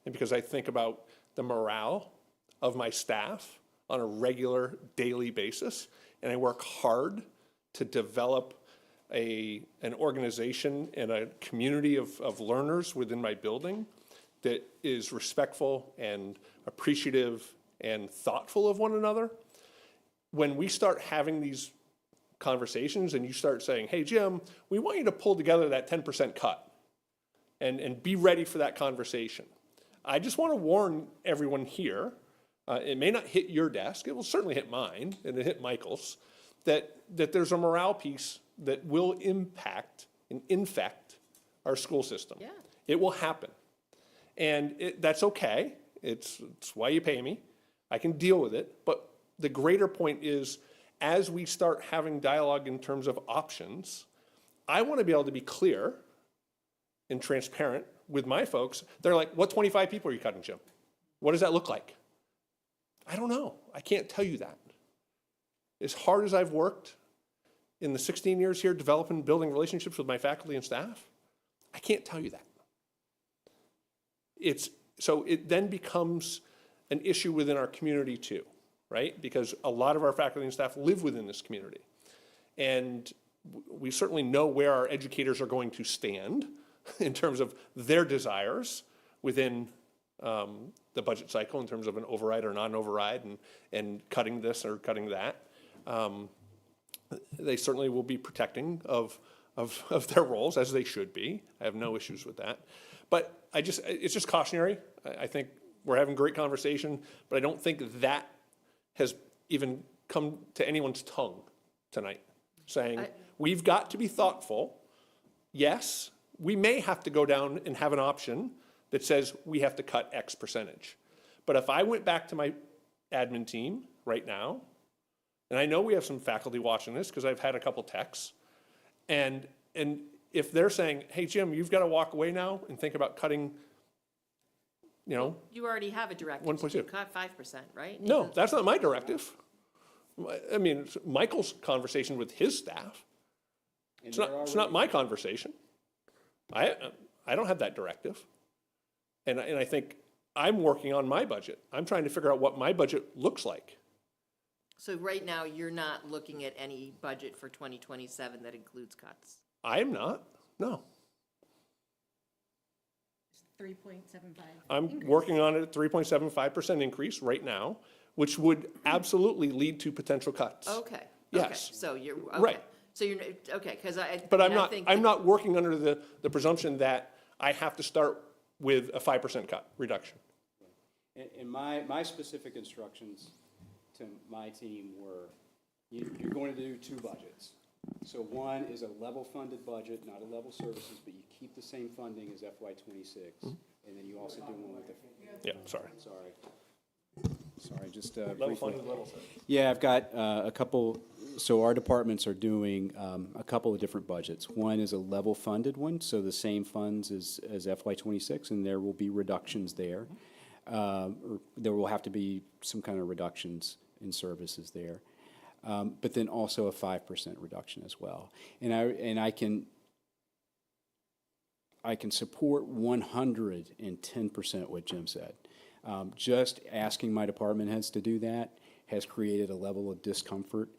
and because I think about the morale of my staff on a regular daily basis, and I work hard to develop an organization and a community of learners within my building that is respectful and appreciative and thoughtful of one another. When we start having these conversations and you start saying, hey, Jim, we want you to pull together that 10% cut and be ready for that conversation. I just want to warn everyone here, it may not hit your desk, it will certainly hit mine and it hit Michael's, that there's a morale piece that will impact and infect our school system. Yeah. It will happen. And that's okay. It's why you pay me. I can deal with it. But the greater point is, as we start having dialogue in terms of options, I want to be able to be clear and transparent with my folks. They're like, what 25 people are you cutting, Jim? What does that look like? I don't know. I can't tell you that. As hard as I've worked in the 16 years here developing, building relationships with my faculty and staff, I can't tell you that. So it then becomes an issue within our community too, right? Because a lot of our faculty and staff live within this community. And we certainly know where our educators are going to stand in terms of their desires within the budget cycle, in terms of an override or non-override, and cutting this or cutting that. They certainly will be protecting of their roles, as they should be. I have no issues with that. But it's just cautionary. I think we're having great conversation, but I don't think that has even come to anyone's tongue tonight, saying, we've got to be thoughtful. Yes, we may have to go down and have an option that says we have to cut X percentage. But if I went back to my admin team right now, and I know we have some faculty watching this because I've had a couple texts, and if they're saying, hey, Jim, you've got to walk away now and think about cutting, You already have a directive to cut 5%, right? No, that's not my directive. I mean, it's Michael's conversation with his staff. It's not my conversation. I don't have that directive. And I think I'm working on my budget. I'm trying to figure out what my budget looks like. So right now, you're not looking at any budget for 2027 that includes cuts? I am not, no. 3.75. I'm working on it at 3.75% increase right now, which would absolutely lead to potential cuts. Okay. Yes. Okay. So you're, okay. Right. So you're, okay, because But I'm not working under the presumption that I have to start with a 5% cut reduction. And my specific instructions to my team were, you're going to do two budgets. So one is a level funded budget, not a level services, but you keep the same funding as FY '26, and then you also do one with the. Yeah, sorry. Sorry, just Level briefly. funded, level services. Yeah, I've got a couple, so our departments are doing a couple of different budgets. One is a level funded one, so the same funds as FY '26, and there will be reductions there. Or there will have to be some kind of reductions in services there. But then also a 5% reduction as well. And I can support 110% what Jim said. Just asking my department heads to do that has created a level of discomfort.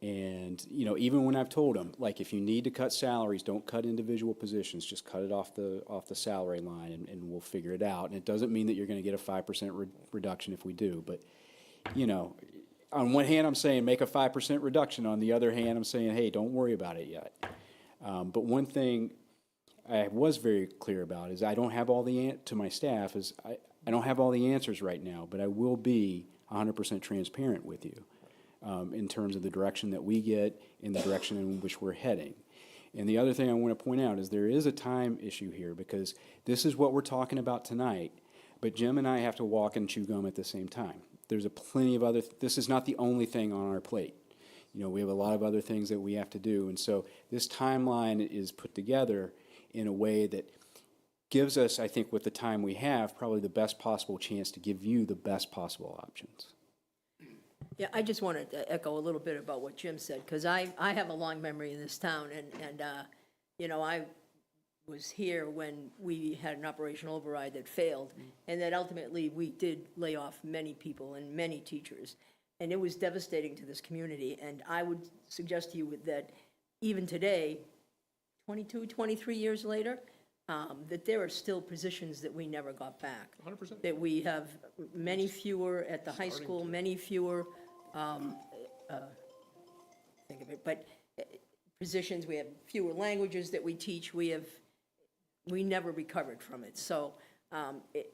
And, even when I've told them, like, if you need to cut salaries, don't cut individual positions, just cut it off the salary line and we'll figure it out. And it doesn't mean that you're going to get a 5% reduction if we do. But, on one hand, I'm saying make a 5% reduction. On the other hand, I'm saying, hey, don't worry about it yet. But one thing I was very clear about is I don't have all to my staff is I don't have all the answers right now, but I will be 100% transparent with you in terms of the direction that we get and the direction in which we're heading. And the other thing I want to point out is there is a time issue here because this is what we're talking about tonight, but Jim and I have to walk and chew gum at the same time. There's plenty of other, this is not the only thing on our plate. We have a lot of other things that we have to do. And so this timeline is put together in a way that gives us, I think, with the time we have, probably the best possible chance to give you the best possible options. Yeah, I just wanted to echo a little bit about what Jim said, because I have a long memory in this town, and I was here when we had an operational override that failed, and that ultimately we did lay off many people and many teachers, and it was devastating to this community, and I would suggest to you that even today, 22, 23 years later, that there are still positions that we never got back. 100%. That we have many fewer at the high school, many fewer, think of it, but positions, we have fewer languages that we teach, we never recovered from it. So,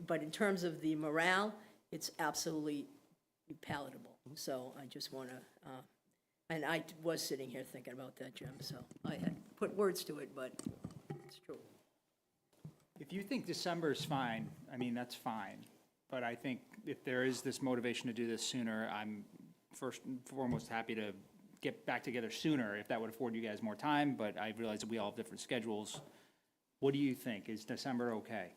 but in terms of the morale, it's absolutely palatable. So I just want to, and I was sitting here thinking about that, Jim, so I had put words to it, but it's true. If you think December's fine, I mean, that's fine. But I think if there is this motivation to do this sooner, I'm first and foremost happy to get back together sooner if that would afford you guys more time. But I realize that we all have different schedules. What do you think? Is December okay?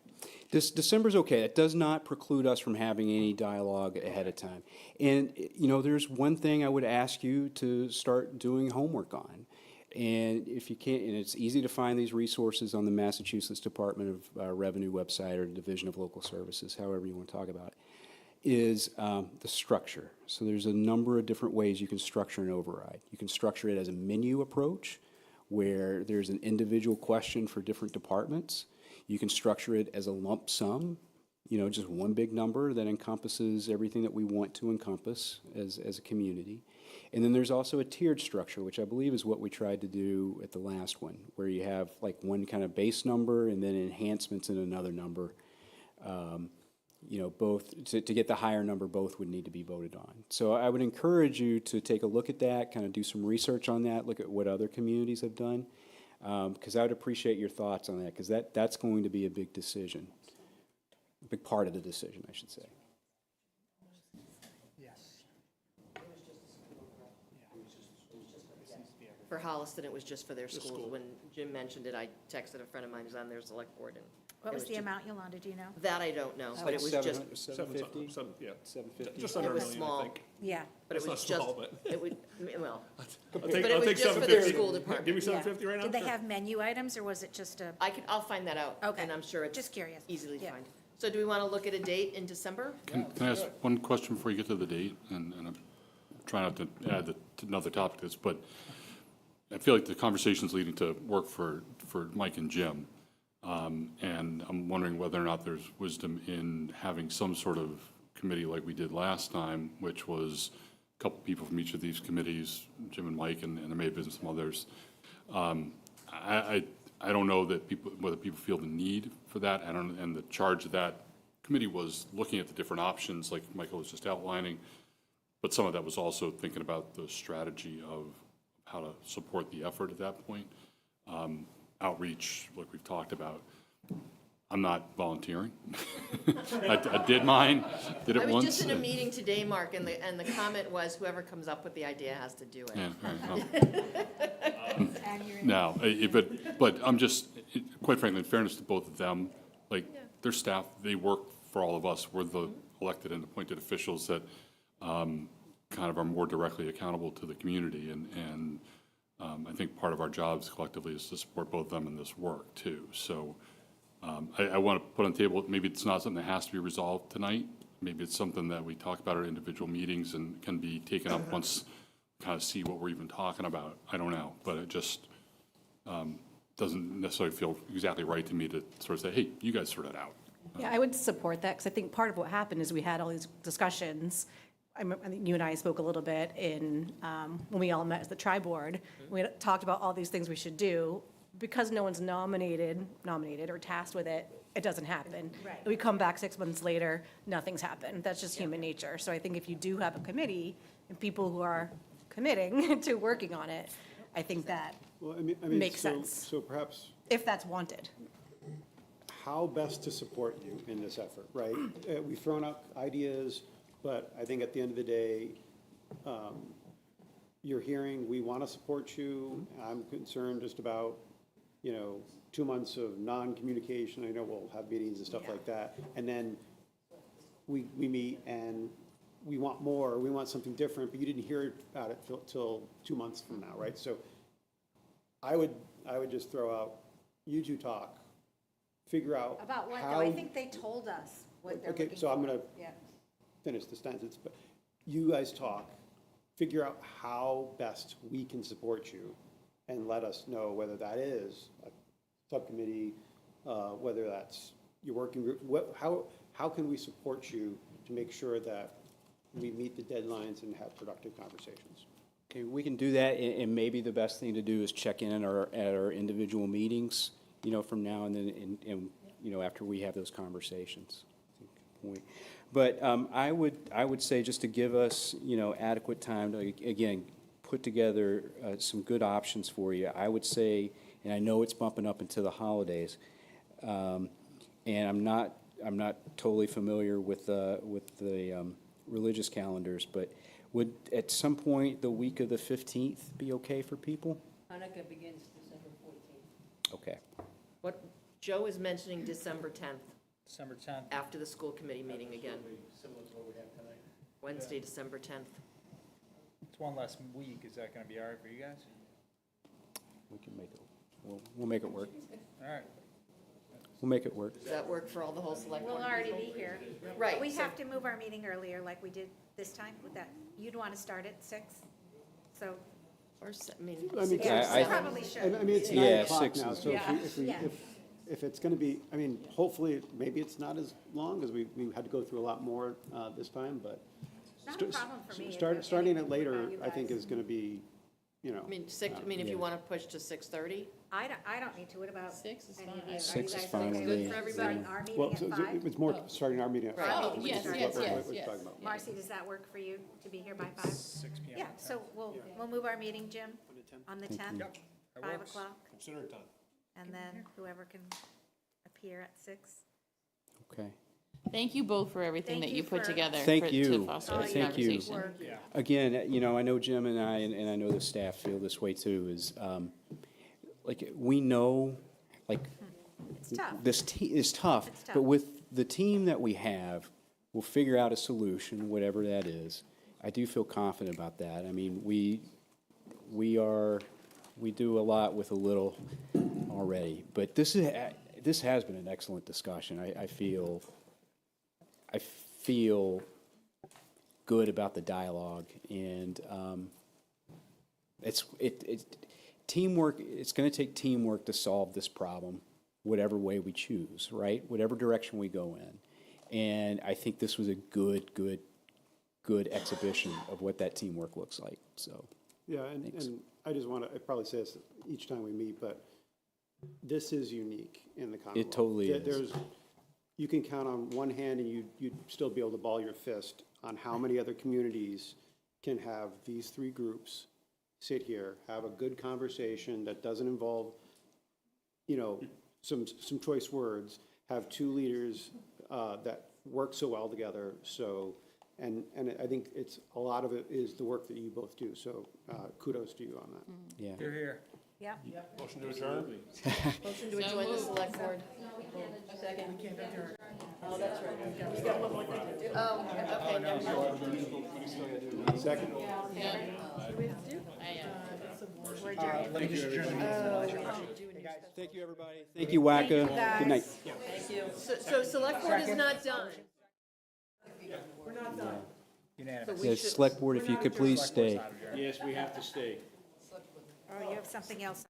December's okay. It does not preclude us from having any dialogue ahead of time. And, there's one thing I would ask you to start doing homework on. And if you can't, and it's easy to find these resources on the Massachusetts Department of Revenue website or Division of Local Services, however you want to talk about it, is the structure. So there's a number of different ways you can structure an override. You can structure it as a menu approach, where there's an individual question for different departments. You can structure it as a lump sum, you know, just one big number that encompasses everything that we want to encompass as a community. And then there's also a tiered structure, which I believe is what we tried to do at the last one, where you have like one kind of base number and then enhancements in another number. You know, both, to get the higher number, both would need to be voted on. So I would encourage you to take a look at that, kind of do some research on that, look at what other communities have done, because I would appreciate your thoughts on that, because that's going to be a big decision, a big part of the decision, I should say. For Holliston, it was just for their schools. When Jim mentioned it, I texted a friend of mine who's on their select board, and What it was the just- amount, Yolanda, do you know? That I don't know, but it was just, $750? Yeah. $750? Just it under a was million, I small. think. Yeah. But it That's was not just, small, but- it would, well, I'll but take it was just for their 750. school department. Give me Yeah. 750 right now? Did they Sure. have menu items, or was it just a? I'll find that out. Okay. And I'm sure it's Just curious. easily to Yeah. find. So do we want to look at a date in December? Can I ask one question before you get to the date? And I'm trying not to add to another topic to this, but I feel like the conversation's leading to work for Mike and Jim. And I'm wondering whether or not there's wisdom in having some sort of committee like we did last time, which was a couple people from each of these committees, Jim and Mike, and there may have been some others. I don't know that whether people feel the need for that. And the charge of that committee was looking at the different options, like Michael was just outlining. But some of that was also thinking about the strategy of how to support the effort at that point. Outreach, like we've talked about. I'm not volunteering. I did mine, did it I was once. just in a meeting today, Mark, and the comment was whoever comes up with the idea has to do it. Yeah, no, but I'm just, quite frankly, in fairness to both of them, like, their staff, they work for all of us. We're the elected and appointed officials that kind of are more directly accountable to the community. And I think part of our jobs collectively is to support both of them in this work, too. So I want to put on the table, maybe it's not something that has to be resolved tonight. Maybe it's something that we talk about at individual meetings and can be taken up once, kind of see what we're even talking about. I don't know, but it just doesn't necessarily feel exactly right to me to sort of say, hey, you guys sort it out. Yeah, I would support that, because I think part of what happened is we had all these discussions. I think you and I spoke a little bit when we all met as the tri-board. We had talked about all these things we should do. Because no one's nominated or tasked with it, it doesn't happen. Right. We come back 6 months later, nothing's happened. That's just human nature. So I think if you do have a committee and people who are committing to working on it, I think that Well, I mean, makes sense, So perhaps if that's wanted. how best to support you in this effort, right? We've thrown out ideas, but I think at the end of the day, you're hearing, we want to support you. I'm concerned just about, 2 months of non-communication. I know we'll have meetings and stuff like that. And then we meet and we want more, we want something different, but you didn't hear about it till 2 months from now, right? So I would just throw out, you two talk, figure out About what, though? how. I think they told us what they're looking for. Okay, so I'm gonna Yeah. finish the sentence, but you guys talk, figure out how best we can support you, and let us know whether that is a subcommittee, whether that's your working group, how can we support you to make sure that we meet the deadlines and have productive conversations? Okay, we can do that, and maybe the best thing to do is check in at our individual meetings, from now and then, and after we have those conversations. Point. But I would say, just to give us, adequate time to, again, put together some good options for you, I would say, and I know it's bumping up into the holidays, and I'm not totally familiar with the religious calendars, but would at some point the week of the 15th be okay for people? Hanukkah begins December 14th. Okay. What, Joe is mentioning December 10th, December 10th. after the school committee meeting again. Similar to what we have tonight. Wednesday, December 10th. It's one less week. Is that going to be all right for you guys? We can make it, we'll make it work. All right. We'll make it work. Does that work for all the whole select We'll board already people? be here. Right, But we so- have to move our meeting earlier like we did this time with that. You'd want to start at 6, so. Or, I mean, Yeah, I- we probably should. I mean, it's Yeah, 9 o'clock 6 now, is- so Yeah. if it's gonna be, I mean, hopefully, maybe it's not as long, because we had to go through a lot more, this time, but. Not a problem for me. Starting it later, I think is gonna be, you know. I mean, if you want to push to 6:30? I don't need to. What about? 6 is any of fine. you? Are 6 you is guys fine okay with me. with For everybody? starting our Well, meeting so at 5? it's more starting our meeting at Right. 5. Oh, which yes, is yes, what yes, we're yes. talking about. Marcy, does that work for you to be here by 5? 6 p.m. Yeah, so we'll move our meeting, Jim, on the 10th, 5 o'clock, Consider it done. and then whoever can appear at 6. Okay. Thank you both for everything Thank that you you put for- together Thank to you. foster All this your Thank you. conversation. work. Again, you know, I know Jim and I know the staff feel this way too, is, like, we know, like, It's tough. this is tough, It's tough. but with the team that we have, we'll figure out a solution, whatever that is. I do feel confident about that. I mean, we do a lot with a little already, but this has been an excellent discussion. I feel good about the dialogue, and it's teamwork. It's going to take teamwork to solve this problem, whatever way we choose, right? Whatever direction we go in, and I think this was a good exhibition of what that teamwork looks like. So, Yeah, and I just want to, I probably say this each time we meet, but this is unique in the Commonwealth. totally is. There's, you can count on one hand, and you'd still be able to ball your fist on how many other communities can have these three groups sit here, have a good conversation that doesn't involve, you know, some choice words, have two leaders that work so well together. So, and I think it's, a lot of it is the work that you both do. So kudos to you on that. yeah. You're here. Yep. Motion to adjourn? Motion to join the select board. Second. Oh, that's right. You got one more thing to do. Oh, okay, never mind. Second? Thank you, everybody. Thank you, WACA. Good night. Thank you. So select board is not done. Unanimous. The select board, if you could please stay. Yes, we have to stay. Oh, you have something else.